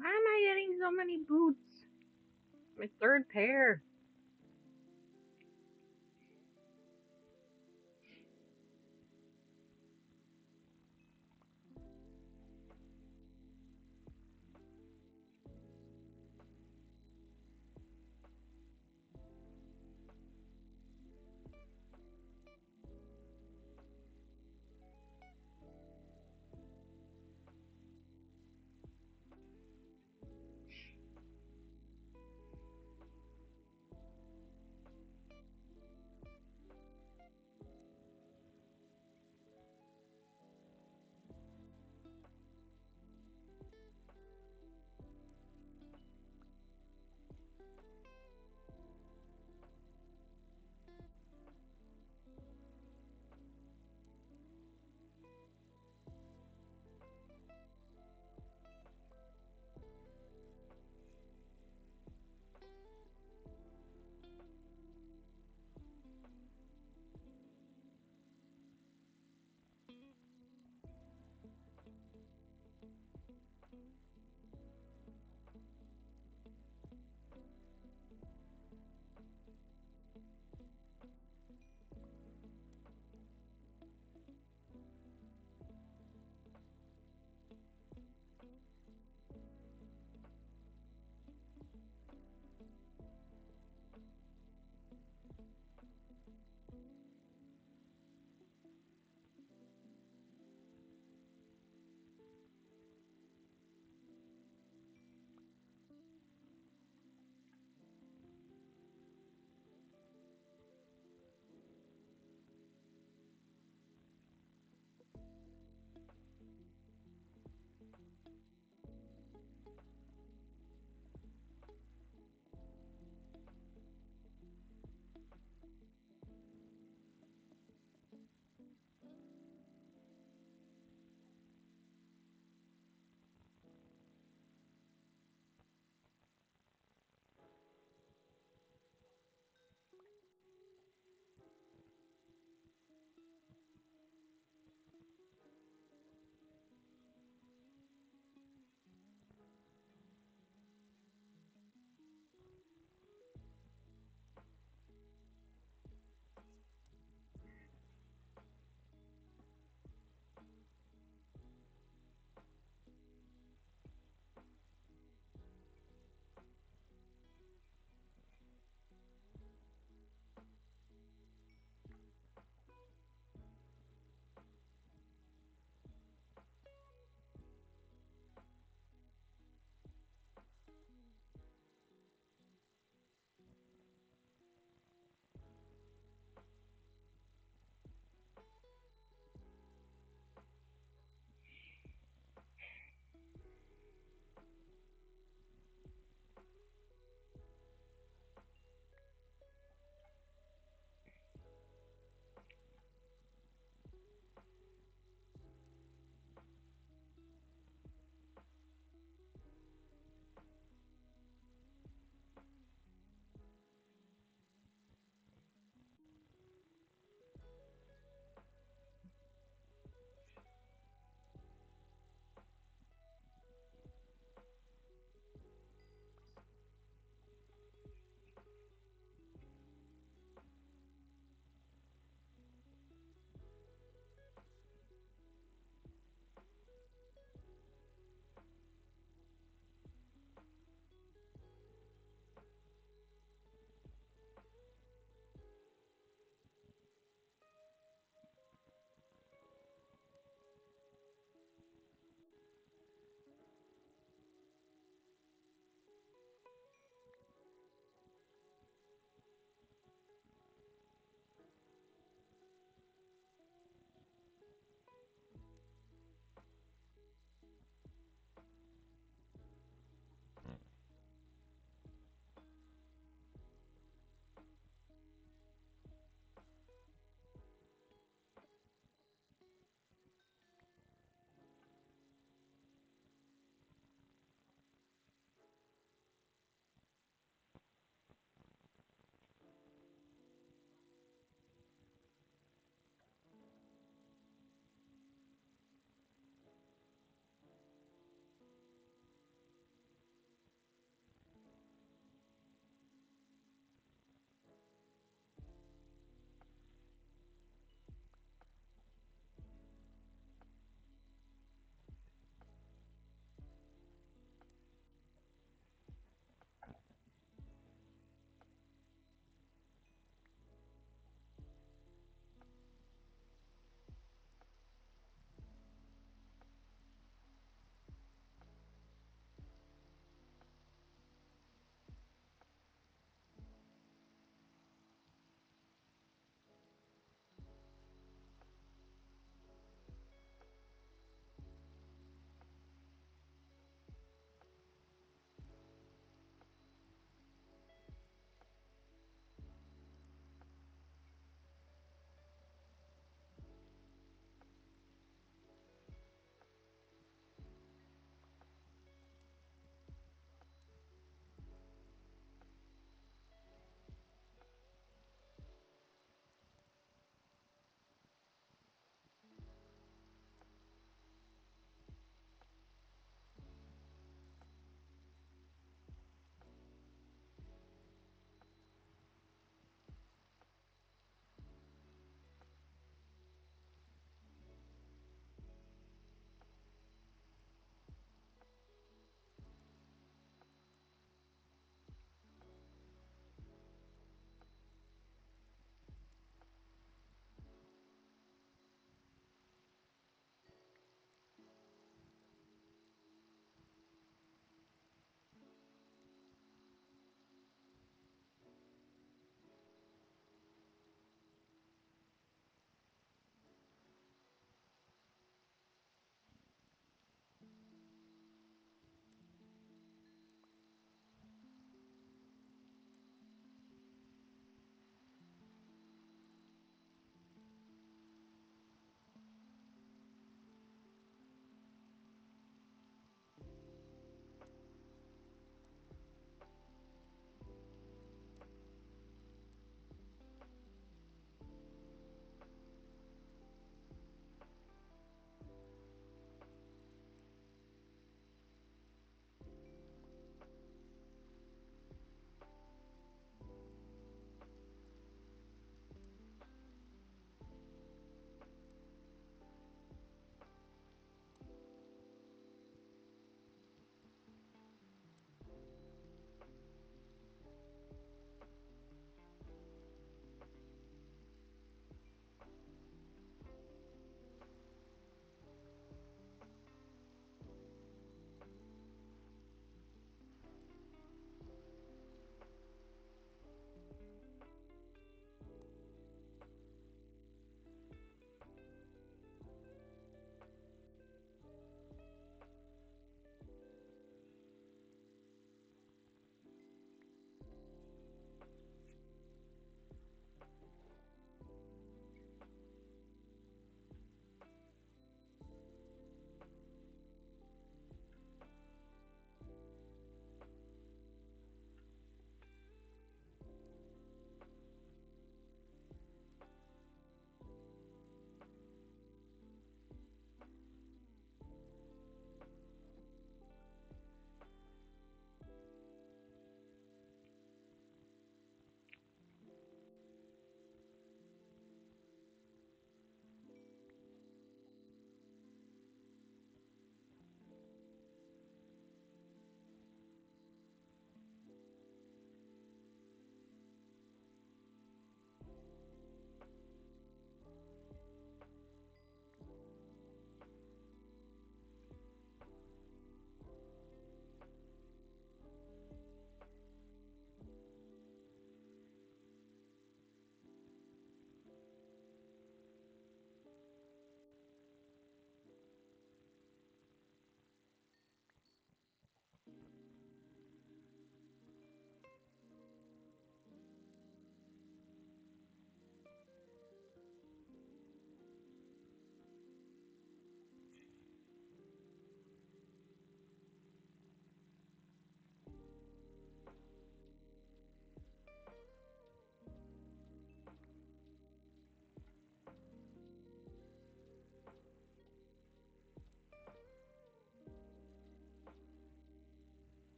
Why am I getting so many boots? My third pair.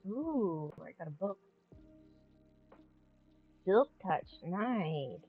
Ooh, I got a book. Silk touch, nice.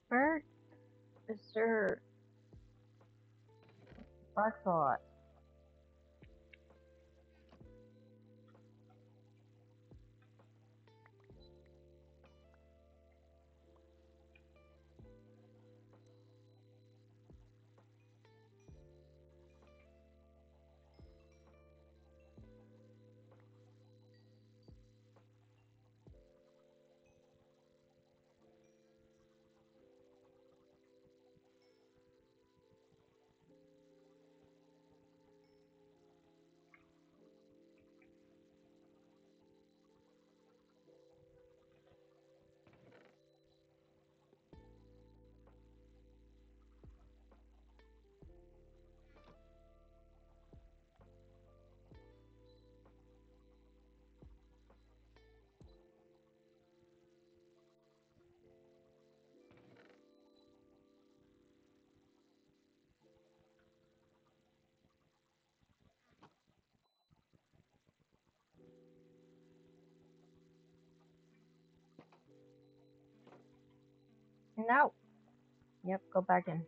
Bert, Mr. Barklot. No. Yep, go back in.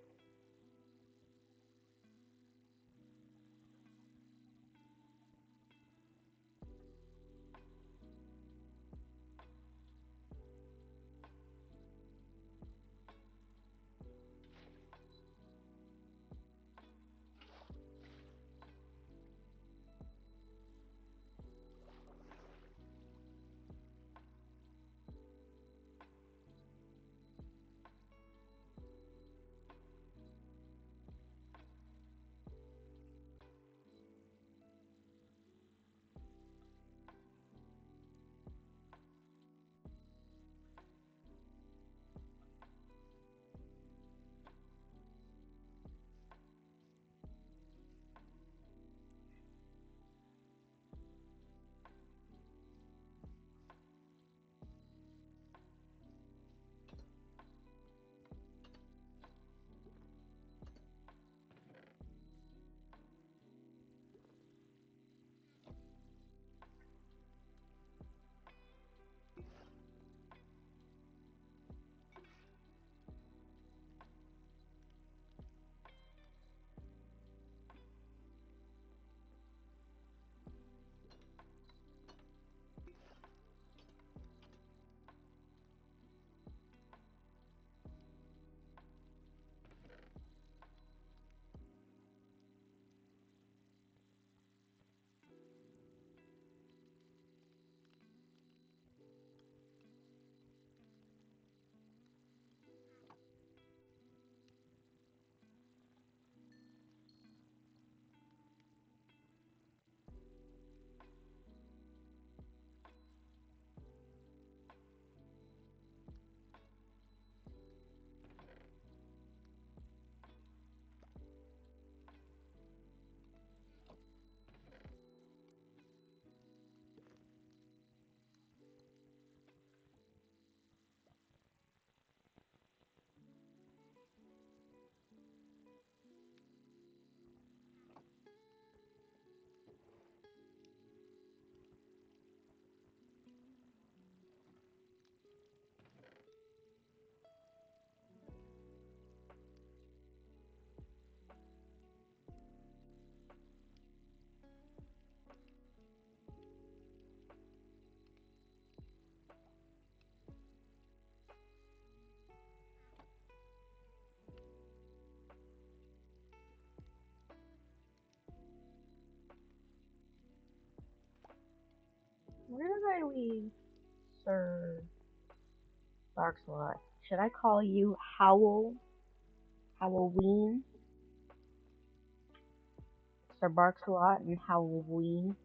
Where did I leave Sir Barklot? Should I call you Halloween? Sir Barklot and Halloween?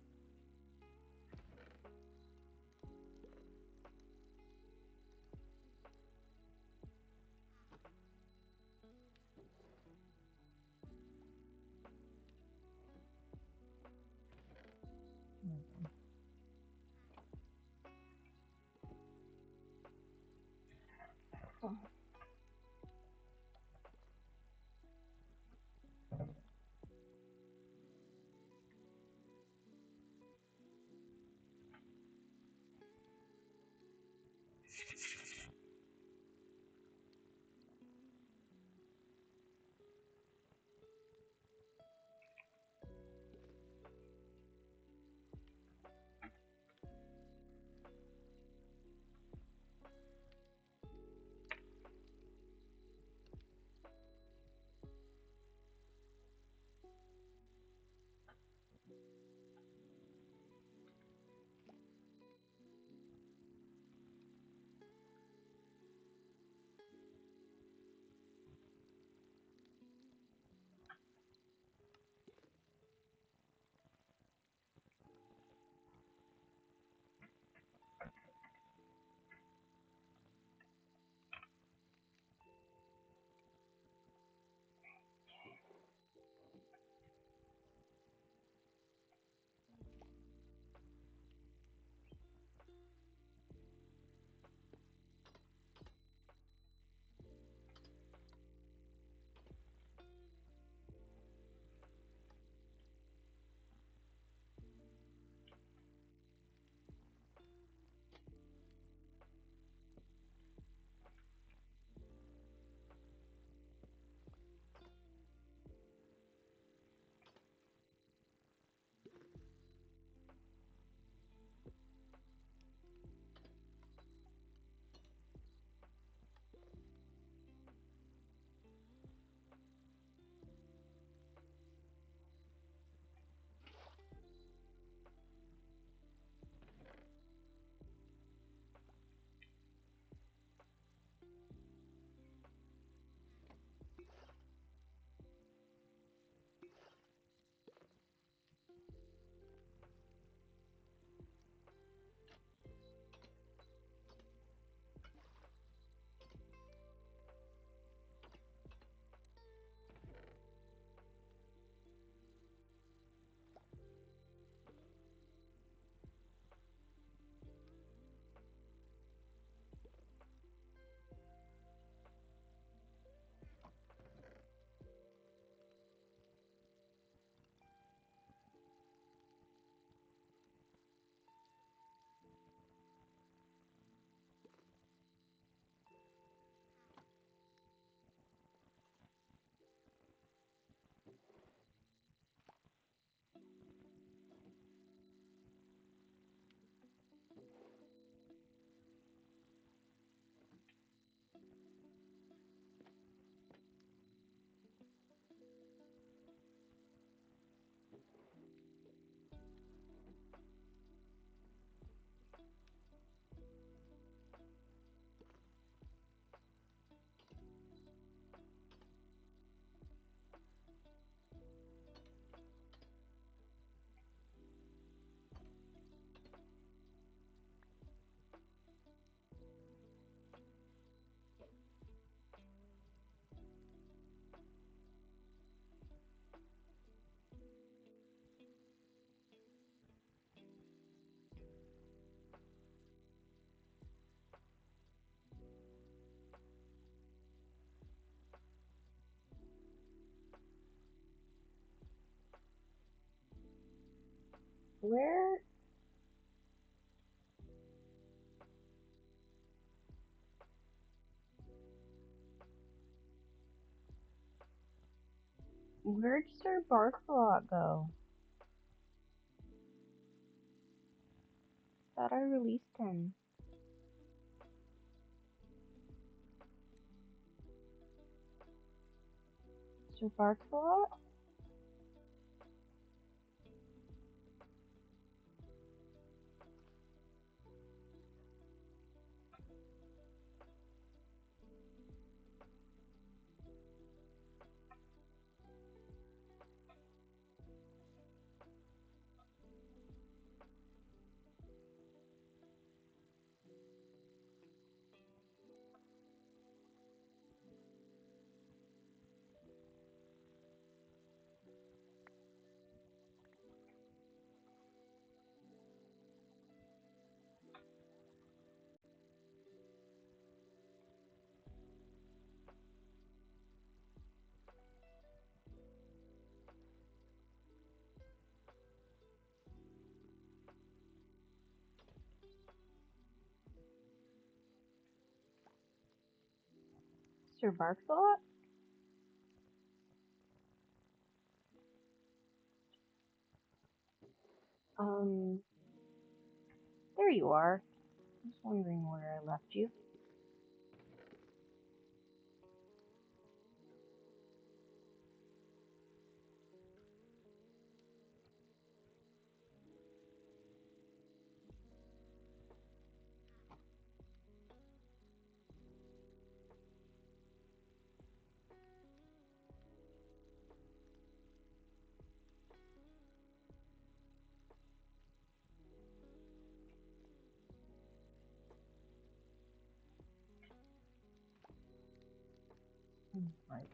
Where? Where'd Sir Barklot go? Thought I released him. Sir Barklot? Sir Barklot? There you are. I was wondering where I left you. Right.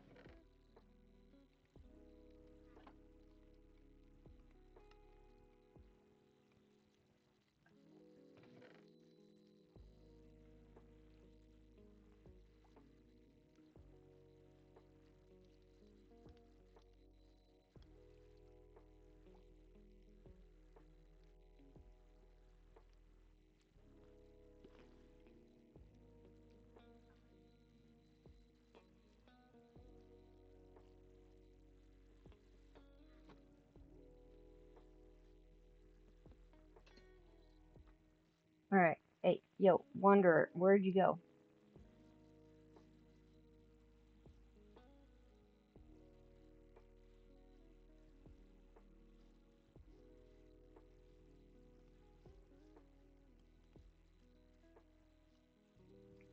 Alright. Hey, yo, Wanderer, where'd you go?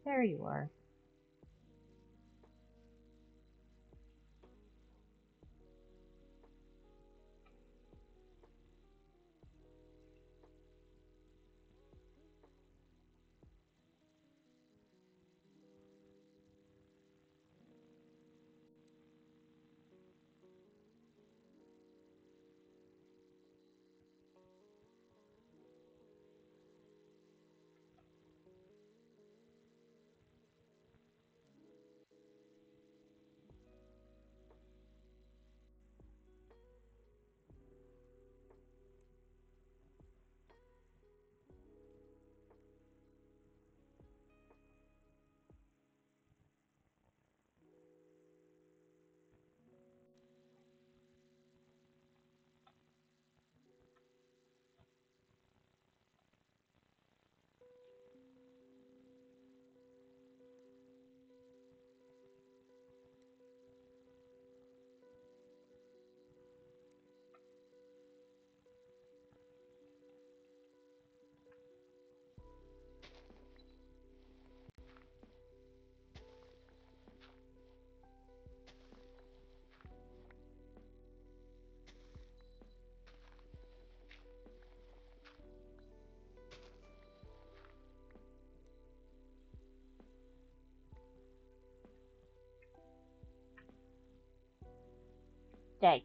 There you are. Stay.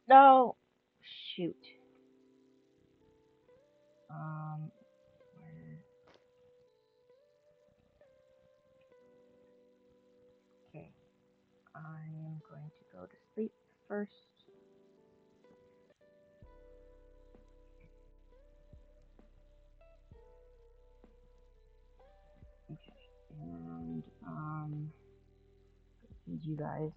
No. Shoot. Where? Okay. I am going to go to sleep first. Okay. And feed you guys.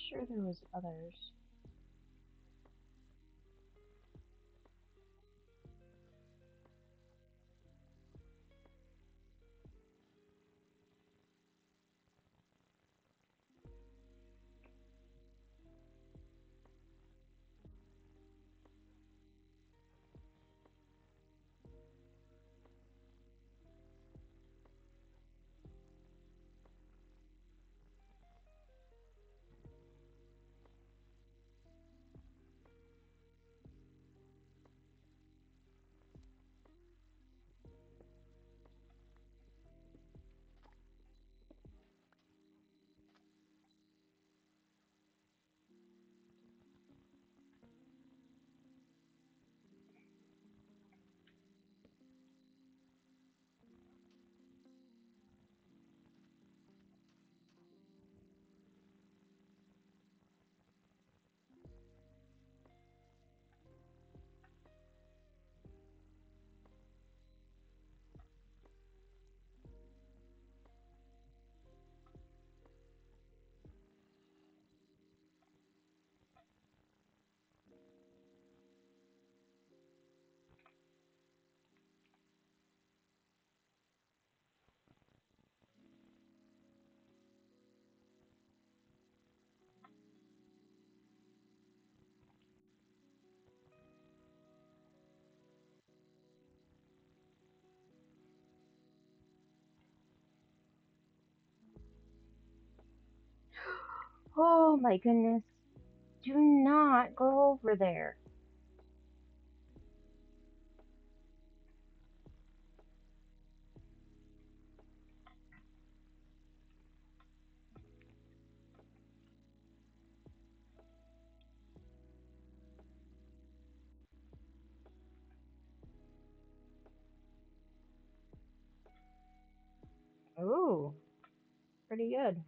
Sure, there was others. Oh my goodness. Do not go over there. Ooh, pretty good.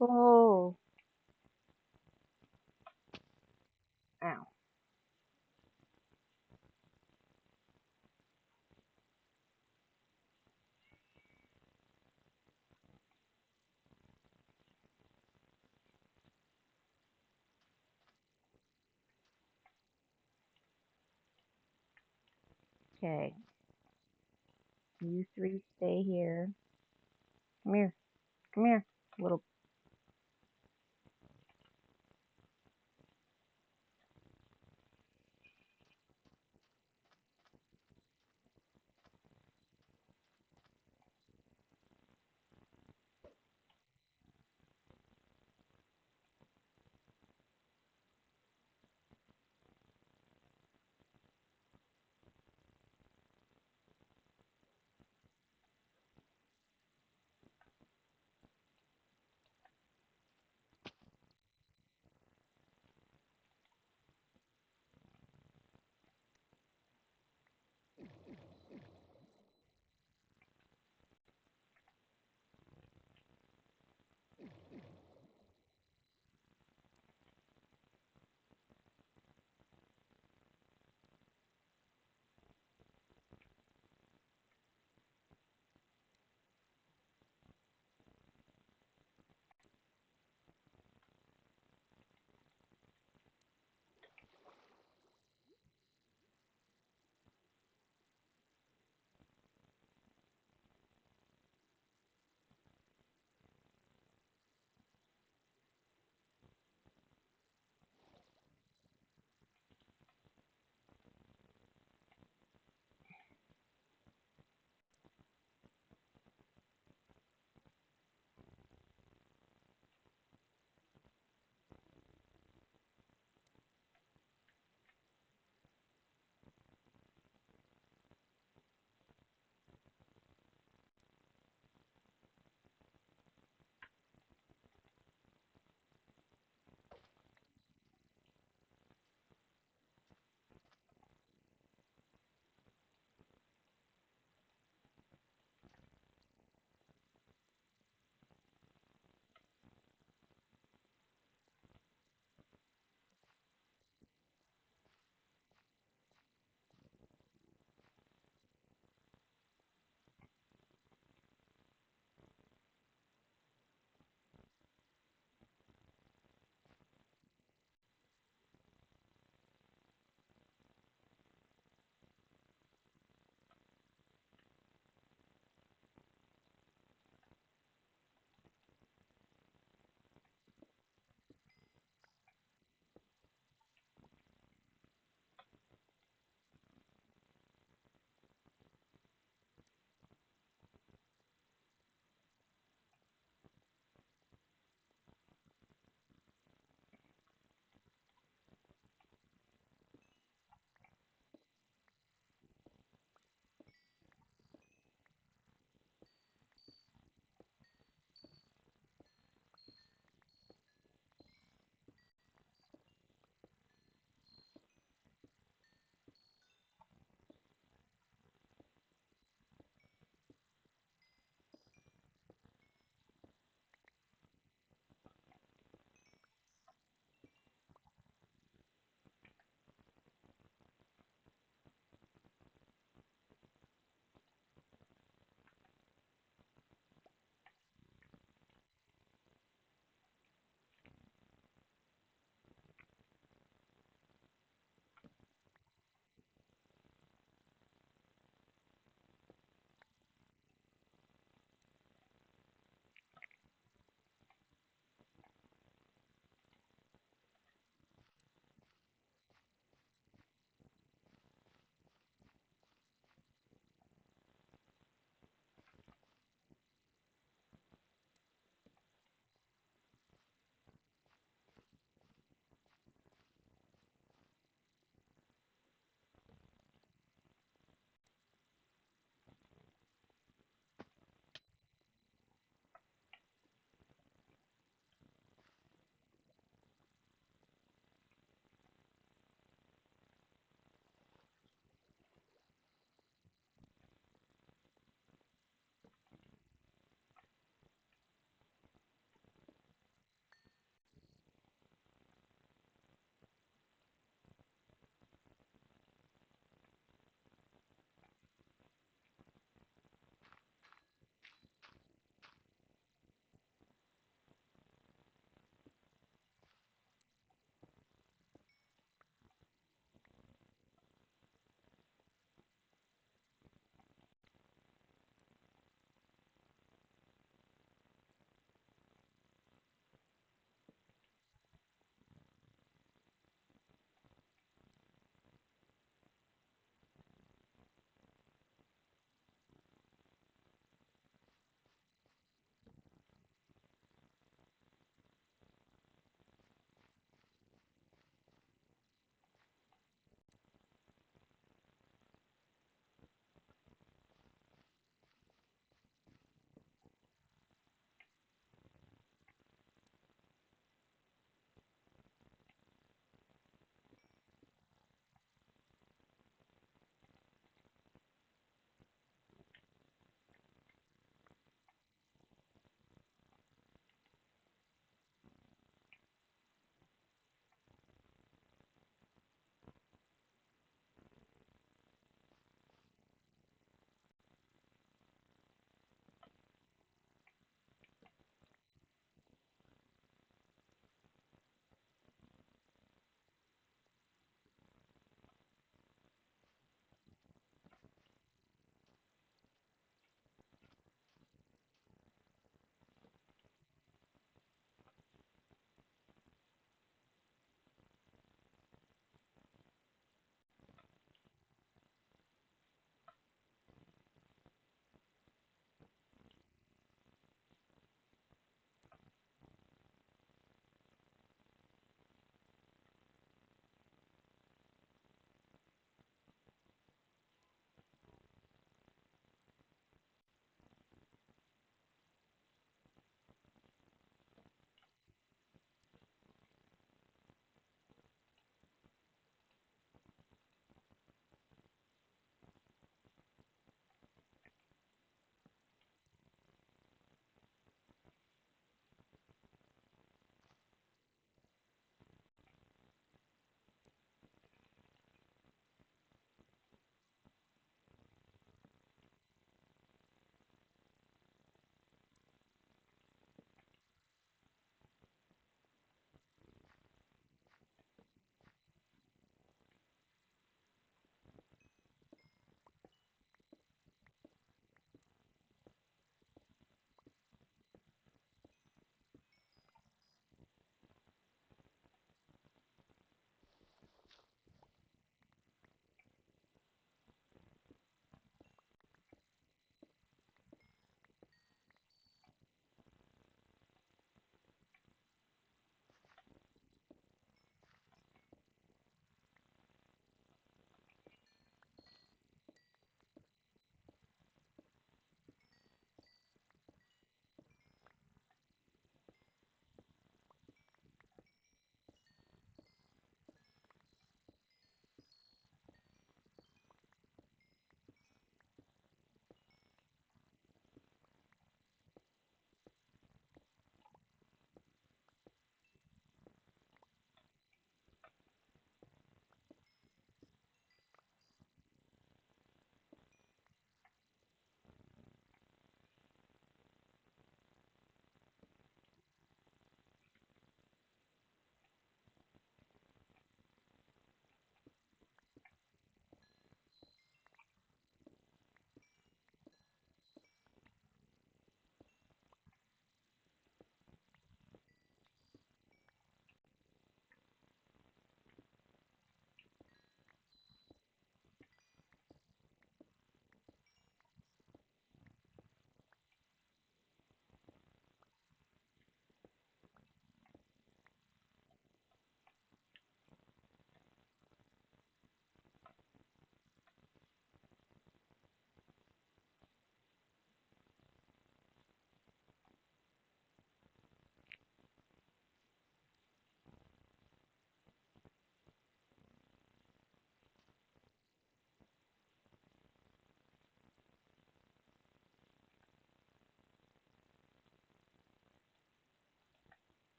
Oh. Ow. Okay. You three stay here. Come here. Come here. Little.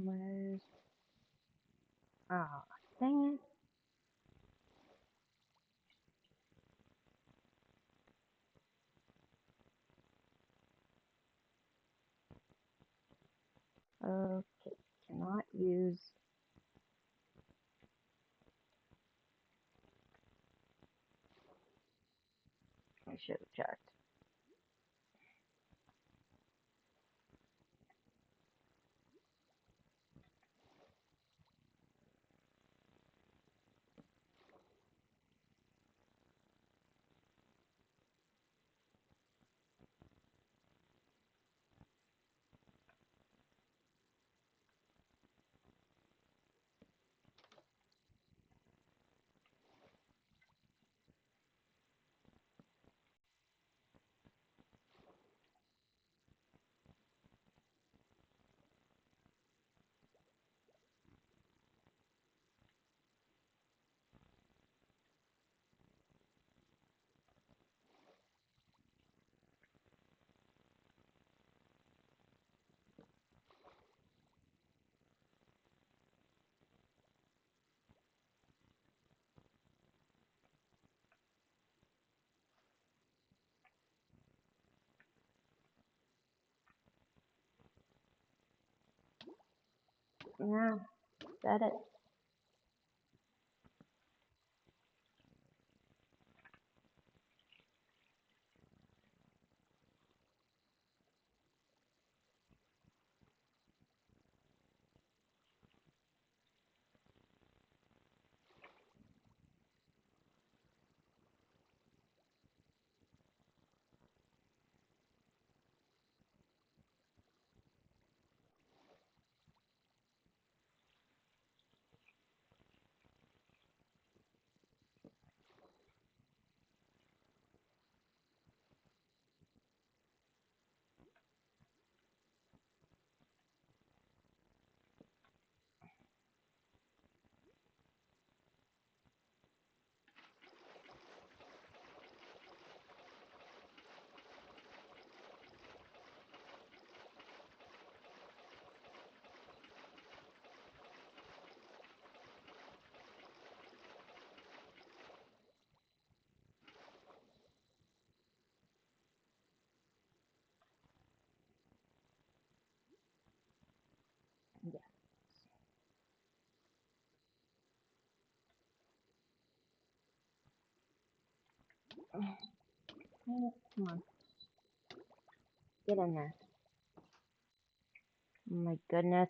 Where's... Ah, dang it. Okay, cannot use... I should have checked. Yeah, said it. Yeah. Oh, come on. Get in there. Oh my goodness.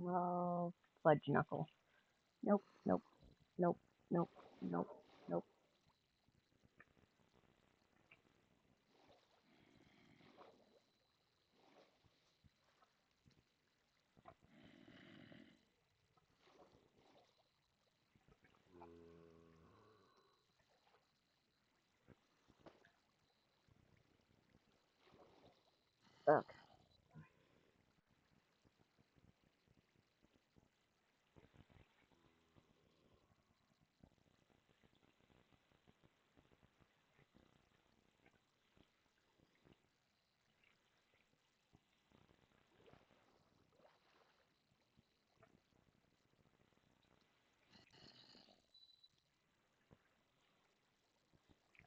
Oh, fudge knuckle. Nope, nope, nope, nope, nope, nope. Okay.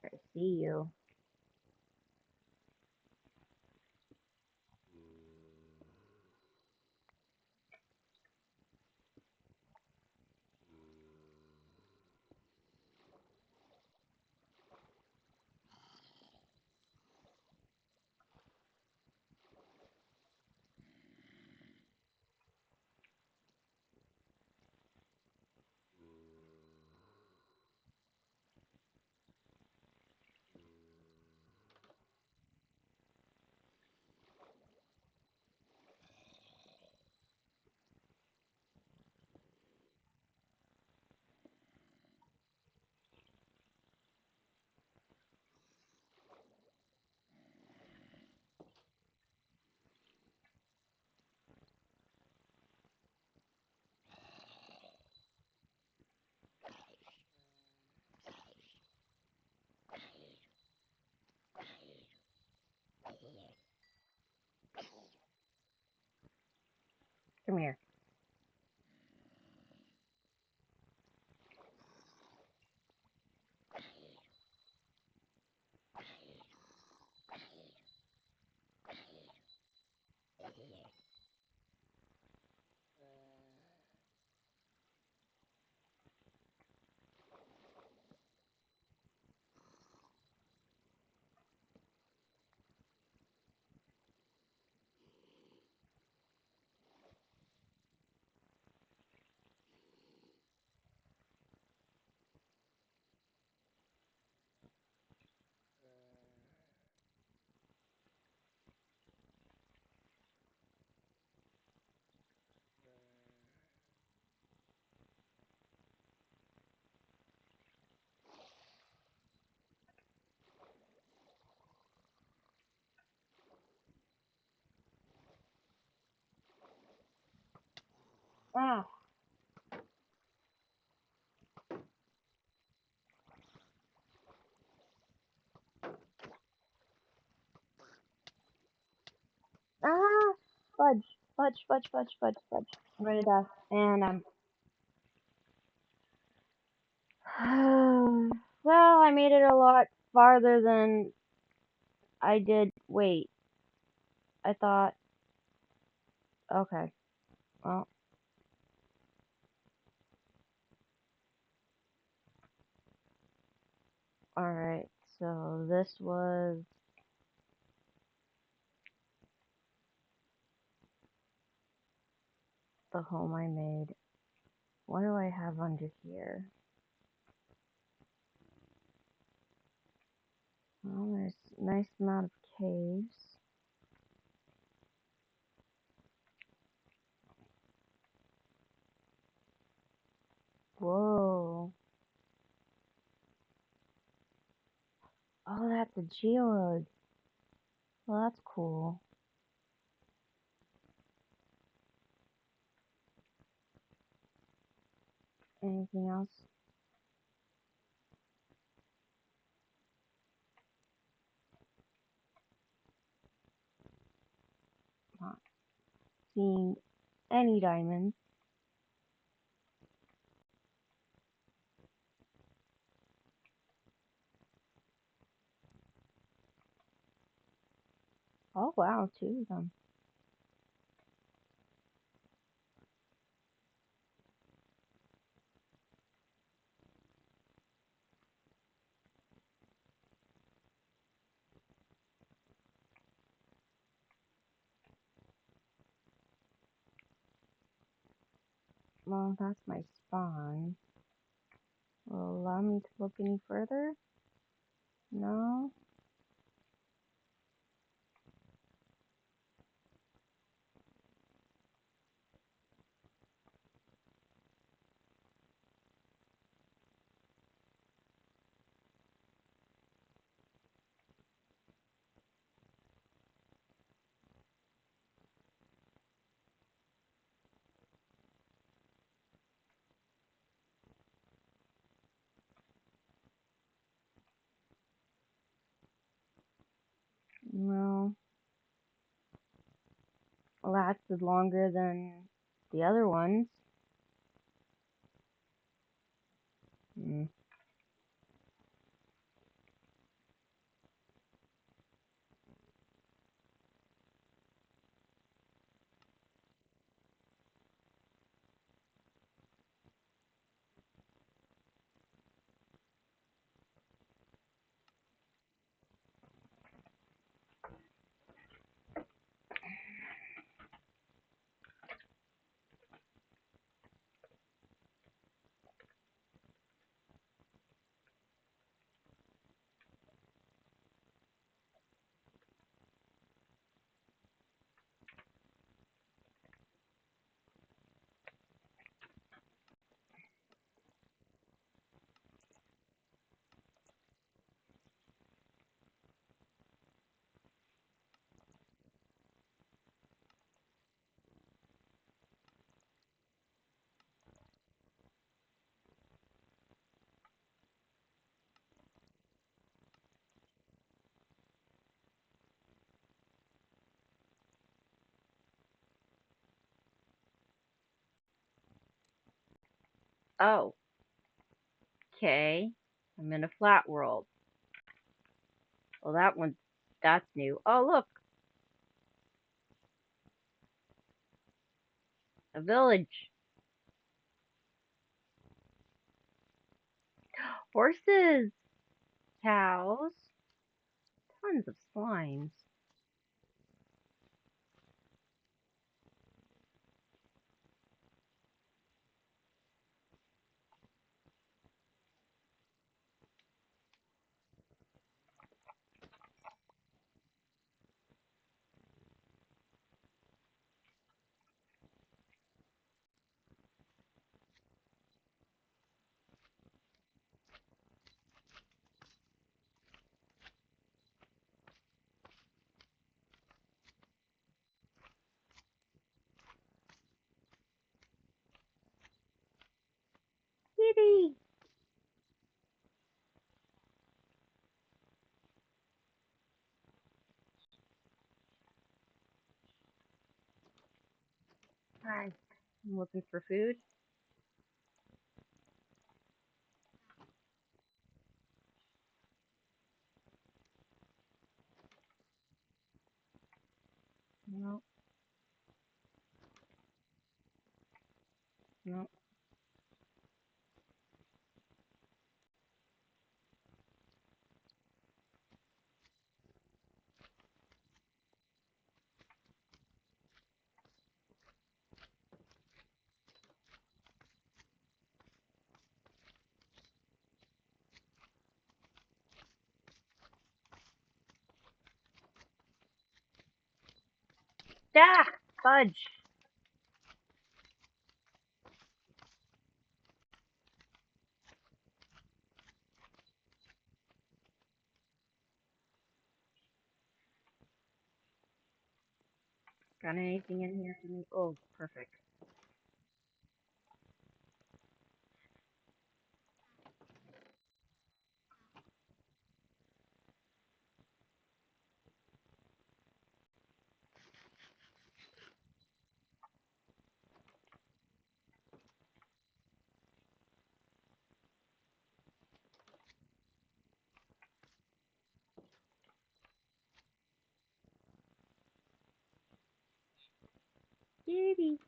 I see you. Come here. Ah. Ah. Fudge. Fudge, fudge, fudge, fudge, fudge. I'm ready to die. And well, I made it a lot farther than I did. Wait. I thought. Okay. Well. Alright. So this was the home I made. What do I have under here? Well, there's a nice amount of caves. Whoa. Oh, that's a geode. Well, that's cool. Anything else? Not seeing any diamonds. Oh, wow, two of them. Well, that's my spawn. Will it allow me to look any further? No? No. Lasted longer than the other ones. Hmm. Oh, okay. I'm in a flat world. Well, that's new. Oh, look, a village. Horses, cows, tons of slimes. Kitty. Hi. I'm looking for food. No, no. Ah, fudge. Got anything in here for me? Oh, perfect. Kitty.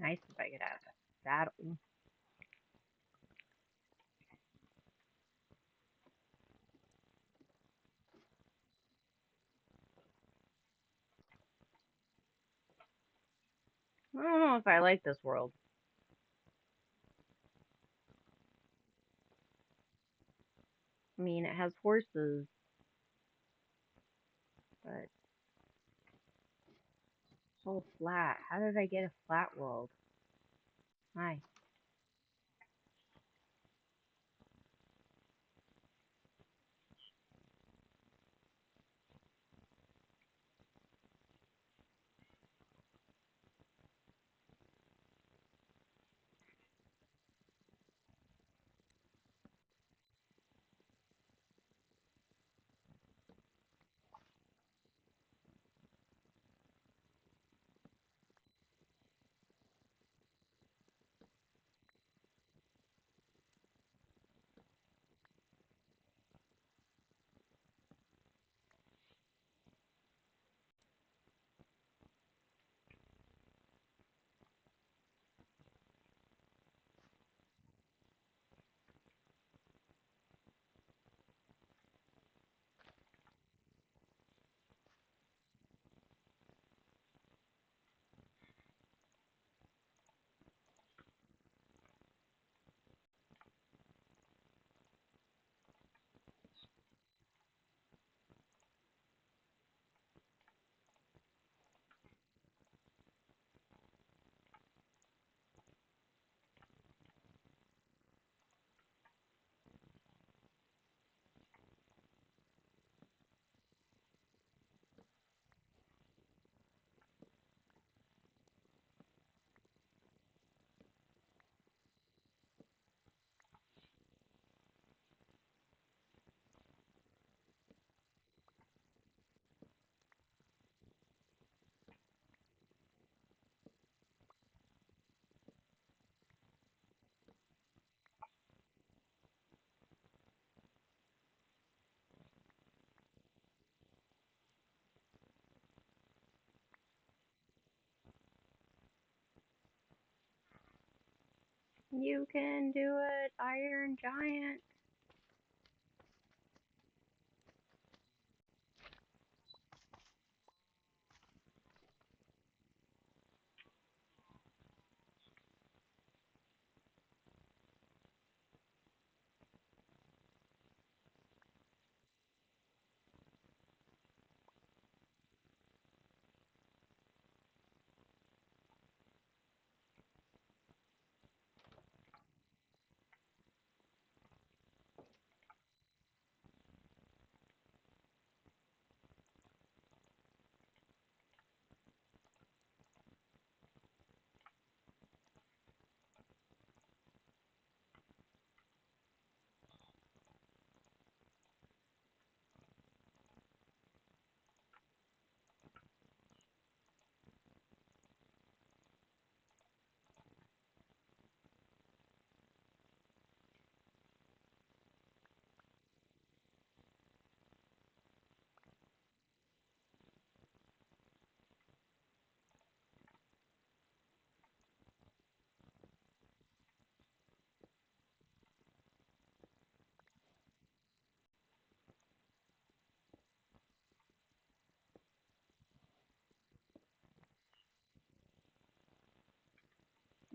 nice if I could have a saddle. I don't know if I like this world. I mean, it has horses, but it's so flat. How did I get a flat world? Hi. You can do it, Iron Giant.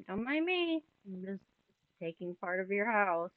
Don't mind me. I'm just taking part of your house.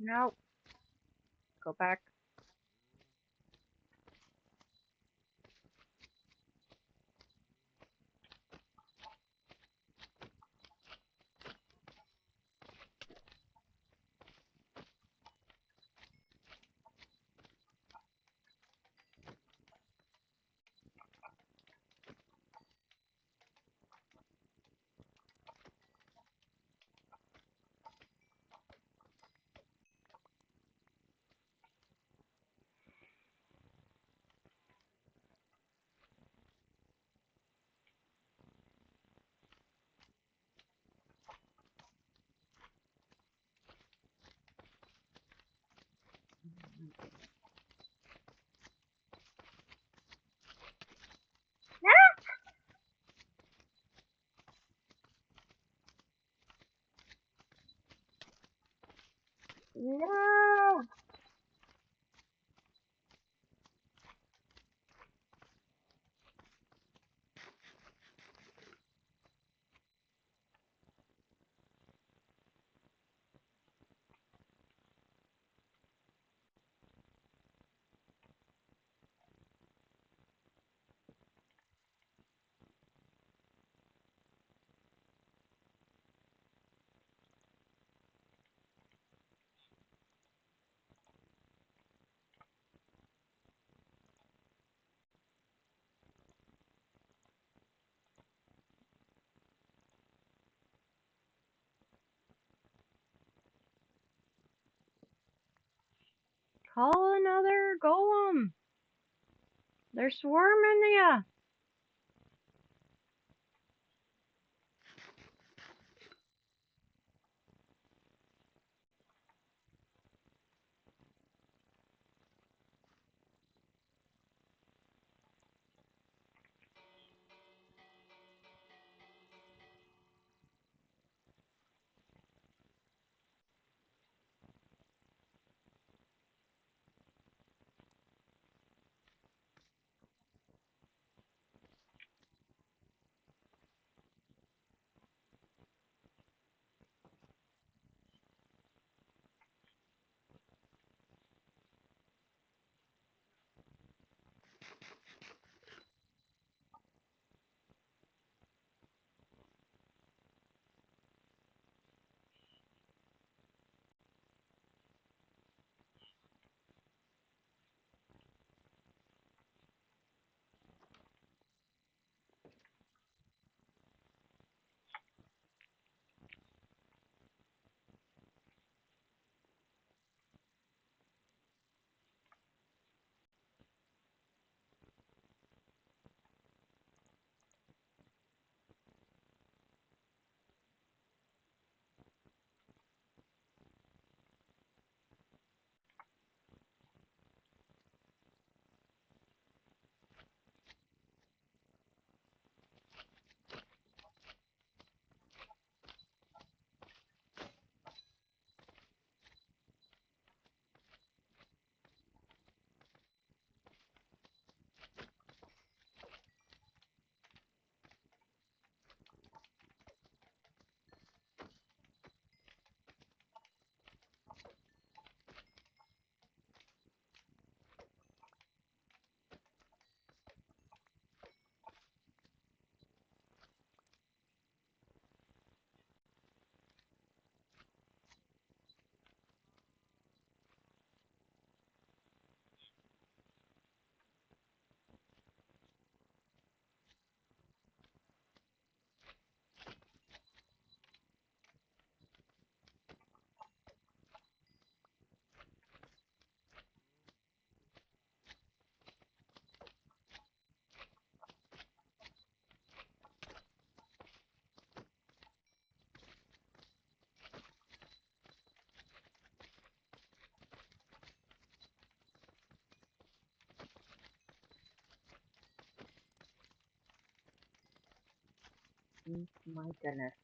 No. Go back. No! Call another golem. They're swarming ya. My goodness.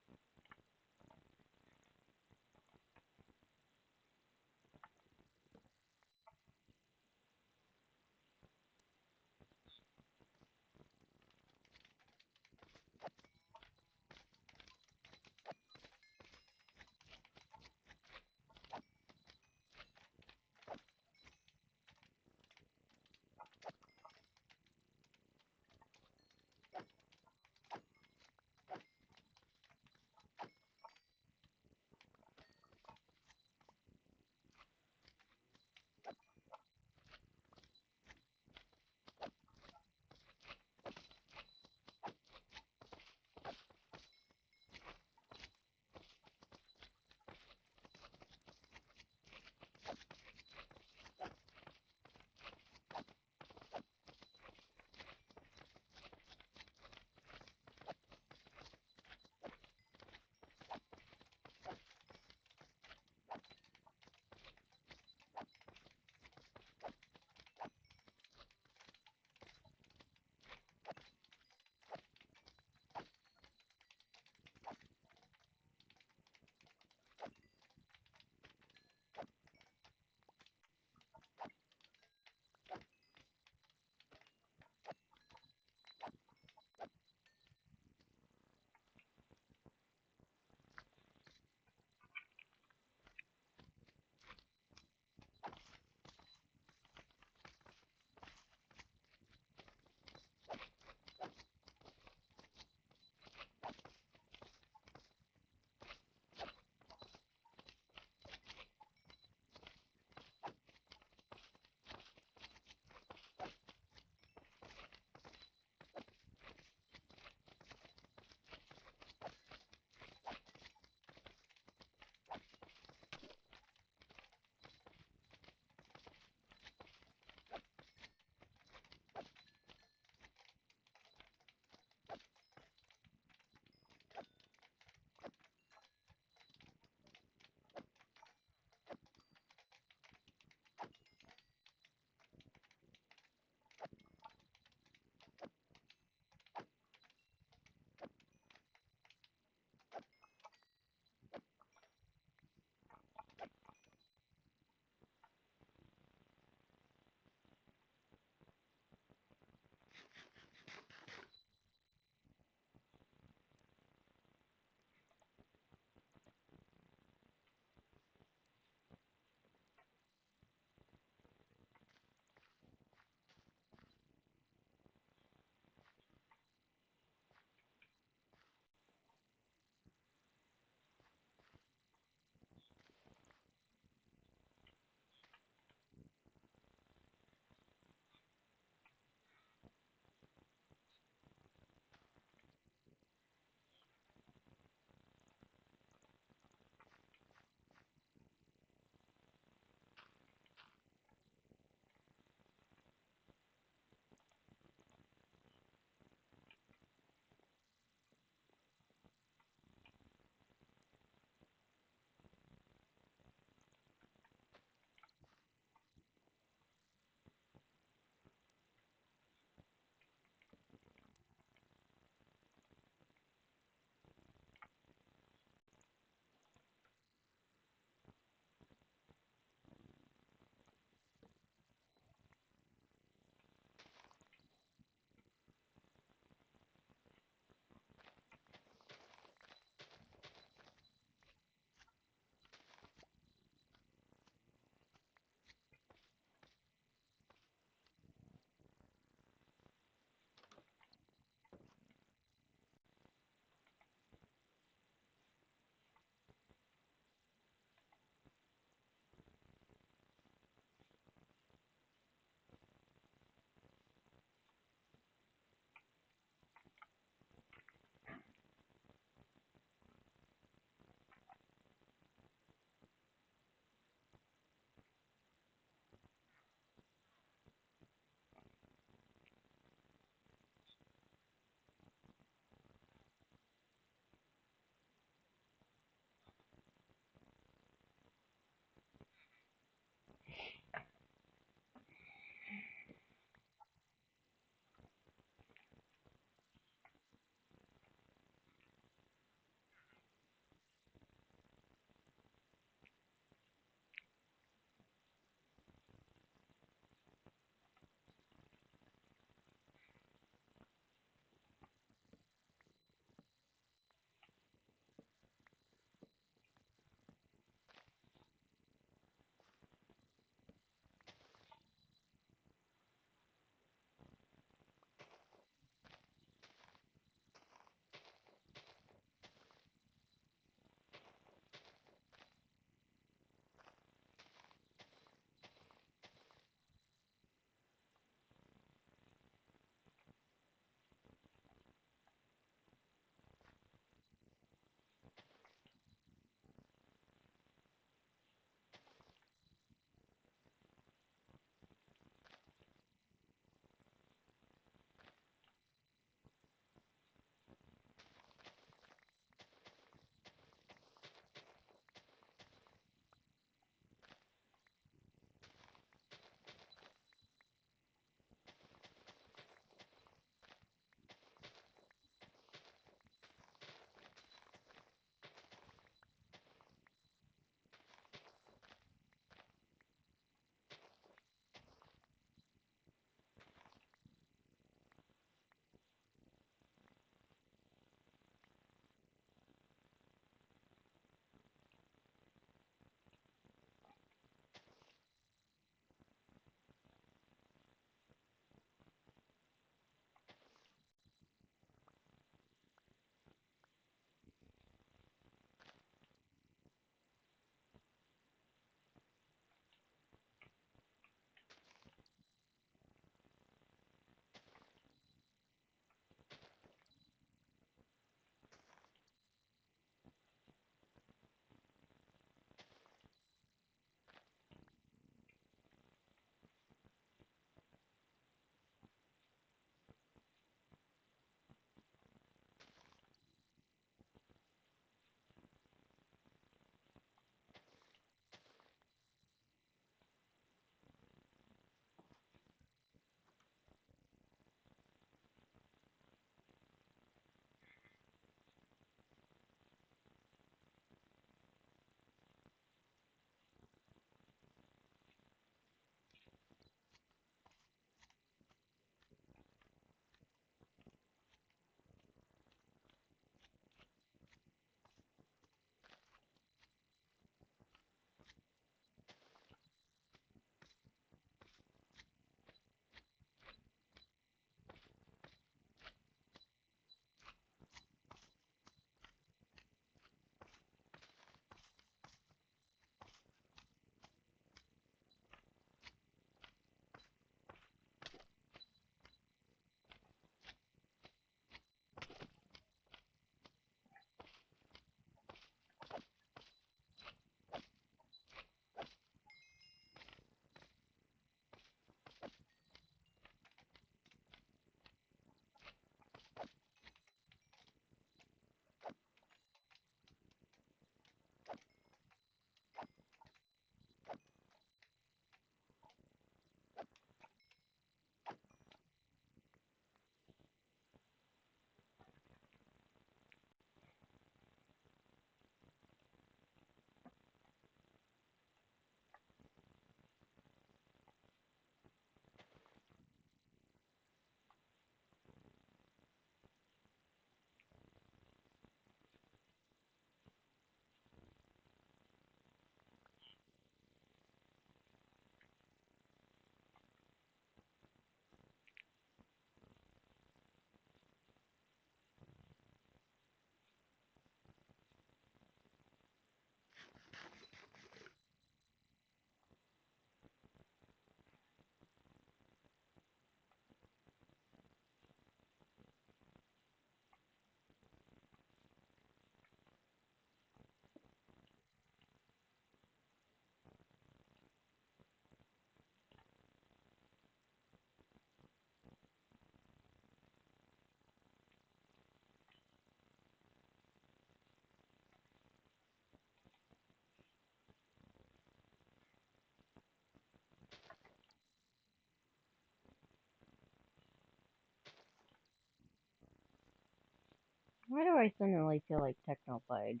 Why do I suddenly feel like techno played?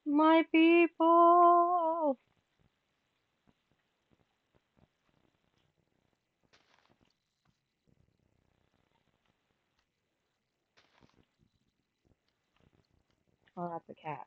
My people! Oh, that's a cat.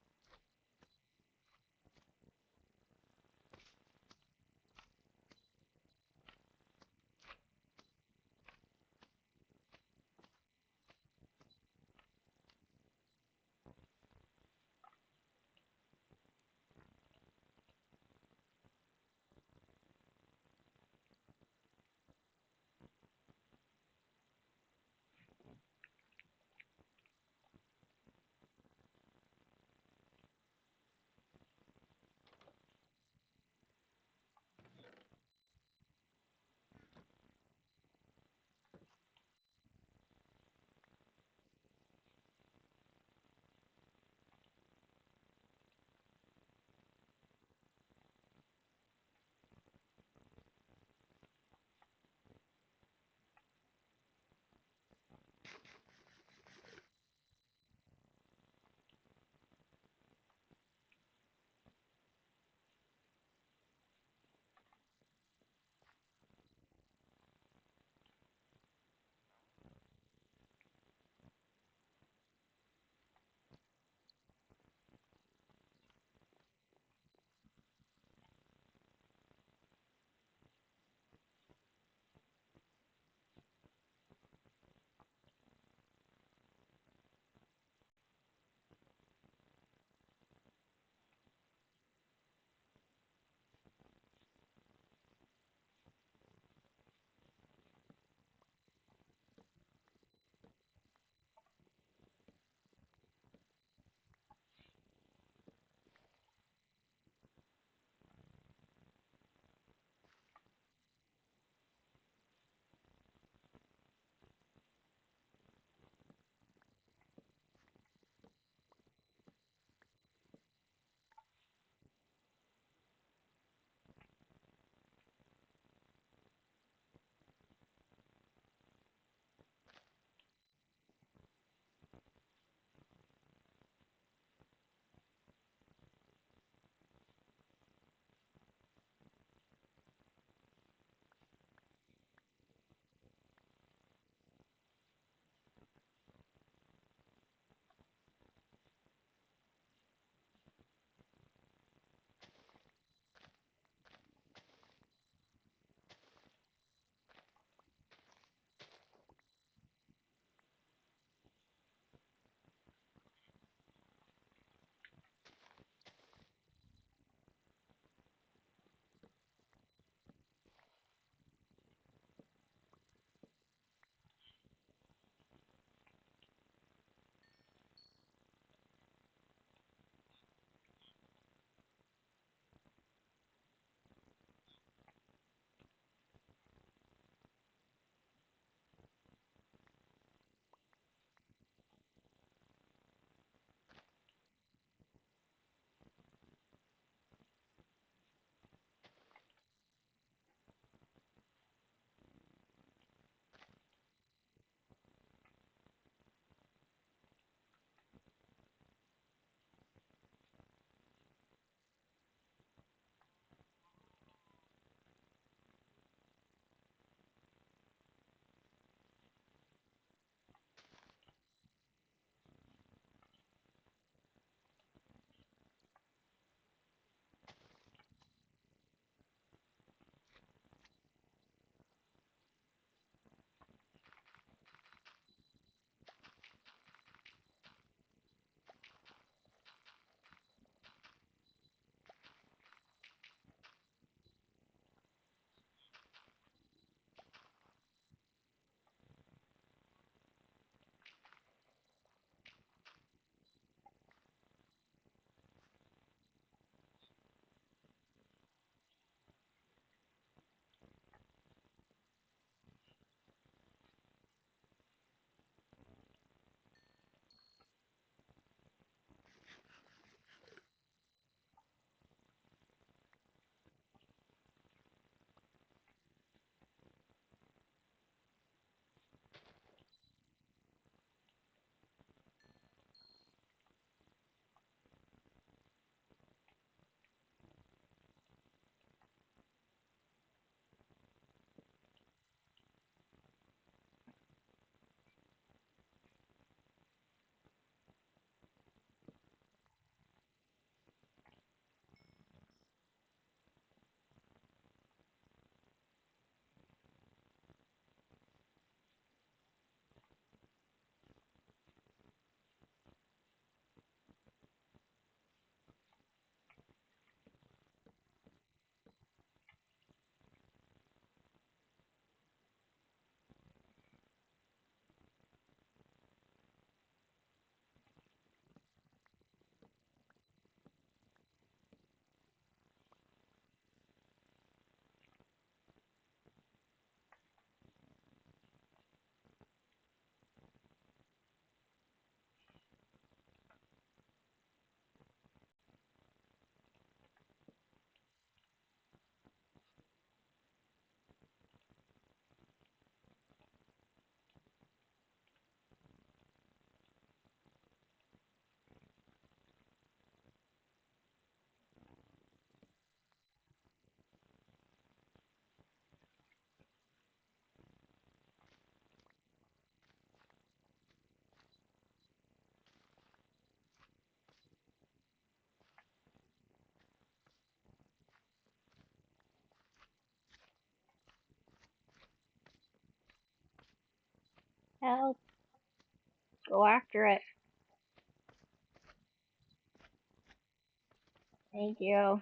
Help. Go after it. Thank you.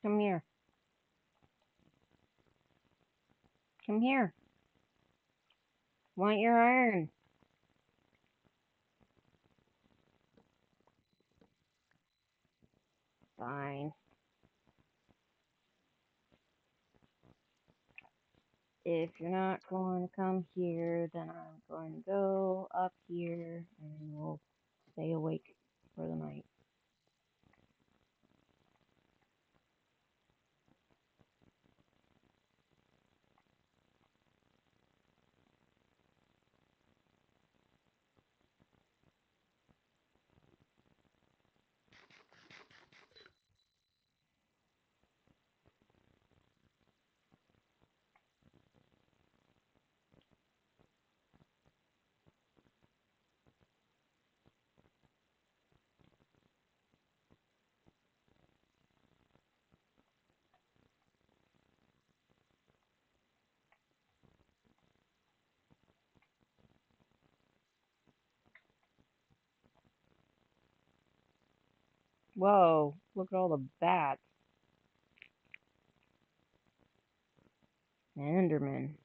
Come here. Come here. Want your iron? Fine. If you're not going to come here, then I'm going to go up here and we'll stay awake for the night. Whoa, look at all the bats. Enderman.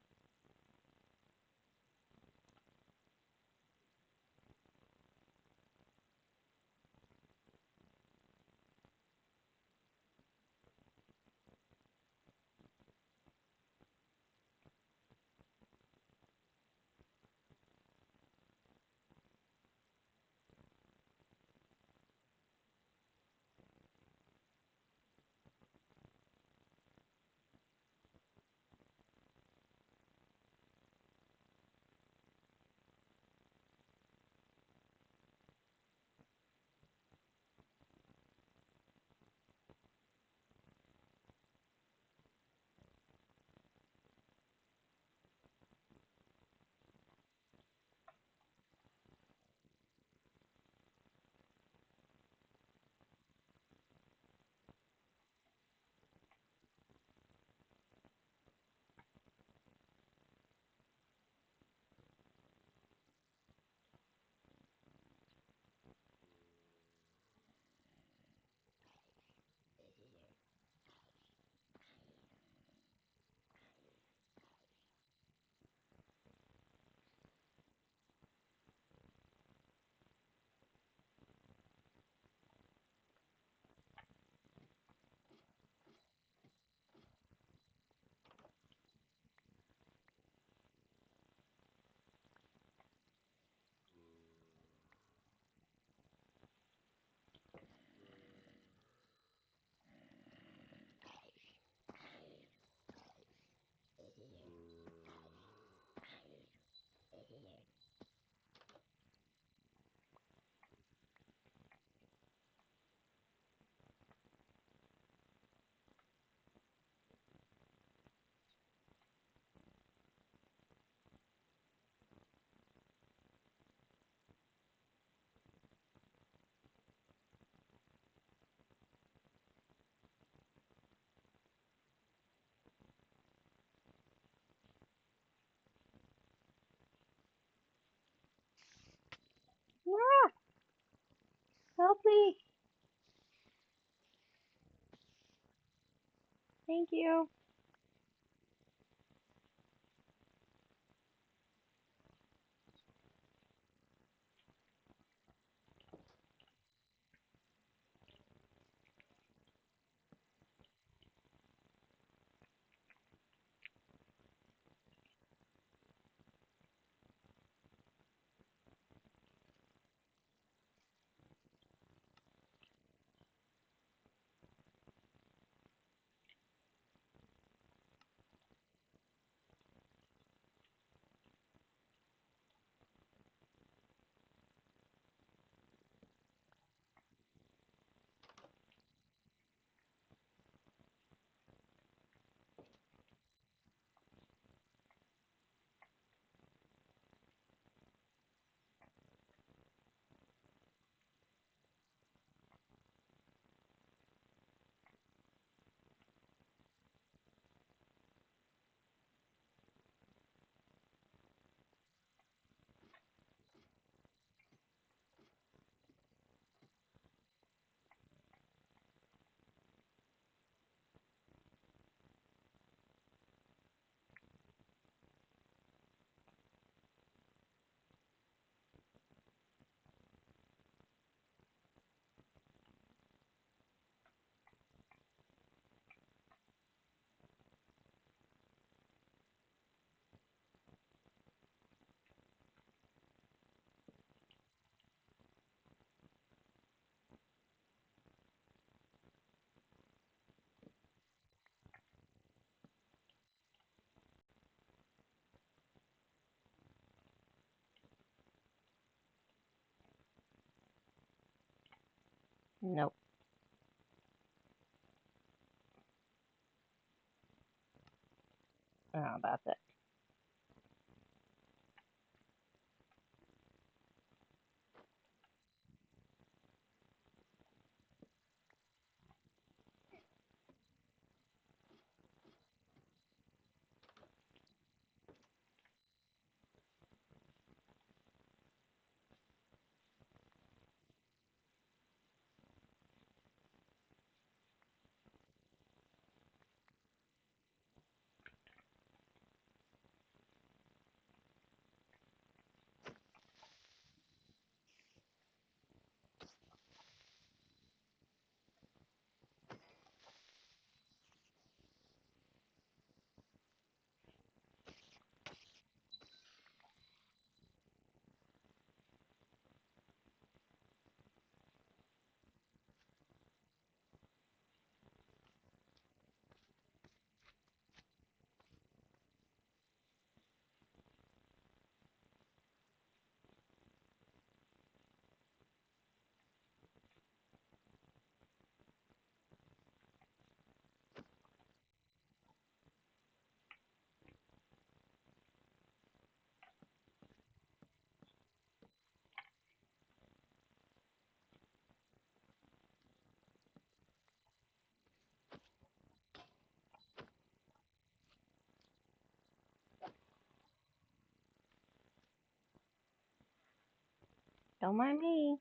Ah, help me. Thank you. Nope. Oh, that's it. Don't mind me.